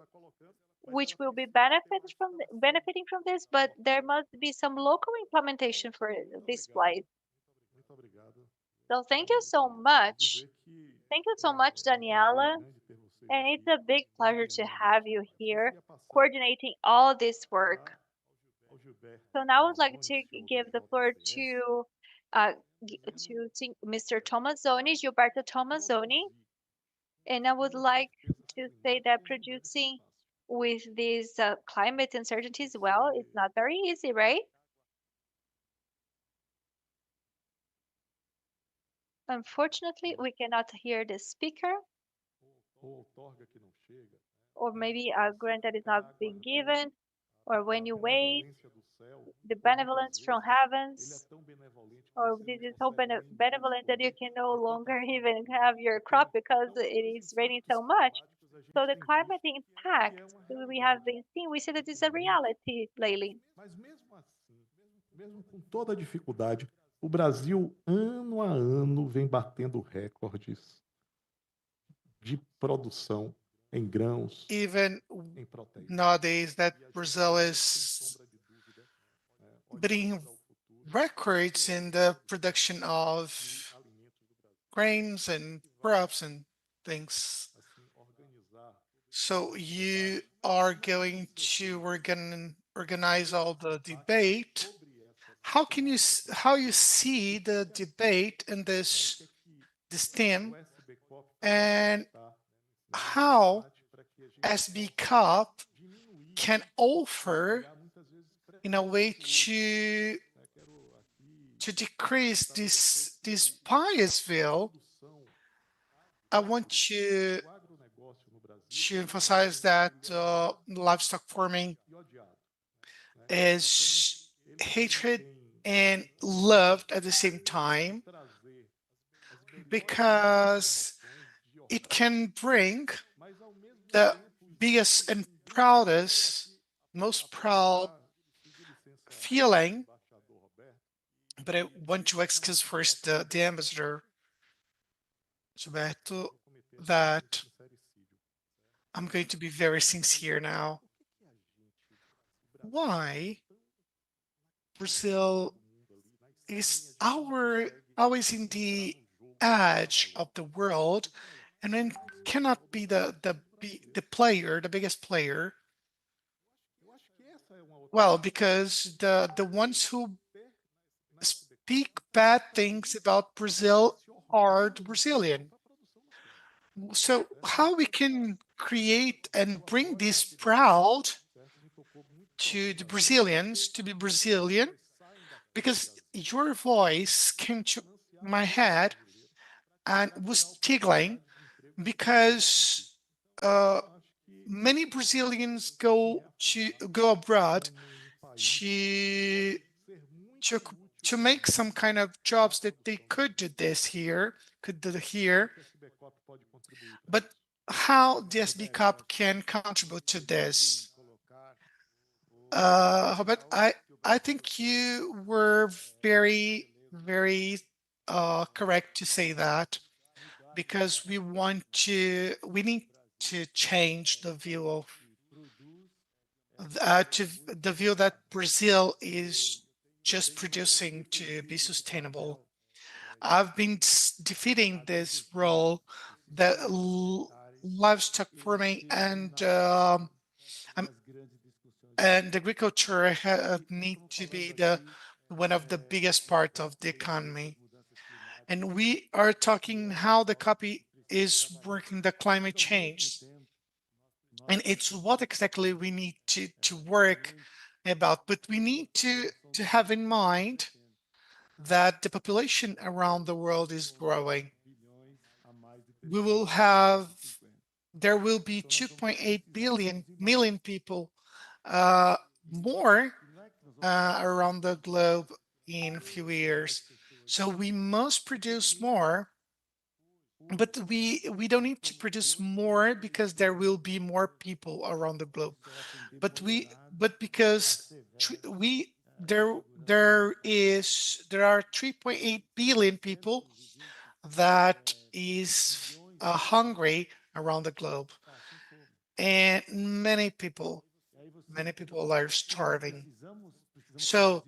which will be benefiting from this, but there must be some local implementation for this place. So thank you so much. Thank you so much, Daniela. And it's a big pleasure to have you here coordinating all this work. So now I would like to give the floor to Mr. Tomazoni, Gilberto Tomazoni. And I would like to say that producing with these climate uncertainties, well, it's not very easy, right? Unfortunately, we cannot hear the speaker, or maybe a grant that is not being given, or when you wait, the benevolence from heavens, or this is so benevolent that you can no longer even have your crop because it is raining so much. So the climate impact we have been seeing, we see that it's a reality lately. Mas mesmo assim, mesmo com toda a dificuldade, o Brasil, ano a ano, vem batendo recordes de produção em grãos, Even em proteína. nowadays that Brazil is beating records in the production of grains and crops and things. So you are going to organize all the debate. How you see the debate in this theme, and how SB Cup can offer in a way to decrease this bias view. I want to emphasize that livestock farming is hated and loved at the same time, because it can bring the biggest and most proud feeling. But I want to excuse first the ambassador, Gilberto, that I'm going to be very sincere now. Why Brazil is always in the edge of the world, and then cannot be the biggest player? Well, because the ones who speak bad things about Brazil are the Brazilian. So how we can create and bring this proud to the Brazilians to be Brazilian? Because your voice came to my head and was tickling, because many Brazilians go abroad to make some kind of jobs that they could do here, but how the SB Cup can contribute to this? Robert, I think you were very, very correct to say that, because we need to change the view of the view that Brazil is just producing to be sustainable. I've been defeating this role that livestock farming and agriculture need to be one of the biggest part of the economy. And we are talking how the is working the climate change. And it's what exactly we need to work about. But we need to have in mind that the population around the world is growing. There will be 2.8 million people more around the globe in a few years. So we must produce more, but we don't need to produce more because there will be more people around the globe. But because there are 3.8 billion people that is hungry around the globe, and many people are starving. So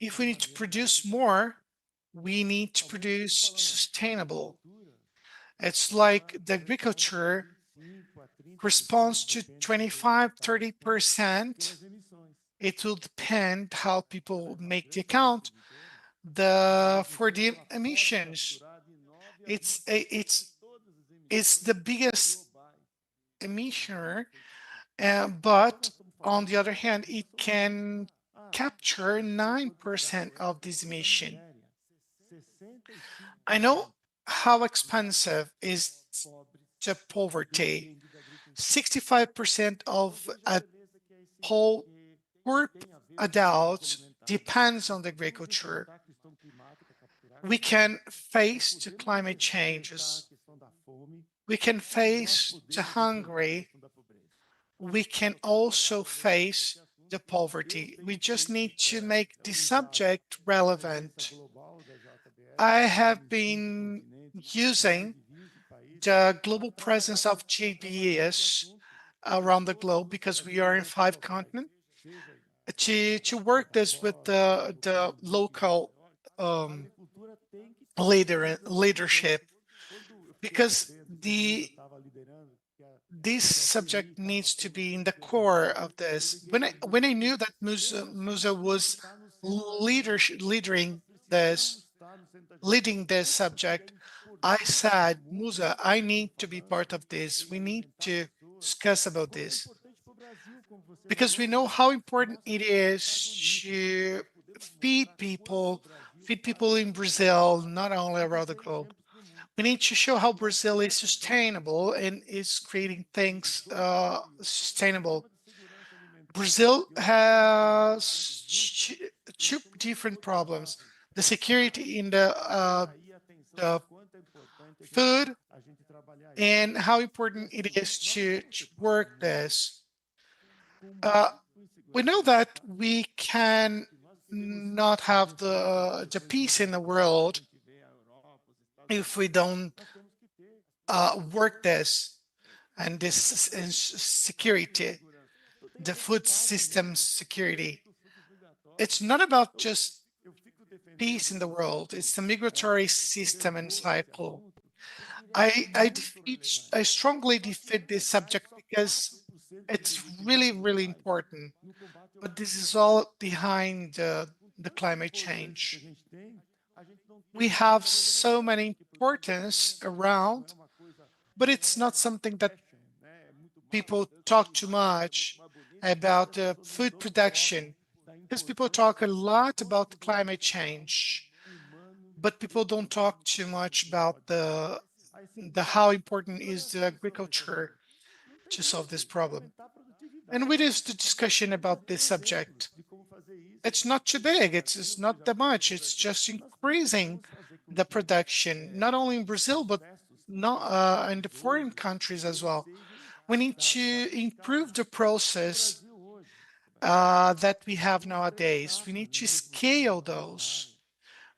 if we need to produce more, we need to produce sustainable. It's like the agriculture responds to 25-30%. It will depend how people make the account for the emissions. It's the biggest emissioner, but on the other hand, it can capture 9% of this emission. I know how expensive is the poverty. 65% of poor adults depends on the agriculture. We can face the climate changes. We can face the hunger. We can also face the poverty. We just need to make the subject relevant. I have been using the global presence of JBS around the globe because we are in 5 continents to work this with the local leadership, because this subject needs to be in the core of this. When I knew that Musa was leading this subject, I said, Musa, I need to be part of this. We need to discuss about this because we know how important it is to feed people in Brazil, not only around the globe. We need to show how Brazil is sustainable and is creating things sustainable. Brazil has two different problems: the security in the food and how important it is to work this. We know that we can not have the peace in the world if we don't work this and this security, the food system security. It's not about just peace in the world, it's the migratory system and cycle. I strongly defend this subject because it's really important, but this is all behind the climate change. We have so many importance around, but it's not something that people talk too much about food production, because people talk a lot about climate change, but people don't talk too much about the how important is the agriculture to solve this problem. And what is the discussion about this subject? It's not too big, it's not that much, it's just increasing the production, not only in Brazil, but not in the foreign countries as well. We need to improve the process that we have nowadays. We need to scale those.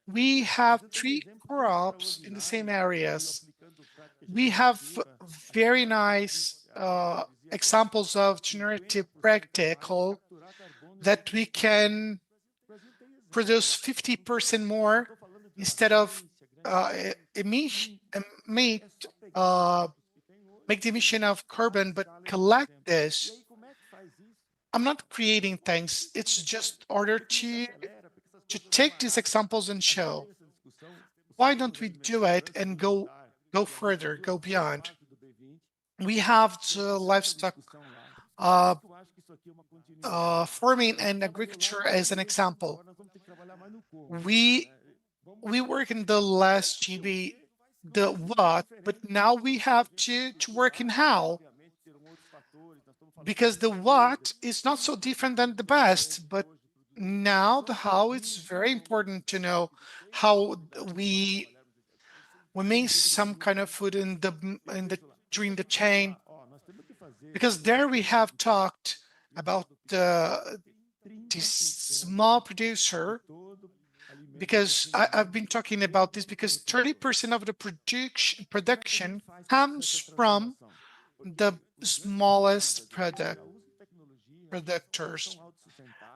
We have 3 crops in the same areas. We have very nice examples of generative practical that we can produce 50% more instead of make the emission of carbon, but collect this. I'm not creating things. It's just order to take these examples and show. Why don't we do it and go go further, go beyond. We have the livestock farming and agriculture as an example. We work in the last GB, the what, but now we have to work in how, because the what is not so different than the best, but now the how is very important to know how we make some kind of food in the during the chain, because there we have talked about this small producer, because I've been talking about this because 30% of the production comes from the smallest producers,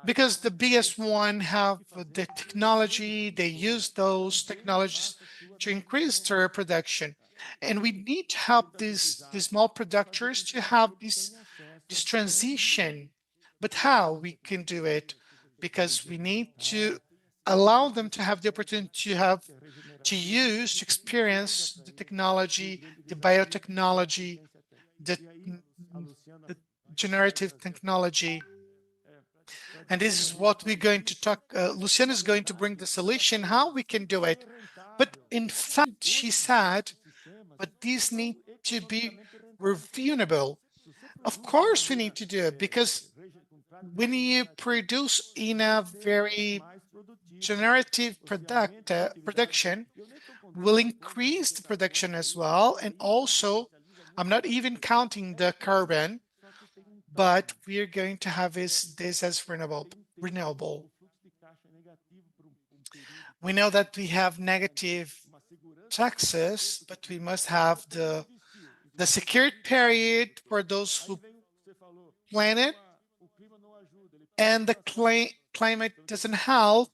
because the biggest one have the technology, they use those technologies to increase their production. And we need to help these small producers to have this transition. But how we can do it? Because we need to allow them to have the opportunity to experience the technology, the biotechnology, the generative technology. And this is what we're going to talk. Luciana is going to bring the solution, how we can do it. But in fact, she said, but these need to be reviewable. Of course, we need to do it, because when you produce in a very generative production, will increase the production as well. And also, I'm not even counting the carbon, but we are going to have this as renewable. We know that we have negative taxes, but we must have the secured period for those who plant it, and the climate doesn't help,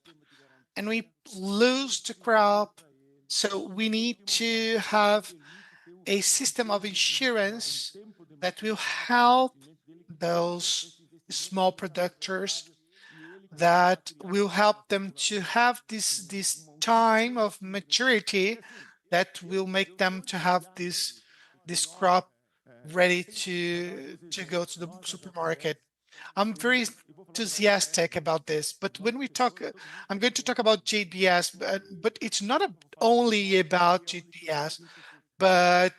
and we lose the crop. So we need to have a system of insurance that will help those small producers, that will help them to have this time of maturity that will make them to have this crop ready to go to the supermarket. I'm very enthusiastic about this, but when we talk, I'm going to talk about JBS, but it's not only about JBS, but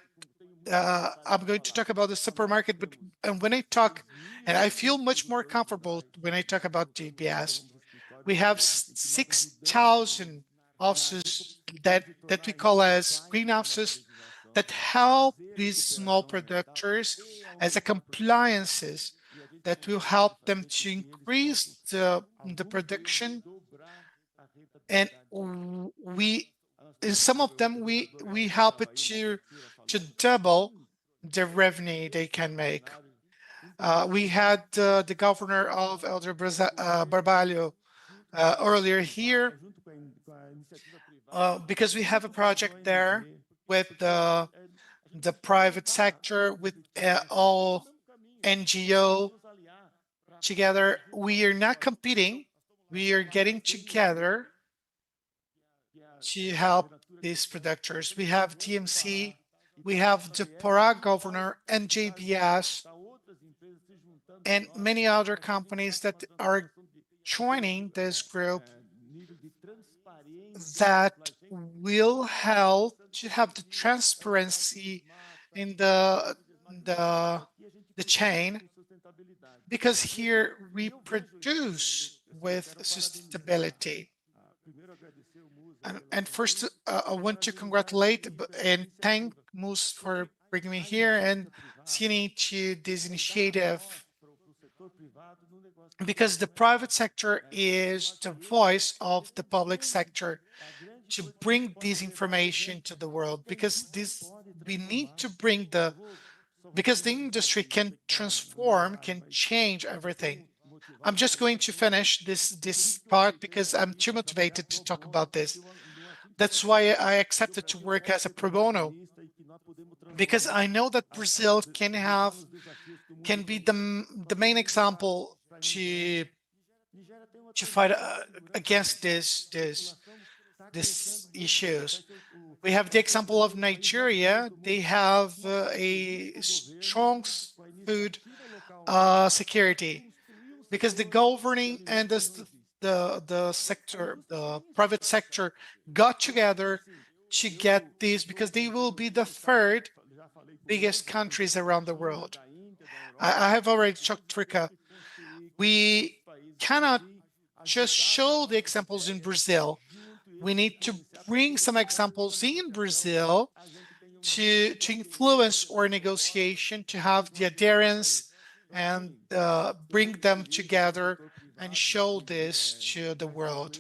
I'm going to talk about the supermarket. But when I talk, and I feel much more comfortable when I talk about JBS, we have 6,000 offices that we call as greenhouses that help these small producers as a compliances that will help them to increase the production. And we, in some of them, we help it to double the revenue they can make. We had the governor of Elder Barbalho earlier here, because we have a project there with the private sector, with all NGO together. We are not competing, we are getting together to help these producers. We have TMC, we have the Pará governor and JBS, and many other companies that are joining this group that will help to have the transparency in the chain, because here we produce with sustainability. And first, I want to congratulate and thank Moose for bringing me here, and Cine to this initiative, because the private sector is the voice of the public sector to bring this information to the world, because we need to bring because the industry can transform, can change everything. I'm just going to finish this part because I'm too motivated to talk about this. That's why I accepted to work as a pro bono, because I know that Brazil can be the main example to fight against these issues. We have the example of Nigeria. They have a strong food security because the governing and the sector, the private sector got together to get this because they will be the third biggest countries around the world. I have already talked Trika. We cannot just show the examples in Brazil. We need to bring some examples in Brazil to influence our negotiation, to have the adherence and bring them together and show this to the world.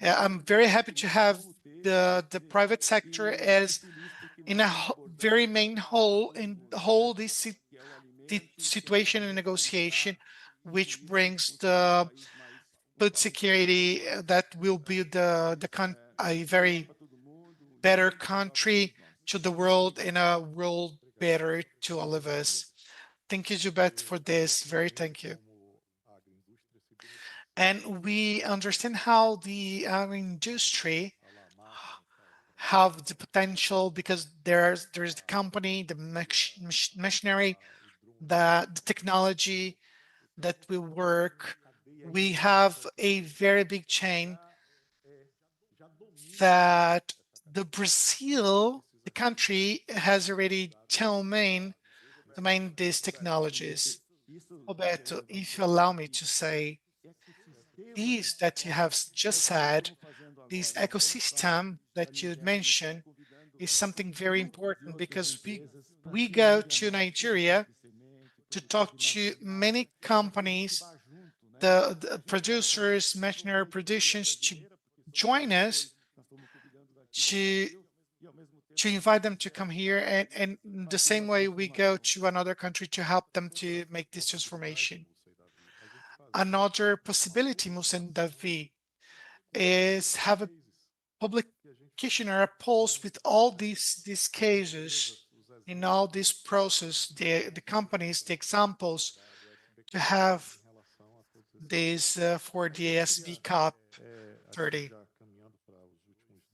I'm very happy to have the private sector as in a very main role in hold this the situation and negotiation, which brings the food security that will be a very better country to the world and a world better to all of us. Thank you, Gilberto, for this. Very thank you. And we understand how the industry have the potential because there's the company, the machinery, the technology that will work. We have a very big chain that the Brazil, the country, has already domain these technologies. Roberto, if you allow me to say, these that you have just said, this ecosystem that you mentioned is something very important because we go to Nigeria to talk to many companies, the producers, machinery producers to join us to invite them to come here and the same way we go to another country to help them to make this transformation. Another possibility, Musa and Davi, is have a publication or a post with all these cases in all this process, the companies, the examples to have this for the SB Cup 30.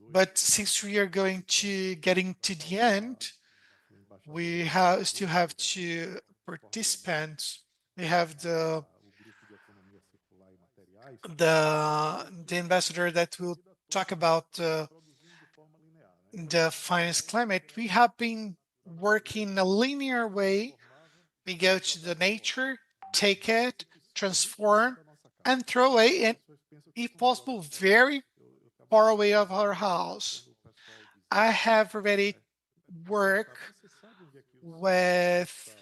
But since we are going to getting to the end, we still have two participants. We have the ambassador that will talk about the finance climate. We have been working in a linear way. We go to the nature, take it, transform, and throw away, and if possible, very far away of our house. I have already worked with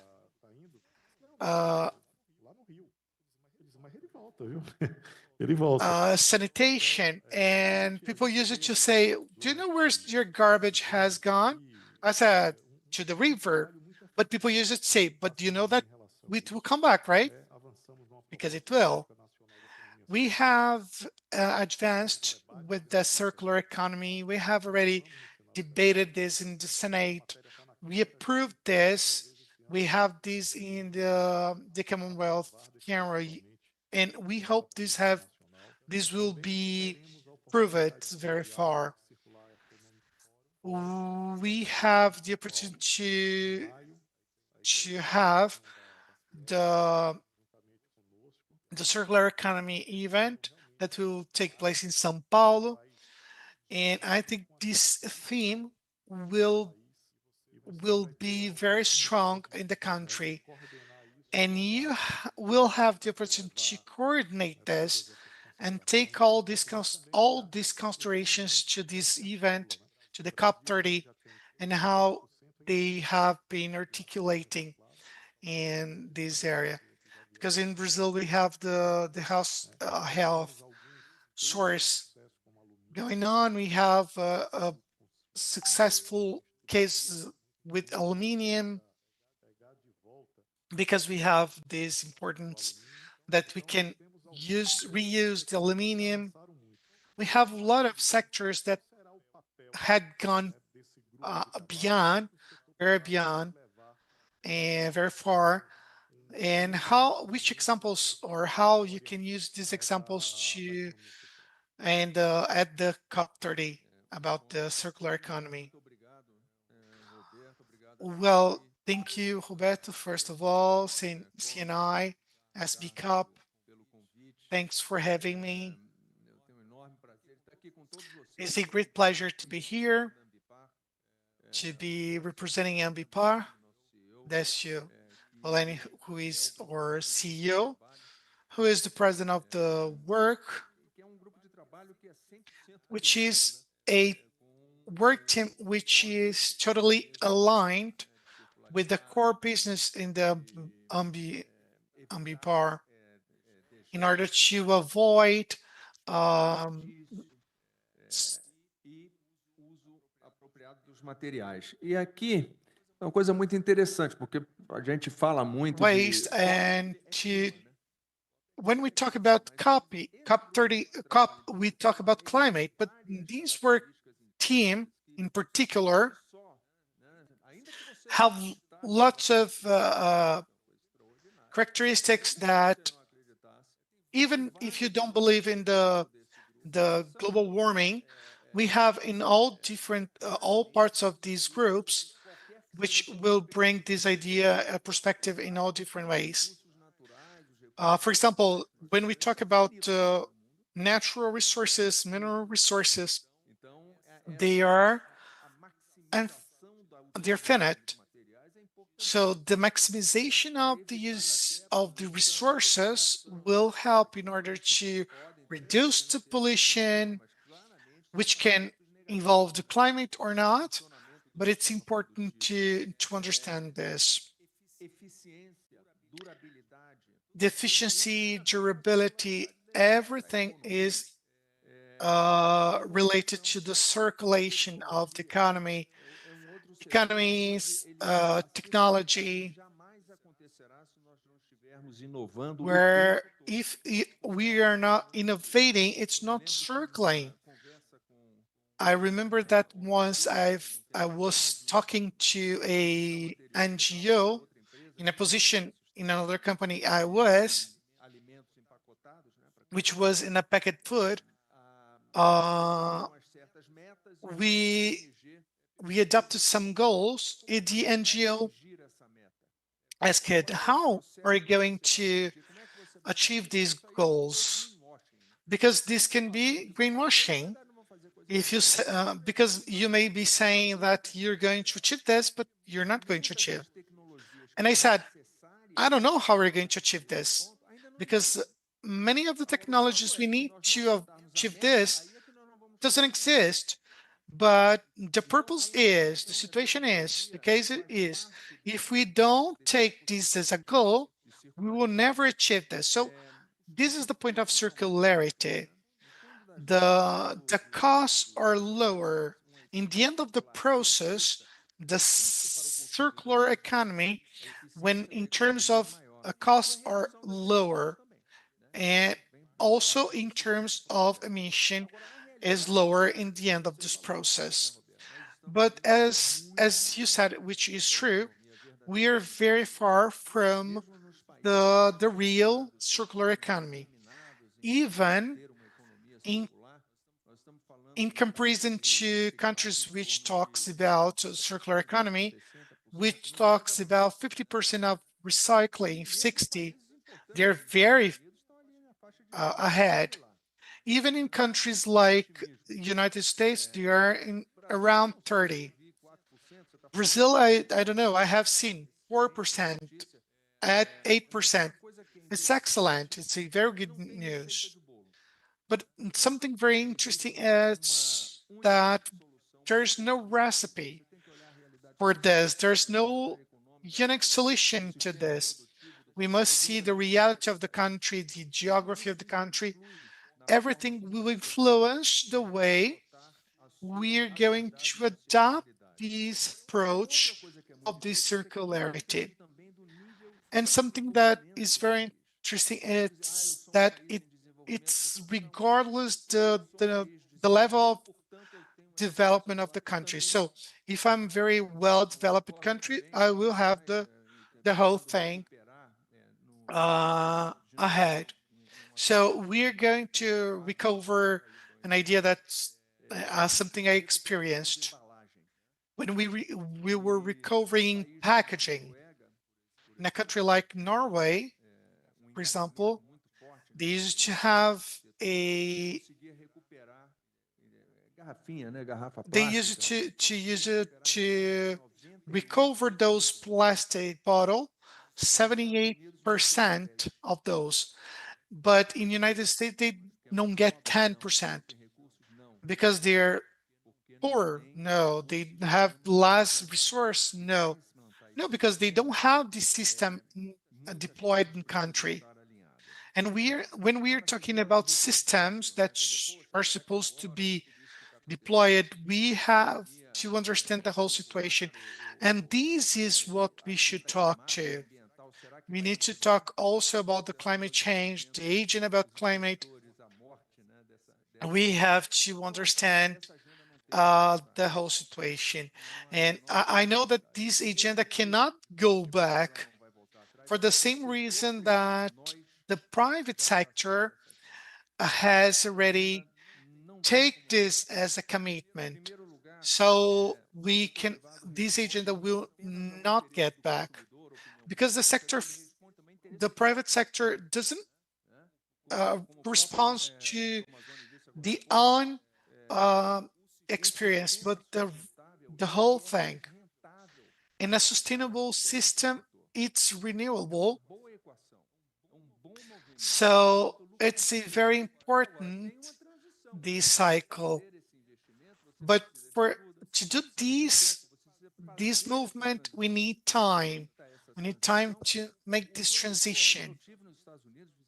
sanitation, and people use it to say, do you know where your garbage has gone? I said, to the river, but people use it to say, but do you know that it will come back, right? Because it will. We have advanced with the circular economy. We have already debated this in the Senate. We approved this. We have this in the Commonwealth camera, and we hope this will be proved very far. We have the opportunity to have the circular economy event that will take place in São Paulo. And I think this theme will be very strong in the country. And you will have the opportunity to coordinate this and take all these considerations to this event, to the COP30, and how they have been articulating in this area. Because in Brazil, we have the health source going on. We have a successful case with aluminium because we have this importance that we can reuse the aluminium. We have a lot of sectors that had gone very beyond, and very far. And which examples or how you can use these examples to at the COP30 about the circular economy. Well, thank you, Roberto, first of all, CNI, SB Cup. Thanks for having me. It's a great pleasure to be here, to be representing Ambipar. Décio Valeni, who is our CEO, who is the president of the work, which is a work team which is totally aligned with the core business in the Ambipar in order to avoid materiais. E aqui é uma coisa muito interessante, porque a gente fala muito waste and when we talk about COP30, we talk about climate, but these work team in particular have lots of characteristics that even if you don't believe in the global warming, we have in all different all parts of these groups, which will bring this idea a perspective in all different ways. For example, when we talk about natural resources, mineral resources, they are they're finite. So the maximization of the use of the resources will help in order to reduce the pollution, which can involve the climate or not, but it's important to understand this. The efficiency, durability, everything is related to the circulation of the economies, technology, where if we are not innovating, it's not circling. I remember that once I was talking to a NGO in a position in another company I was, which was in a packaged food. We adopted some goals. The NGO asked, how are you going to achieve these goals? Because this can be greenwashing. If you because you may be saying that you're going to achieve this, but you're not going to achieve. And I said, I don't know how we're going to achieve this, because many of the technologies we need to achieve this doesn't exist. But the purpose is, the situation is, the case is, if we don't take this as a goal, we will never achieve this. So this is the point of circularity. The costs are lower. In the end of the process, the circular economy, when in terms of costs, are lower, and also in terms of emission is lower in the end of this process. But as you said, which is true, we are very far from the real circular economy. Even in comparison to countries which talks about circular economy, which talks about 50% of recycling, 60, they're very ahead. Even in countries like the United States, they are in around 30. Brazil, I don't know, I have seen 4% at 8%. It's excellent. It's a very good news. But something very interesting is that there's no recipe for this. There's no unique solution to this. We must see the reality of the country, the geography of the country. Everything will influence the way we're going to adopt this approach of this circularity. And something that is very interesting is that it's regardless the level of development of the country. So if I'm very well developed country, I will have the whole thing ahead. So we're going to recover an idea that's something I experienced when we were recovering packaging. In a country like Norway, for example, they used to have a they used to use it to recover those plastic bottle, 78% of those. But in United States, they don't get 10% because they're poor. No, they have less resource. No, because they don't have the system deployed in country. And when we are talking about systems that are supposed to be deployed, we have to understand the whole situation. And this is what we should talk to. We need to talk also about the climate change, the agent about climate. We have to understand the whole situation. And I know that this agenda cannot go back for the same reason that the private sector has already take this as a commitment. So this agenda will not get back because the private sector doesn't respond to the own experience, but the whole thing. In a sustainable system, it's renewable. So it's a very important this cycle. But to do this movement, we need time. We need time to make this transition.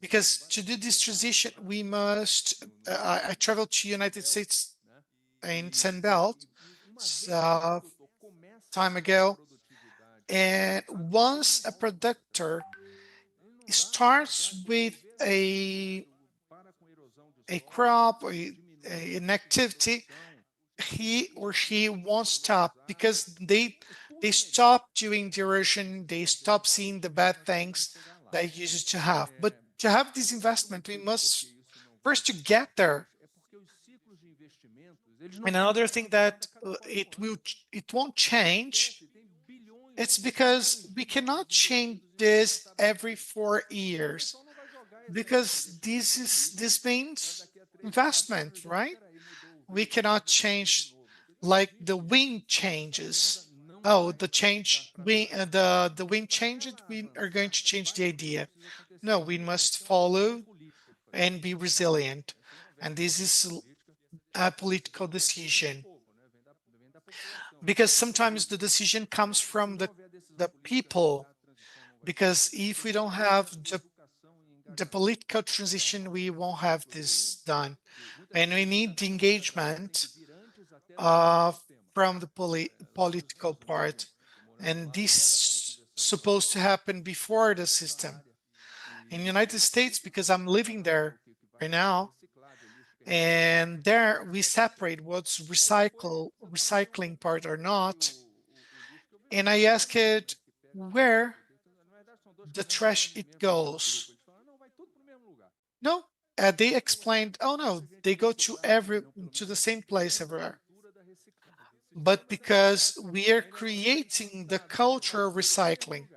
Because to do this transition, we must. I traveled to United States in Sunbelt time ago, and once a producer starts with a crop or an activity, he or she won't stop because they stop doing the erosion, they stop seeing the bad things they used to have. But to have this investment, we must first to get there. And another thing that it won't change, it's because we cannot change this every 4 years, because this means investment, right? We cannot change like the wind changes. Oh, the wind changes, we are going to change the idea. No, we must follow and be resilient. And this is a political decision. Because sometimes the decision comes from the people. Because if we don't have the political transition, we won't have this done. And we need the engagement from the political part. And this supposed to happen before the system. In the United States, because I'm living there right now, and there we separate what's recycling part or not. And I ask it where the trash it goes. No, they explained, oh no, they go to the same place everywhere. But because we are creating the culture of recycling,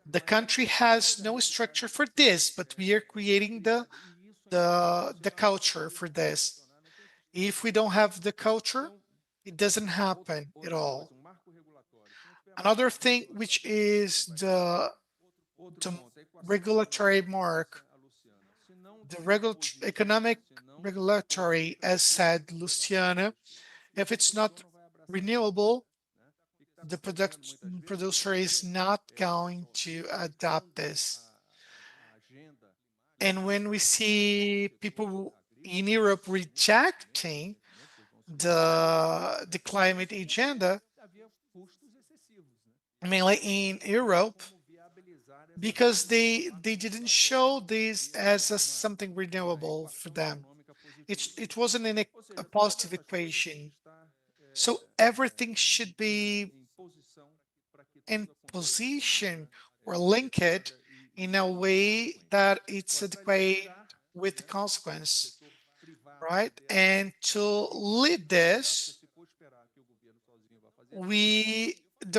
the country has no structure for this, but we are creating the culture for this. If we don't have the culture, it doesn't happen at all. Another thing, which is the regulatory mark, the economic regulatory, as said Luciana, if it's not renewable, the producer is not going to adopt this. And when we see people in Europe rejecting the climate agenda, mainly in Europe, because they didn't show this as something renewable for them. It wasn't a positive equation. So everything should be in position or linked in a way that it's adequate with the consequence. right? And to lead this, the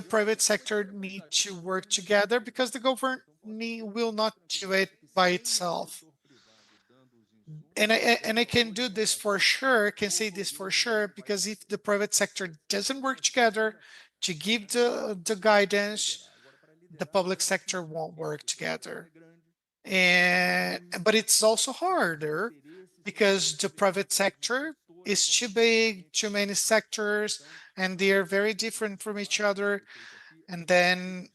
private sector need to work together because the government will not do it by itself. And I can do this for sure, can say this for sure, because if the private sector doesn't work together to give the guidance, the public sector won't work together. But it's also harder because the private sector is too big, too many sectors, and they are very different from each other. And then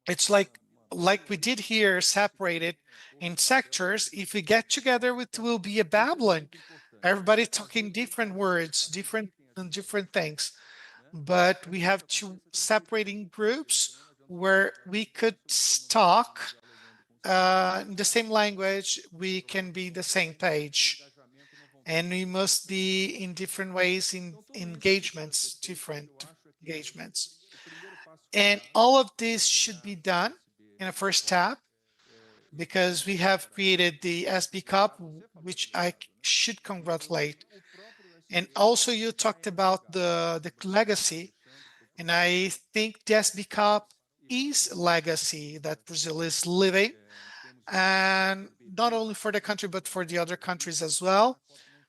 it's like we did here, separated in sectors. If we get together, it will be a Babylon. Everybody talking different words, different things. But we have to separate in groups where we could talk in the same language, we can be the same page. And we must be in different ways in engagements, different engagements. And all of this should be done in a first step because we have created the SB Cup, which I should congratulate. And also you talked about the legacy, and I think the SB Cup is a legacy that Brazil is living, and not only for the country, but for the other countries as well.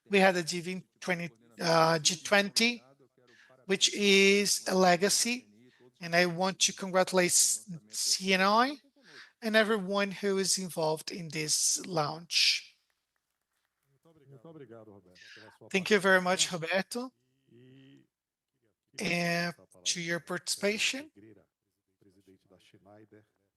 We had the G20, which is a legacy, and I want to congratulate CNI and everyone who is involved in this launch. Thank you very much, Roberto, and to your participation.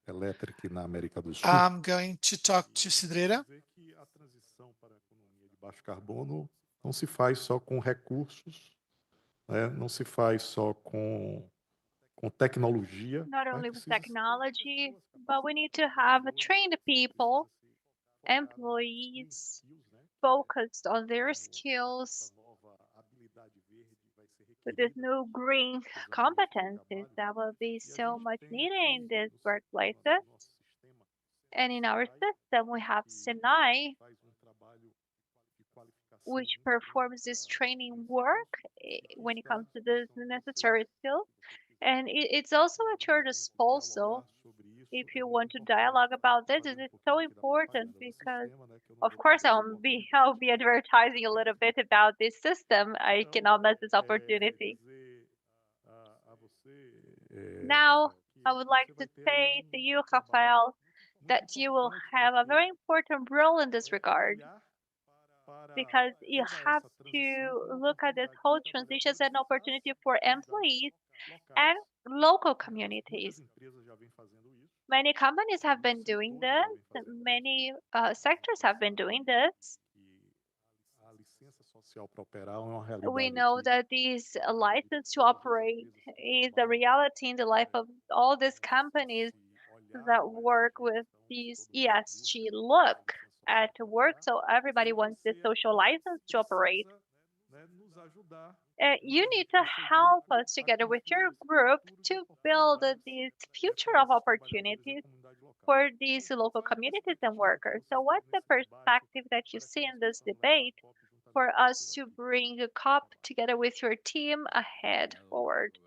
Elétrica na América do Sul. I'm going to talk to Cidreira. A transição para a economia de baixo carbono não se faz só com recursos, né? Não se faz só com tecnologia. Not only with technology, but we need to have trained people, employees, focused on their skills with this new green competencies that will be so much needed in these workplaces. And in our system, we have Senai, which performs this training work when it comes to the necessary skills. And it's also at your disposal if you want to dialogue about this. This is so important because, of course, I'll be advertising a little bit about this system. I cannot miss this opportunity. Now, I would like to say to you, Rafael, that you will have a very important role in this regard, because you have to look at this whole transition as an opportunity for employees and local communities. Many companies have been doing this, many sectors have been doing this. We know that this license to operate is a reality in the life of all these companies that work with these ESG look at work. So everybody wants this social license to operate. You need to help us together with your group to build this future of opportunities for these local communities and workers. So what's the perspective that you see in this debate for us to bring a COP together with your team ahead forward?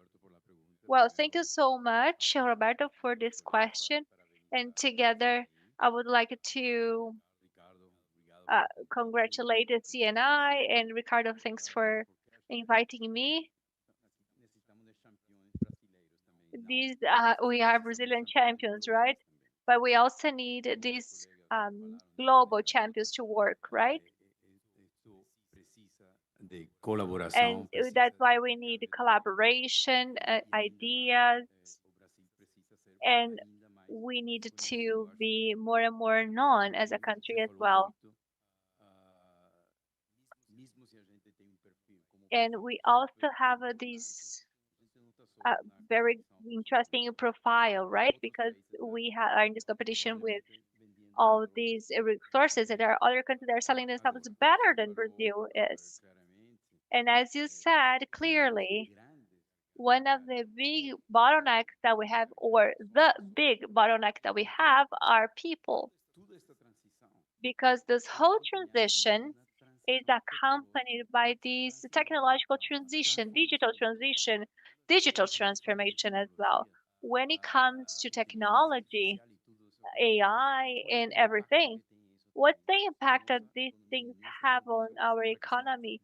Well, thank you so much, Roberto, for this question. And together, I would like to congratulate the CNI and Ricardo. Thanks for inviting me. These we are Brazilian champions, right? But we also need these global champions to work, right? And that's why we need collaboration, ideas, and we need to be more and more known as a country as well. And we also have this very interesting profile, right? Because we are in this competition with all these resources, and there are other countries that are selling themselves better than Brazil is. And as you said clearly, one of the big bottlenecks that we have, or the big bottleneck that we have, are people. Because this whole transition is accompanied by this technological transition, digital transformation as well. When it comes to technology, AI, and everything, what's the impact that these things have on our economy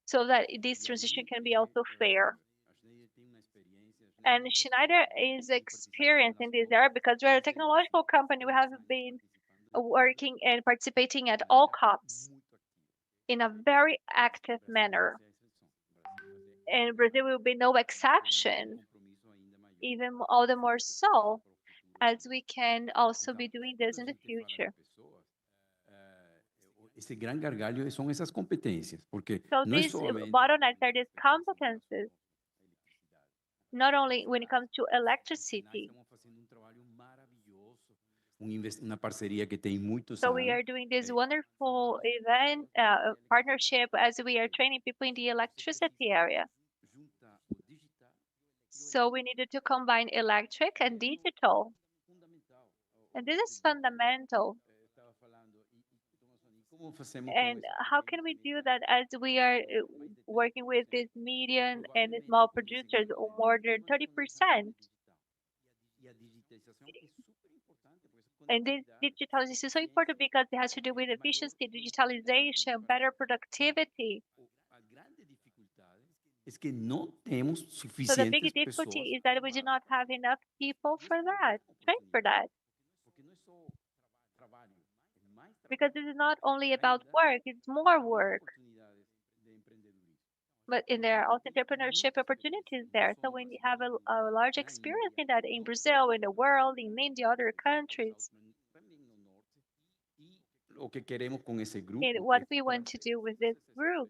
so that this transition can be also fair? And Schneider is experienced in this area because we're a technological company. We have been working and participating at all COPs in a very active manner. And Brazil will be no exception, even all the more so, as we can also be doing this in the future. Esse gran gargalho são essas competências, porque So não é these solamente bottlenecks are these competences, not only when it comes to electricity. estamos fazendo trabalho maravilhoso, uma parceria que tem muitos So we anos. are doing this wonderful event partnership as we are training people in the electricity area. Junta o digital So we needed to combine electric and digital. fundamental. And this is fundamental. Estava falando como fazemos And how can we do that as we are working with these medium and small producers, or more than 30%? E a digitalização é super importante, porque And this digitalization is so important because it has to do with efficiency, digitalization, better productivity. a grande dificuldade é que não temos So the suficientes big pessoas. difficulty is that we do not have enough people for that, trained for that. Porque não é só trabalho, é mais Because this is not only about work, it's more work. oportunidades de empreendedorismo. But in there are also entrepreneurship opportunities there. So we have a large experience in that in Brazil, in the world, in many other countries. Também no norte. E o que queremos com esse grupo And what we want to do with this group,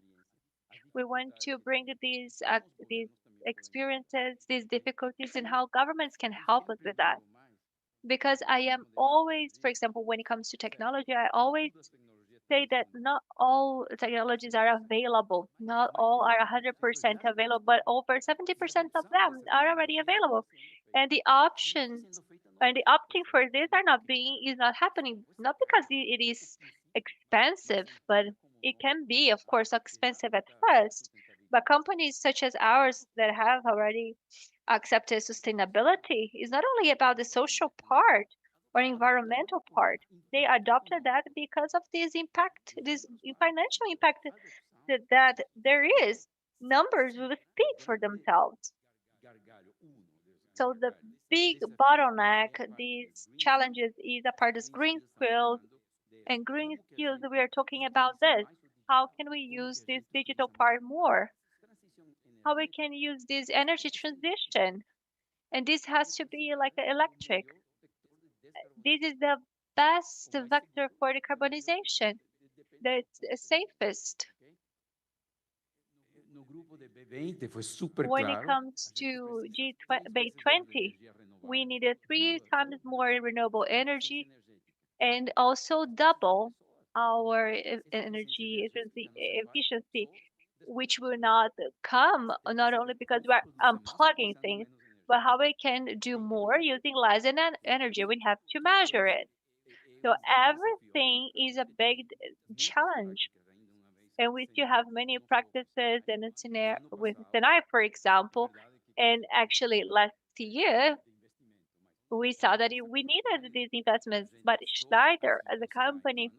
we want to bring these experiences, these difficulties, and how governments can help us with that. Because I am always, for example, when it comes to technology, I always say that not all technologies are available. Not all are 100% available, but over 70% of them are already available. And the options and the opting for this is not happening, not because it is expensive, but it can be, of course, expensive at first. But companies such as ours that have already accepted sustainability is not only about the social part or environmental part. They adopted that because of this impact, this financial impact that there is. Numbers will speak for themselves. So the big bottleneck, these challenges, is a part of green skills. And green skills, we are talking about this. How can we use this digital part more? How we can use this energy transition? And this has to be like electric. This is the best vector for decarbonization. That's the safest. No grupo de B20 foi super When it claro. comes to B20, we needed 3 times more renewable energy and also double our energy efficiency, which will not come not only because we're unplugging things, but how we can do more using less energy. We have to measure it. So everything is a big challenge. And we still have many practices and with Senai, for example. And actually last year, we saw that we needed these investments. But Schneider, as a company,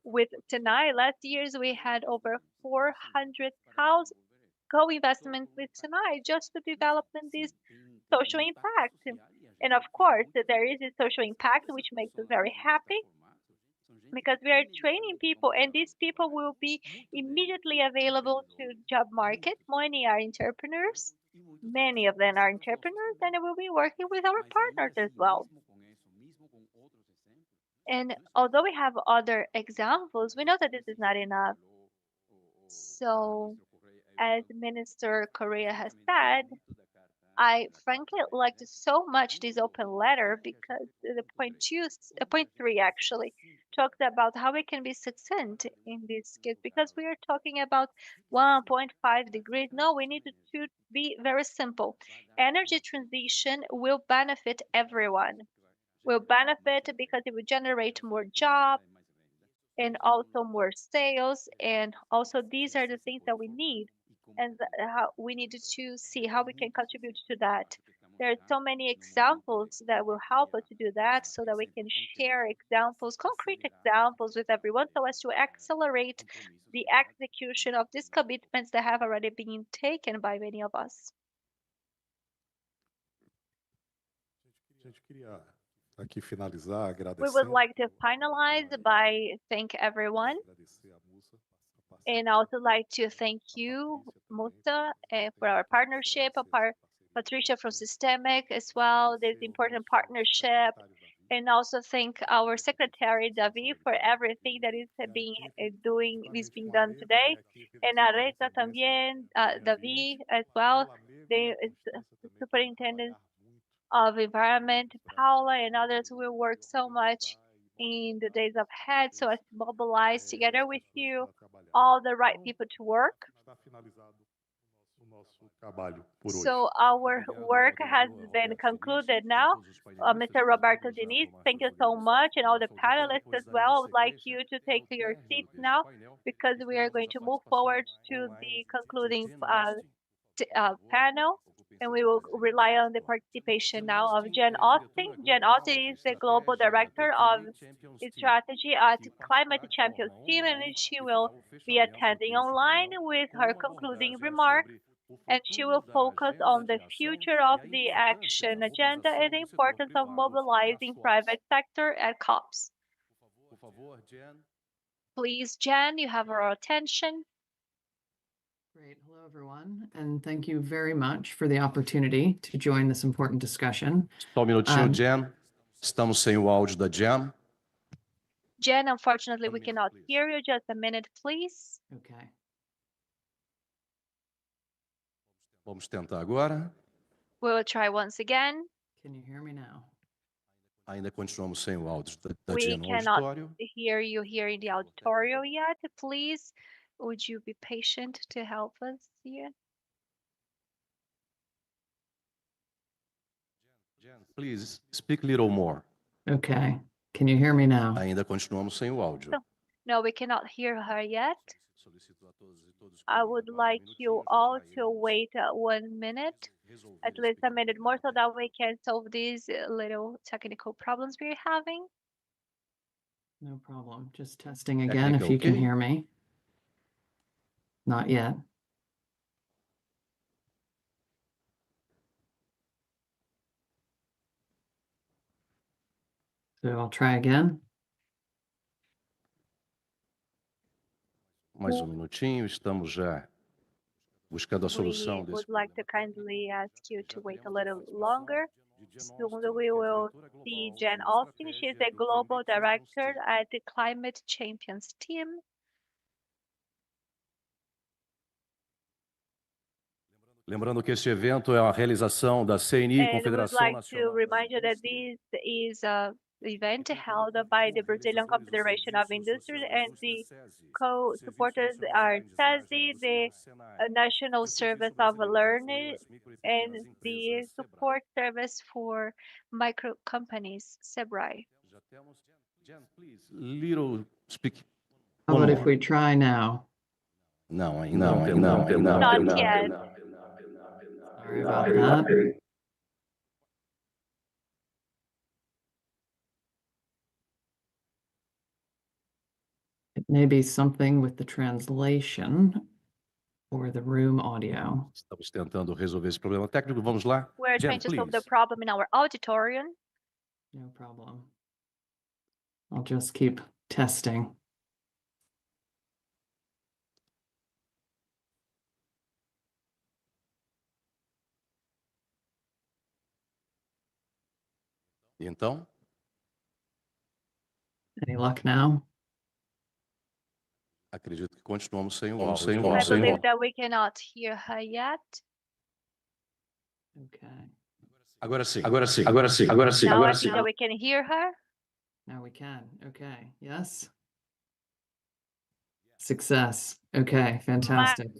with Senai, last years we had over 400,000 co-investments with Senai just to develop this social impact. And of course, there is a social impact which makes us very happy because we are training people, and these people will be immediately available to job market. Many are entrepreneurs. Many of them are entrepreneurs, and we'll be working with our partners as well. And although we have other examples, we know that this is not enough. So, as Minister Correa has said, I frankly liked so much this open letter because the point 3 actually talks about how we can be succinct in this case, because we are talking about 1.5 degrees. No, we need to be very simple. Energy transition will benefit everyone. Will benefit because it will generate more jobs, and also more sales. And also these are the things that we need, and how we need to see how we can contribute to that. There are so many examples that will help us to do that, so that we can share examples, concrete examples with everyone, so as to accelerate the execution of these commitments that have already been taken by many of us. A gente queria aqui finalizar We agradecendo. would like to finalize by thank everyone, Agradecer a Musa, a and also like to thank you, Musa, for our partnership, Patricia from Systemic as well, this important partnership, and also thank our secretary Davi for everything that is being done today, and Areta también, Davi as well, the superintendent of environment, Paula and others who will work so much in the days ahead, so as to mobilize together with you all the right people to work. Está finalizado o nosso trabalho por hoje. So our work has been concluded now. Mr. Roberto Diniz, thank you so much, and all the panelists as well. I would like you to take your seats now, because we are going to move forward to the concluding panel, and we will rely on the participation now of Jen Austin. Jen Austin is the Global Director of Strategy at Climate Champions team, and she will be attending online with her concluding remarks, and she will focus on the future of the action agenda and the importance of mobilizing private sector at COPs. Please, Jen, you have our attention. Great. Hello, everyone, and thank you very much for the opportunity to join this important discussion. Só minutinho, Jen. Estamos sem o áudio da Jen. Jen, unfortunately, we cannot hear you. Just a minute, please. Okay. Vamos tentar agora. We will try once again. Can you hear me now? Ainda continuamos sem o áudio da We Jen no cannot auditório. hear you here in the auditorium yet. Please, would you be patient to help us here? Jen, please speak a little more. Okay. Can you hear me now? Ainda continuamos sem o áudio. No, we cannot hear her yet. I would like you all to wait 1 minute, at least a minute more, so that we can solve these little technical problems we're having. No problem. Just testing again if you can okay? hear me. Not yet. So I'll try again. Mais minutinho, estamos já buscando a solução We desse would like to kindly ask you to wait a little longer. Soon we will see Jen Austin. She's the Global Director at the Climate Champions team. Lembrando que este evento é uma realização da CNI, And we would Confederação like to Nacional. remind you that this is an event held by the Brazilian Confederation of Industry, and the co-supporters are SESI, the National Service of Learning, and the Support Service for Micro Companies, SEBRAE. Já temos. Jen, please, little speak. How One about if more. we try now? Não, ainda não. Not yet. Sorry about that. It may be something with the translation or the room audio. Estamos tentando resolver esse problema técnico. Vamos lá. We're Jen, trying to solve the please. problem in our auditorium. No problem. I'll just keep testing. E então, Any luck now? acredito que continuamos sem o I áudio. believe that we cannot hear her yet. Okay. Agora sim. Now I think that we can hear her. Now we can. Okay. Yes. Success. Okay. Fantastic.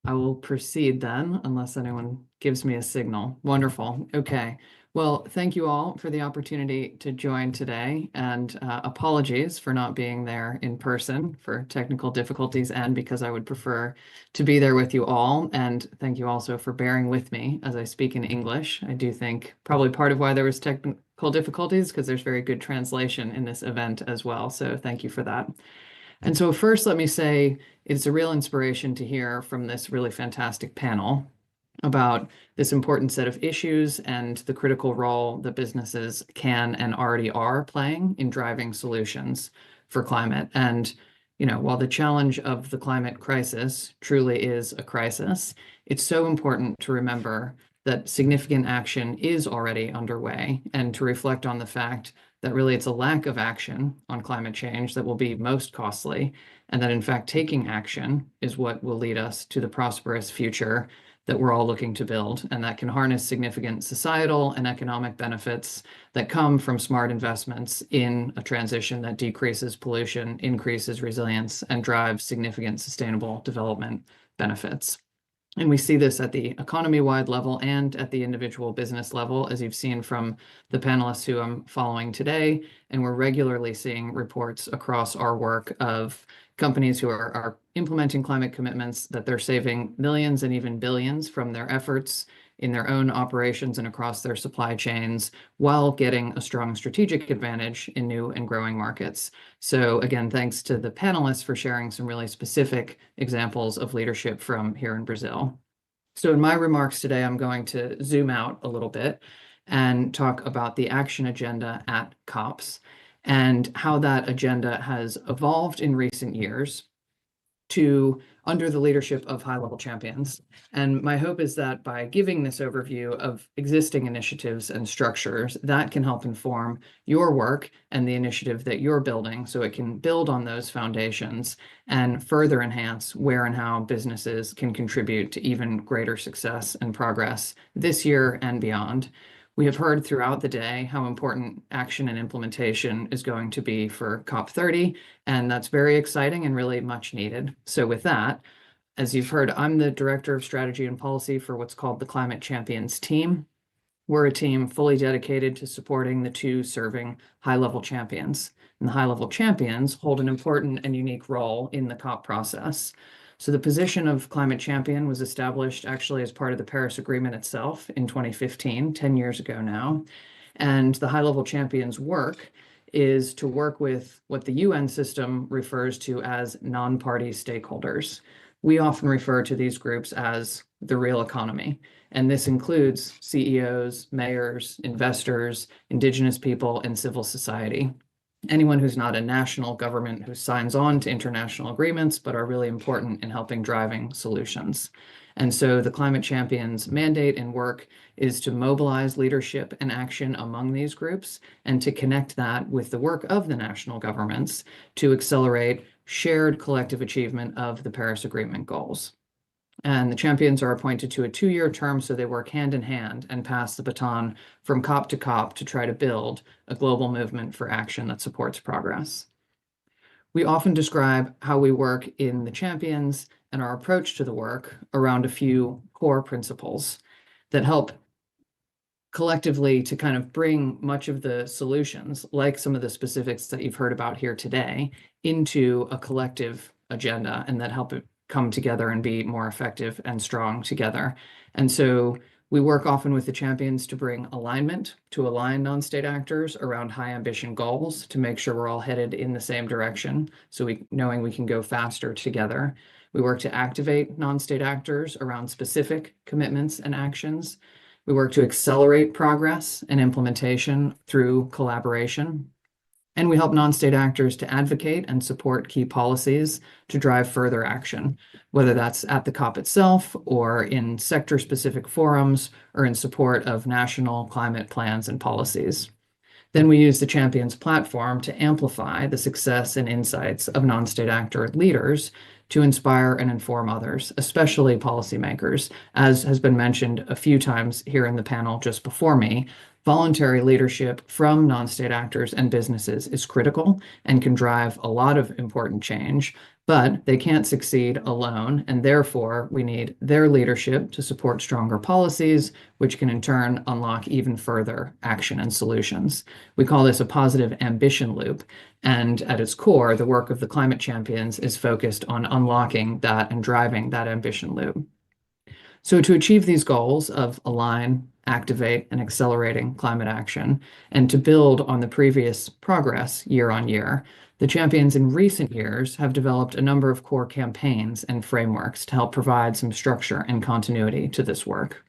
I will proceed then, unless anyone gives me a signal. Wonderful. Okay. Well, thank you all for the opportunity to join today, and apologies for not being there in person for technical difficulties and because I would prefer to be there with you all. And thank you also for bearing with me as I speak in English. I do think probably part of why there was technical difficulties because there's very good translation in this event as well. So thank you for that. And so first, let me say it's a real inspiration to hear from this really fantastic panel about this important set of issues and the critical role that businesses can and already are playing in driving solutions for climate. And, while the challenge of the climate crisis truly is a crisis, it's so important to remember that significant action is already underway and to reflect on the fact that really it's a lack of action on climate change that will be most costly, and that in fact taking action is what will lead us to the prosperous future that we're all looking to build, and that can harness significant societal and economic benefits that come from smart investments in a transition that decreases pollution, increases resilience, and drives significant sustainable development benefits. And we see this at the economy-wide level and at the individual business level, as you've seen from the panelists who I'm following today. And we're regularly seeing reports across our work of companies who are implementing climate commitments that they're saving millions and even billions from their efforts in their own operations and across their supply chains while getting a strong strategic advantage in new and growing markets. So again, thanks to the panelists for sharing some really specific examples of leadership from here in Brazil. So in my remarks today, I'm going to zoom out a little bit and talk about the action agenda at COPs and how that agenda has evolved in recent years to under the leadership of high-level champions. And my hope is that by giving this overview of existing initiatives and structures, that can help inform your work and the initiative that you're building so it can build on those foundations and further enhance where and how businesses can contribute to even greater success and progress this year and beyond. We have heard throughout the day how important action and implementation is going to be for COP30, and that's very exciting and really much needed. So with that, as you've heard, I'm the Director of Strategy and Policy for what's called the Climate Champions team. We're a team fully dedicated to supporting the two serving high-level champions. And the high-level champions hold an important and unique role in the COP process. So the position of climate champion was established actually as part of the Paris Agreement itself in 2015, 10 years ago now. And the high-level champion's work is to work with what the UN system refers to as non-party stakeholders. We often refer to these groups as the real economy. And this includes CEOs, mayors, investors, indigenous people, and civil society. Anyone who's not a national government who signs on to international agreements, but are really important in helping driving solutions. And so the Climate Champions mandate and work is to mobilize leadership and action among these groups and to connect that with the work of the national governments to accelerate shared collective achievement of the Paris Agreement goals. And the champions are appointed to a 2-year term, so they work hand in hand and pass the baton from COP to COP to try to build a global movement for action that supports progress. We often describe how we work in the champions and our approach to the work around a few core principles that help collectively to kind of bring much of the solutions, like some of the specifics that you've heard about here today, into a collective agenda and that help it come together and be more effective and strong together. And so we work often with the champions to bring alignment, to align non-state actors around high ambition goals to make sure we're all headed in the same direction, so knowing we can go faster together. We work to activate non-state actors around specific commitments and actions. We work to accelerate progress and implementation through collaboration. And we help non-state actors to advocate and support key policies to drive further action, whether that's at the COP itself or in sector-specific forums or in support of national climate plans and policies. Then we use the Champions platform to amplify the success and insights of non-state actor leaders to inspire and inform others, especially policymakers. As has been mentioned a few times here in the panel just before me, voluntary leadership from non-state actors and businesses is critical and can drive a lot of important change, But they can't succeed alone, and therefore we need their leadership to support stronger policies, which can in turn unlock even further action and solutions. We call this a positive ambition loop, and at its core, the work of the Climate Champions is focused on unlocking that and driving that ambition loop. So to achieve these goals of align, activate, and accelerating climate action, and to build on the previous progress year on year, the champions in recent years have developed a number of core campaigns and frameworks to help provide some structure and continuity to this work.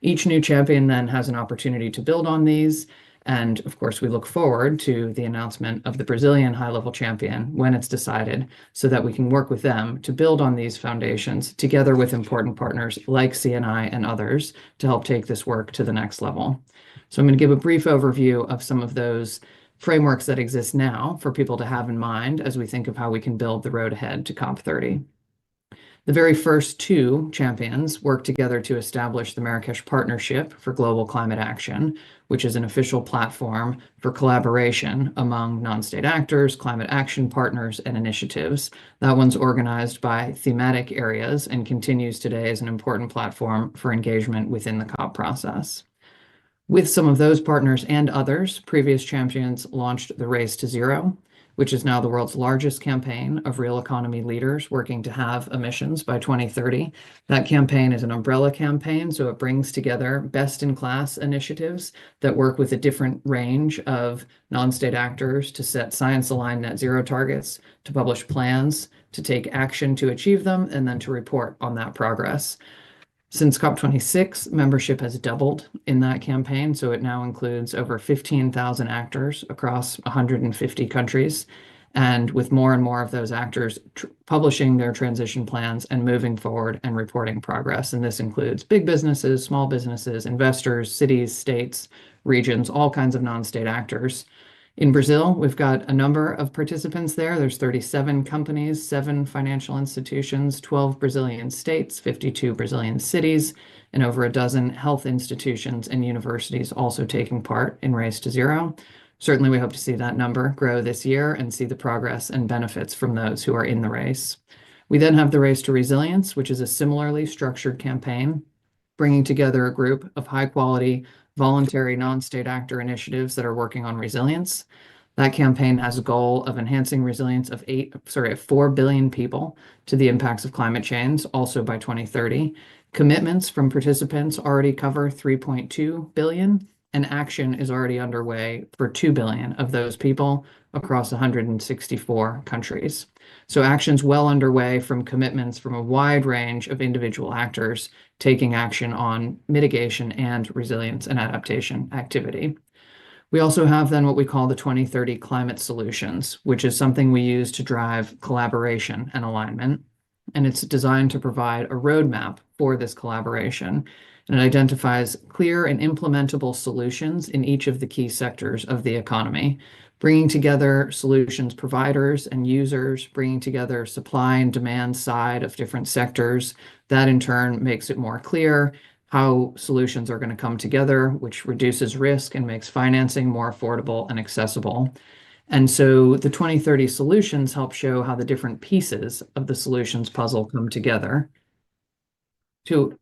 Each new champion then has an opportunity to build on these. And of course, we look forward to the announcement of the Brazilian high-level champion when it's decided, so that we can work with them to build on these foundations together with important partners like CNI and others to help take this work to the next level. So I'm going to give a brief overview of some of those frameworks that exist now for people to have in mind as we think of how we can build the road ahead to COP30. The very first two champions worked together to establish the Marrakesh Partnership for Global Climate Action, which is an official platform for collaboration among non-state actors, climate action partners, and initiatives. That one's organized by thematic areas and continues today as an important platform for engagement within the COP process. With some of those partners and others, previous champions launched the Race to Zero, which is now the world's largest campaign of real economy leaders working to have emissions by 2030. That campaign is an umbrella campaign, so it brings together best-in-class initiatives that work with a different range of non-state actors to set science-aligned net zero targets, to publish plans, to take action to achieve them, and then to report on that progress. Since COP26, membership has doubled in that campaign, so it now includes over 15,000 actors across 150 countries, and with more and more of those actors publishing their transition plans and moving forward and reporting progress. And this includes big businesses, small businesses, investors, cities, states, regions, all kinds of non-state actors. In Brazil, we've got a number of participants there. There's 37 companies, 7 financial institutions, 12 Brazilian states, 52 Brazilian cities, and over a dozen health institutions and universities also taking part in Race to Zero. Certainly, we hope to see that number grow this year and see the progress and benefits from those who are in the race. We then have the Race to Resilience, which is a similarly structured campaign, bringing together a group of high-quality, voluntary non-state actor initiatives that are working on resilience. That campaign has a goal of enhancing resilience of 4 billion people to the impacts of climate change, also by 2030. Commitments from participants already cover 3.2 billion, and action is already underway for 2 billion of those people across 164 countries. So action's well underway from commitments from a wide range of individual actors taking action on mitigation and resilience and adaptation activity. We also have then what we call the 2030 Climate Solutions, which is something we use to drive collaboration and alignment. And it's designed to provide a roadmap for this collaboration. And it identifies clear and implementable solutions in each of the key sectors of the economy, bringing together solutions providers and users, bringing together supply and demand side of different sectors. That in turn makes it more clear how solutions are going to come together, which reduces risk and makes financing more affordable and accessible. And so the 2030 solutions help show how the different pieces of the solutions puzzle come together to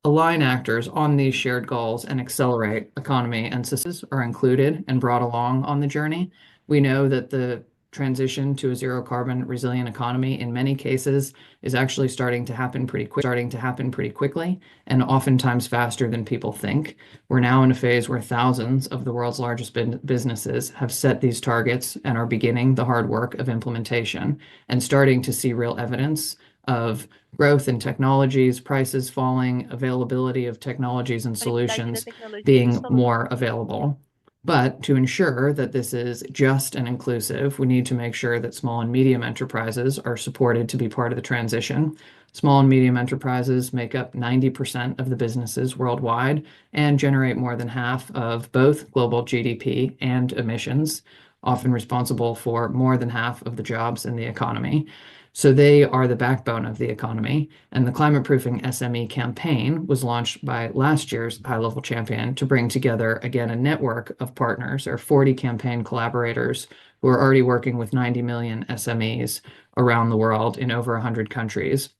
align actors on these shared goals and accelerate economy and systems are included and brought along on the journey. We know that the transition to a zero carbon resilient economy in many cases is actually starting to happen pretty quickly and oftentimes faster than people think. We're now in a phase where thousands of the world's largest businesses have set these targets and are beginning the hard work of implementation and starting to see real evidence of growth in technologies, prices falling, availability of technologies and solutions being more available. But to ensure that this is just and inclusive, we need to make sure that small and medium enterprises are supported to be part of the transition. Small and medium enterprises make up 90% of the businesses worldwide and generate more than half of both global GDP and emissions, often responsible for more than half of the jobs in the economy. So they are the backbone of the economy, and the Climate Proofing SME campaign was launched by last year's high-level champion to bring together, again, a network of partners or 40 campaign collaborators who are already working with 90 million SMEs around the world in over 100 countries,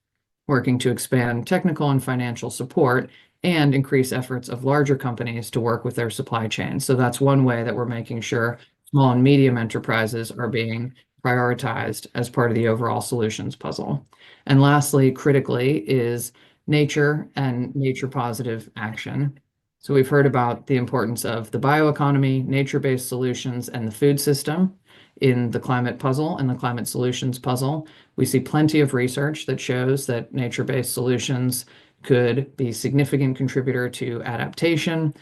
working to expand technical and financial support and increase efforts of larger companies to work with their supply chain. So that's one way that we're making sure small and medium enterprises are being prioritized as part of the overall solutions puzzle. And lastly, critically, is nature and nature positive action. So we've heard about the importance of the bioeconomy, nature-based solutions, and the food system in the climate puzzle and the climate solutions puzzle. We see plenty of research that shows that nature-based solutions could be a significant contributor to adaptation,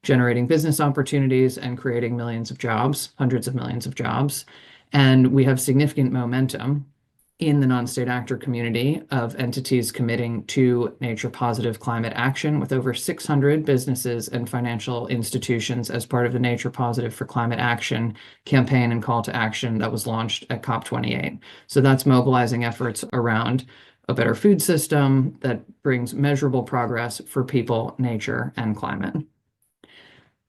generating business opportunities, and creating millions of jobs, hundreds of millions of jobs. And we have significant momentum in the non-state actor community of entities committing to nature positive climate action, with over 600 businesses and financial institutions as part of the Nature Positive for Climate Action campaign and call to action that was launched at COP28. So that's mobilizing efforts around a better food system that brings measurable progress for people, nature, and climate.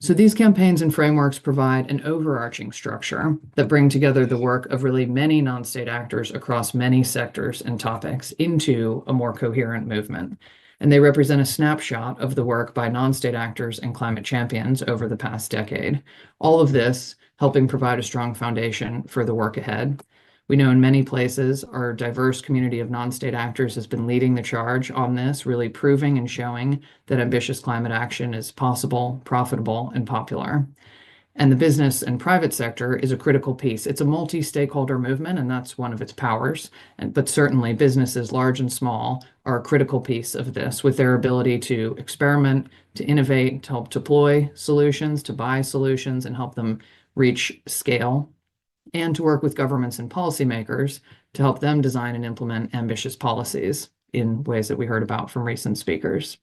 So these campaigns and frameworks provide an overarching structure that bring together the work of really many non-state actors across many sectors and topics into a more coherent movement. And they represent a snapshot of the work by non-state actors and climate champions over the past decade. All of this helping provide a strong foundation for the work ahead. We know in many places our diverse community of non-state actors has been leading the charge on this, really proving and showing that ambitious climate action is possible, profitable, and popular. And the business and private sector is a critical piece. It's a multi-stakeholder movement, and that's one of its powers. But certainly businesses, large and small, are a critical piece of this, with their ability to experiment, to innovate, to help deploy solutions, to buy solutions, and help them reach scale, and to work with governments and policymakers to help them design and implement ambitious policies in ways that we heard about from recent speakers.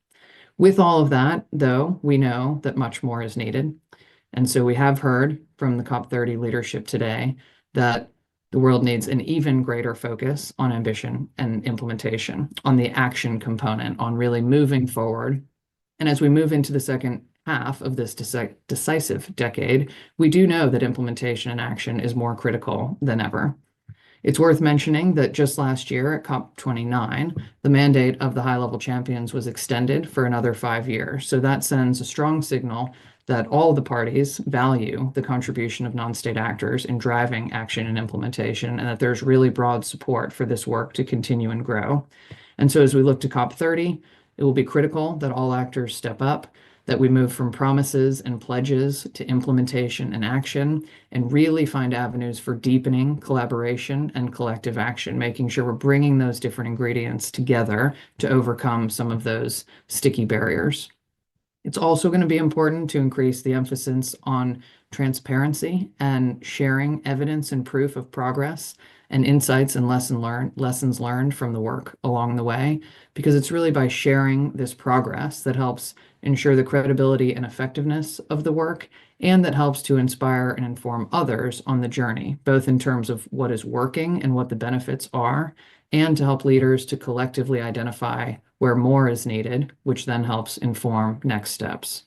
With all of that, though, we know that much more is needed. And so we have heard from the COP30 leadership today that the world needs an even greater focus on ambition and implementation, on the action component, on really moving forward. And as we move into the second half of this decisive decade, we do know that implementation and action is more critical than ever. It's worth mentioning that just last year at COP29, the mandate of the high-level champions was extended for another 5 years. So that sends a strong signal that all the parties value the contribution of non-state actors in driving action and implementation, and that there's really broad support for this work to continue and grow. And so as we look to COP30, it will be critical that all actors step up, that we move from promises and pledges to implementation and action, and really find avenues for deepening collaboration and collective action, making sure we're bringing those different ingredients together to overcome some of those sticky barriers. It's also going to be important to increase the emphasis on transparency and sharing evidence and proof of progress and insights and lessons learned from the work along the way, because it's really by sharing this progress that helps ensure the credibility and effectiveness of the work, and that helps to inspire and inform others on the journey, both in terms of what is working and what the benefits are, and to help leaders to collectively identify where more is needed, which then helps inform next steps.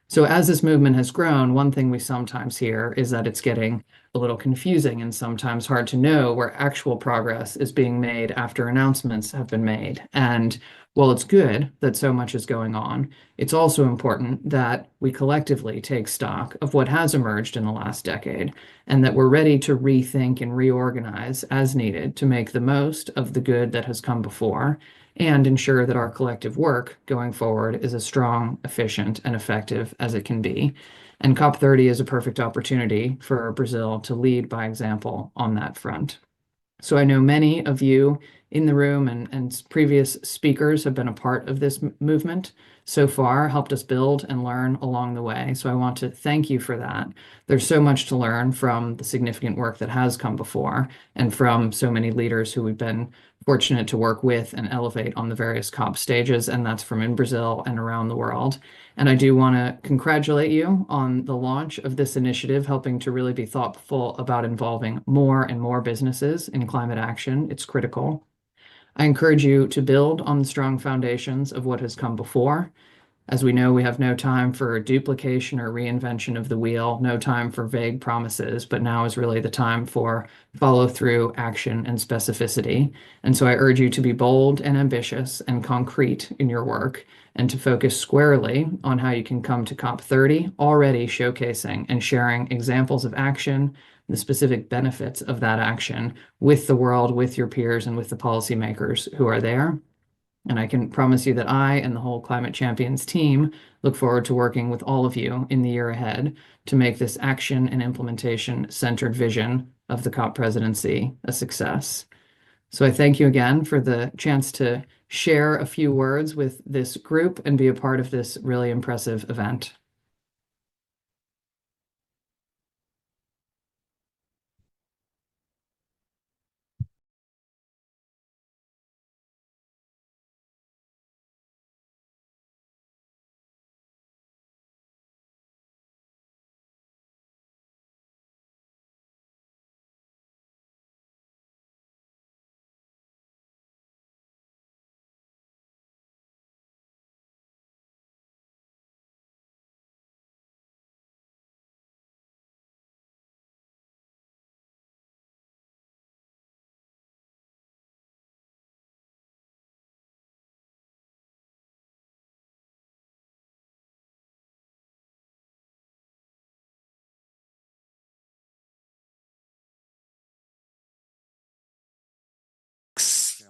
So as this movement has grown, one thing we sometimes hear is that it's getting a little confusing and sometimes hard to know where actual progress is being made after announcements have been made. And while it's good that so much is going on, it's also important that we collectively take stock of what has emerged in the last decade, and that we're ready to rethink and reorganize as needed to make the most of the good that has come before, and ensure that our collective work going forward is as strong, efficient, and effective as it can be. And COP30 is a perfect opportunity for Brazil to lead by example on that front. So I know many of you in the room and previous speakers have been a part of this movement so far, helped us build and learn along the way. So I want to thank you for that. There's so much to learn from the significant work that has come before, and from so many leaders who we've been fortunate to work with and elevate on the various COP stages, and that's from in Brazil and around the world. And I do want to congratulate you on the launch of this initiative, helping to really be thoughtful about involving more and more businesses in climate action. It's critical. I encourage you to build on the strong foundations of what has come before, As we know, we have no time for duplication or reinvention of the wheel, no time for vague promises, but now is really the time for follow through, action, and specificity. And so I urge you to be bold and ambitious and concrete in your work and to focus squarely on how you can come to COP30 already showcasing and sharing examples of action, the specific benefits of that action with the world, with your peers, and with the policymakers who are there. And I can promise you that I and the whole Climate Champions team look forward to working with all of you in the year ahead to make this action and implementation centered vision of the COP presidency a success. So I thank you again for the chance to share a few words with this group and be a part of this really impressive event.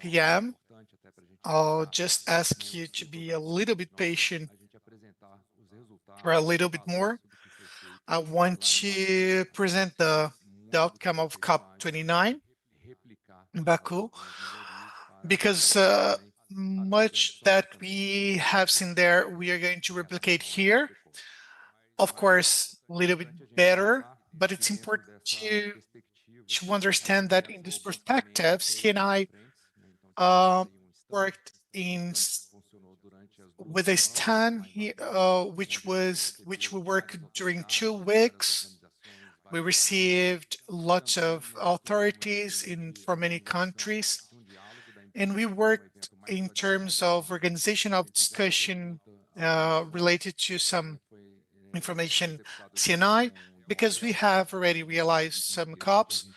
PM. I'll just ask you to be a little bit patient for a little bit more. I want to present the outcome of COP29 in Baku, because much that we have seen there, we are going to replicate here. Of course, a little bit better, but it's important to understand that in this perspective, CNI worked with a stand which we worked during 2 weeks. We received lots of authorities from many countries, and we worked in terms of organization of discussion related to some information CNI, because we have already realized some COPs.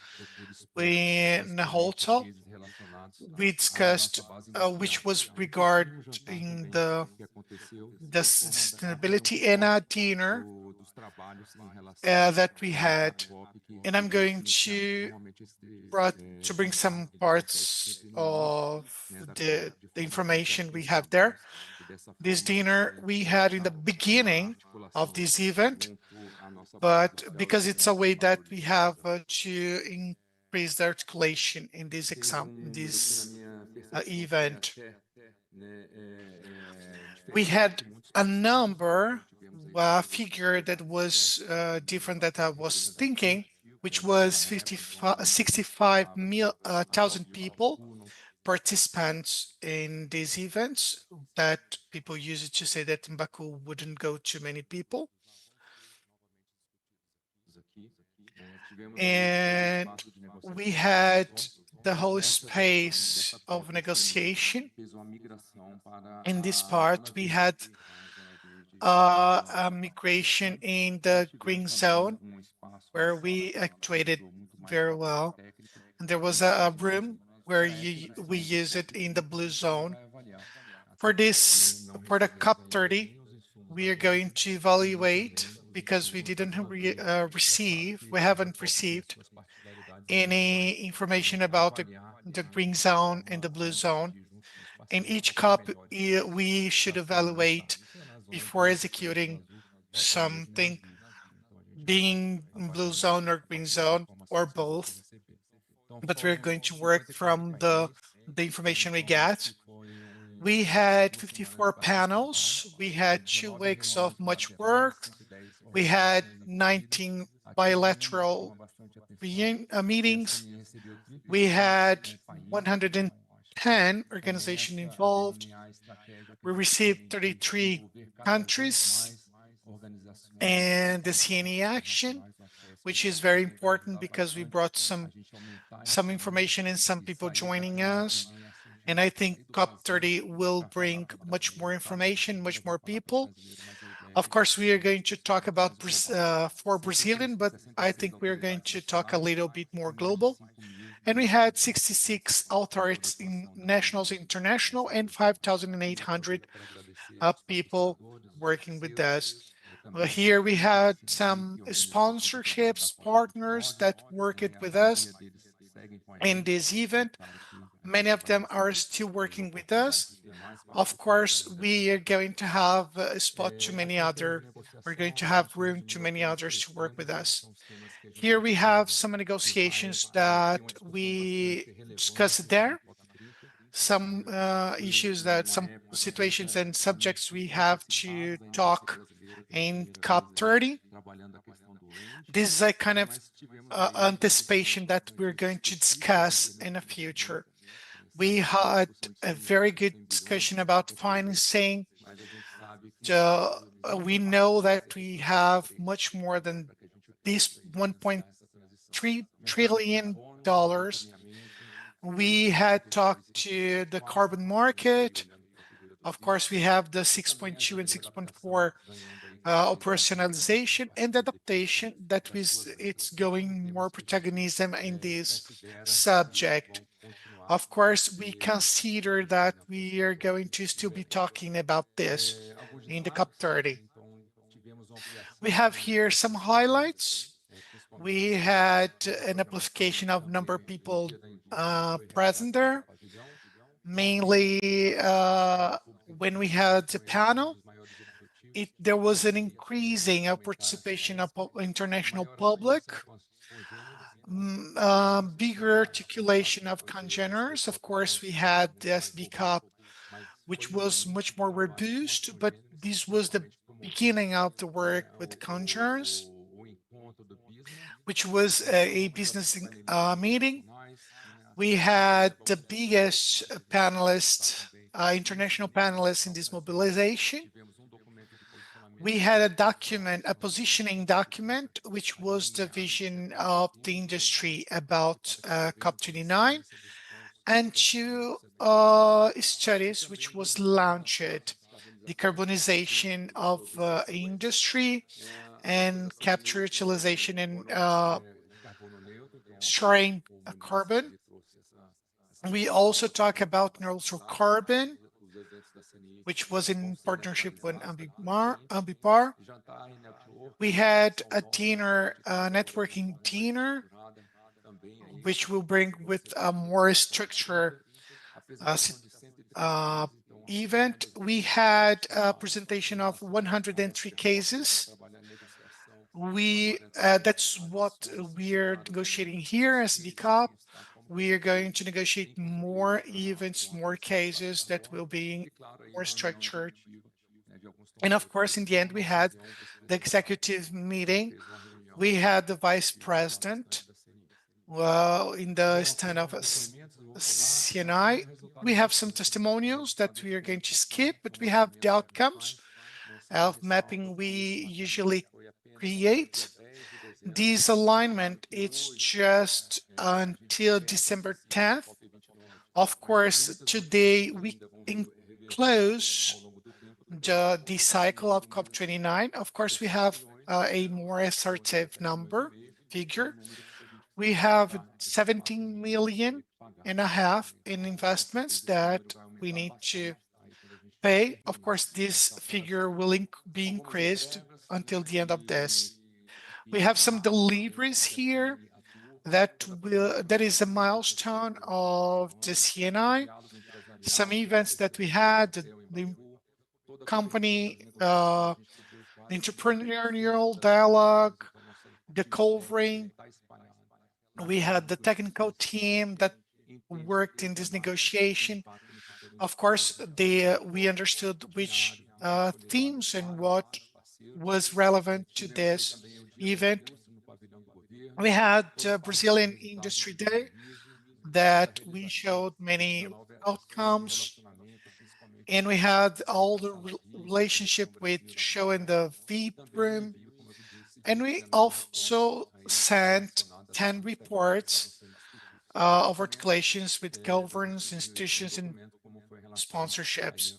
In Naholto, we discussed which was regarding the sustainability, and a dinner that we had, and I'm going to bring some parts of the information we have there. This dinner we had in the beginning of this event, but because it's a way that we have to increase the articulation in this event. We had a number, figure that was different that I was thinking, which was 65,000 people, participants in these events, that people used to say that in Baku wouldn't go too many people. And we had the whole space of negotiation. In this part, we had a migration in the green zone, where we actuated very well. And there was a room where we use it in the blue zone. For the COP30, we are going to evaluate, because we haven't received any information about the green zone and the blue zone. In each COP, we should evaluate before executing something, being blue zone or green zone, or both. But we're going to work from the information we get. We had 54 panels. We had 2 weeks of much work. We had 19 bilateral meetings. We had 110 organizations involved. We received 33 countries and the CNE action, which is very important because we brought some information and some people joining us. And I think COP30 will bring much more information, much more people. Of course, we are going to talk about for Brazilian, but I think we are going to talk a little bit more global. And we had 66 authorities, nationals, international, and 5,800 people working with us. Here we had some sponsorships, partners that worked with us in this event. Many of them are still working with us. Of course, we are going to have a spot to many other, we're going to have room to many others to work with us. Here we have some negotiations that we discussed there, some issues that some situations and subjects we have to talk in COP30. This is a kind of anticipation that we're going to discuss in the future. We had a very good discussion about financing. We know that we have much more than this $1.3 trillion. We had talked to the carbon market. Of course, we have the 6.2 and 6.4 operationalization and adaptation that it's going more protagonism in this subject. Of course, we consider that we are going to still be talking about this in the COP30. We have here some highlights. We had an amplification of number of people present there. Mainly when we had the panel, there was an increasing of participation of international public, bigger articulation of congeners. Of course, we had the SBCOP, which was much more robust, but this was the beginning of the work with congeners, which was a business meeting. We had the biggest panelists, international panelists in this mobilization. We had a document, a positioning document, which was the vision of the industry about COP29, and two studies which was launched, decarbonization of industry and capture, utilization, and storing carbon. We also talk about neutral carbon, which was in partnership with Ambipar. We had a dinner, networking dinner, which will bring with a more structured event. We had a presentation of 103 cases. That's what we are negotiating here as SBCOP. We are going to negotiate more events, more cases that will be more structured. And of course, in the end, we had the executive meeting. We had the vice president in the stand of CNI. We have some testimonials that we are going to skip, but we have the outcomes of mapping we usually create. This alignment, it's just until December 10th. Of course, today we close the cycle of COP29. Of course, we have a more assertive figure. We have 17 million and a half in investments that we need to pay. Of course, this figure will be increased until the end of this. We have some deliveries here that is a milestone of the CNI. Some events that we had, the company, the entrepreneurial dialogue, the covering. We had the technical team that worked in this negotiation. Of course, we understood which themes and what was relevant to this event. We had Brazilian Industry Day that we showed many outcomes, and we had all the relationship with showing the VIP room, and we also sent 10 reports of articulations with governance, institutions, and sponsorships.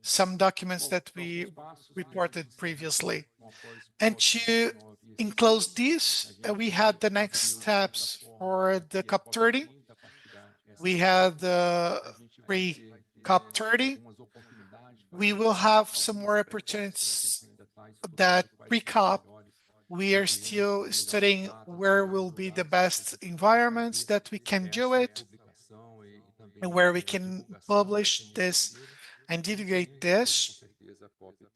Some documents that we reported previously. And to enclose this, we had the next steps for the COP30. We had the pre-COP30. We will have some more opportunities that pre-COP. We are still studying where will be the best environments that we can do it, and where we can publish this and divulgate this.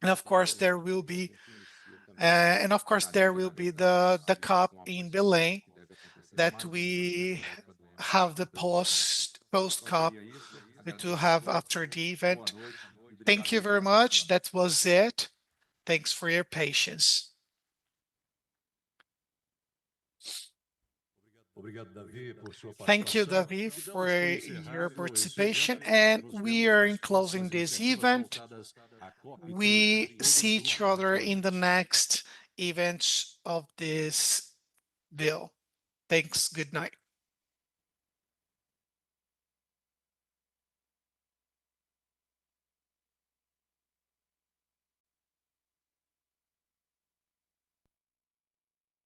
And of course, there will be the COP in Belém that we have the post-COP to have after the event. Thank you very much. That was it. Thanks for your patience. Thank you, David, for your participation. And we are closing this event. We see each other in the next events of this bill. Thanks. Good night.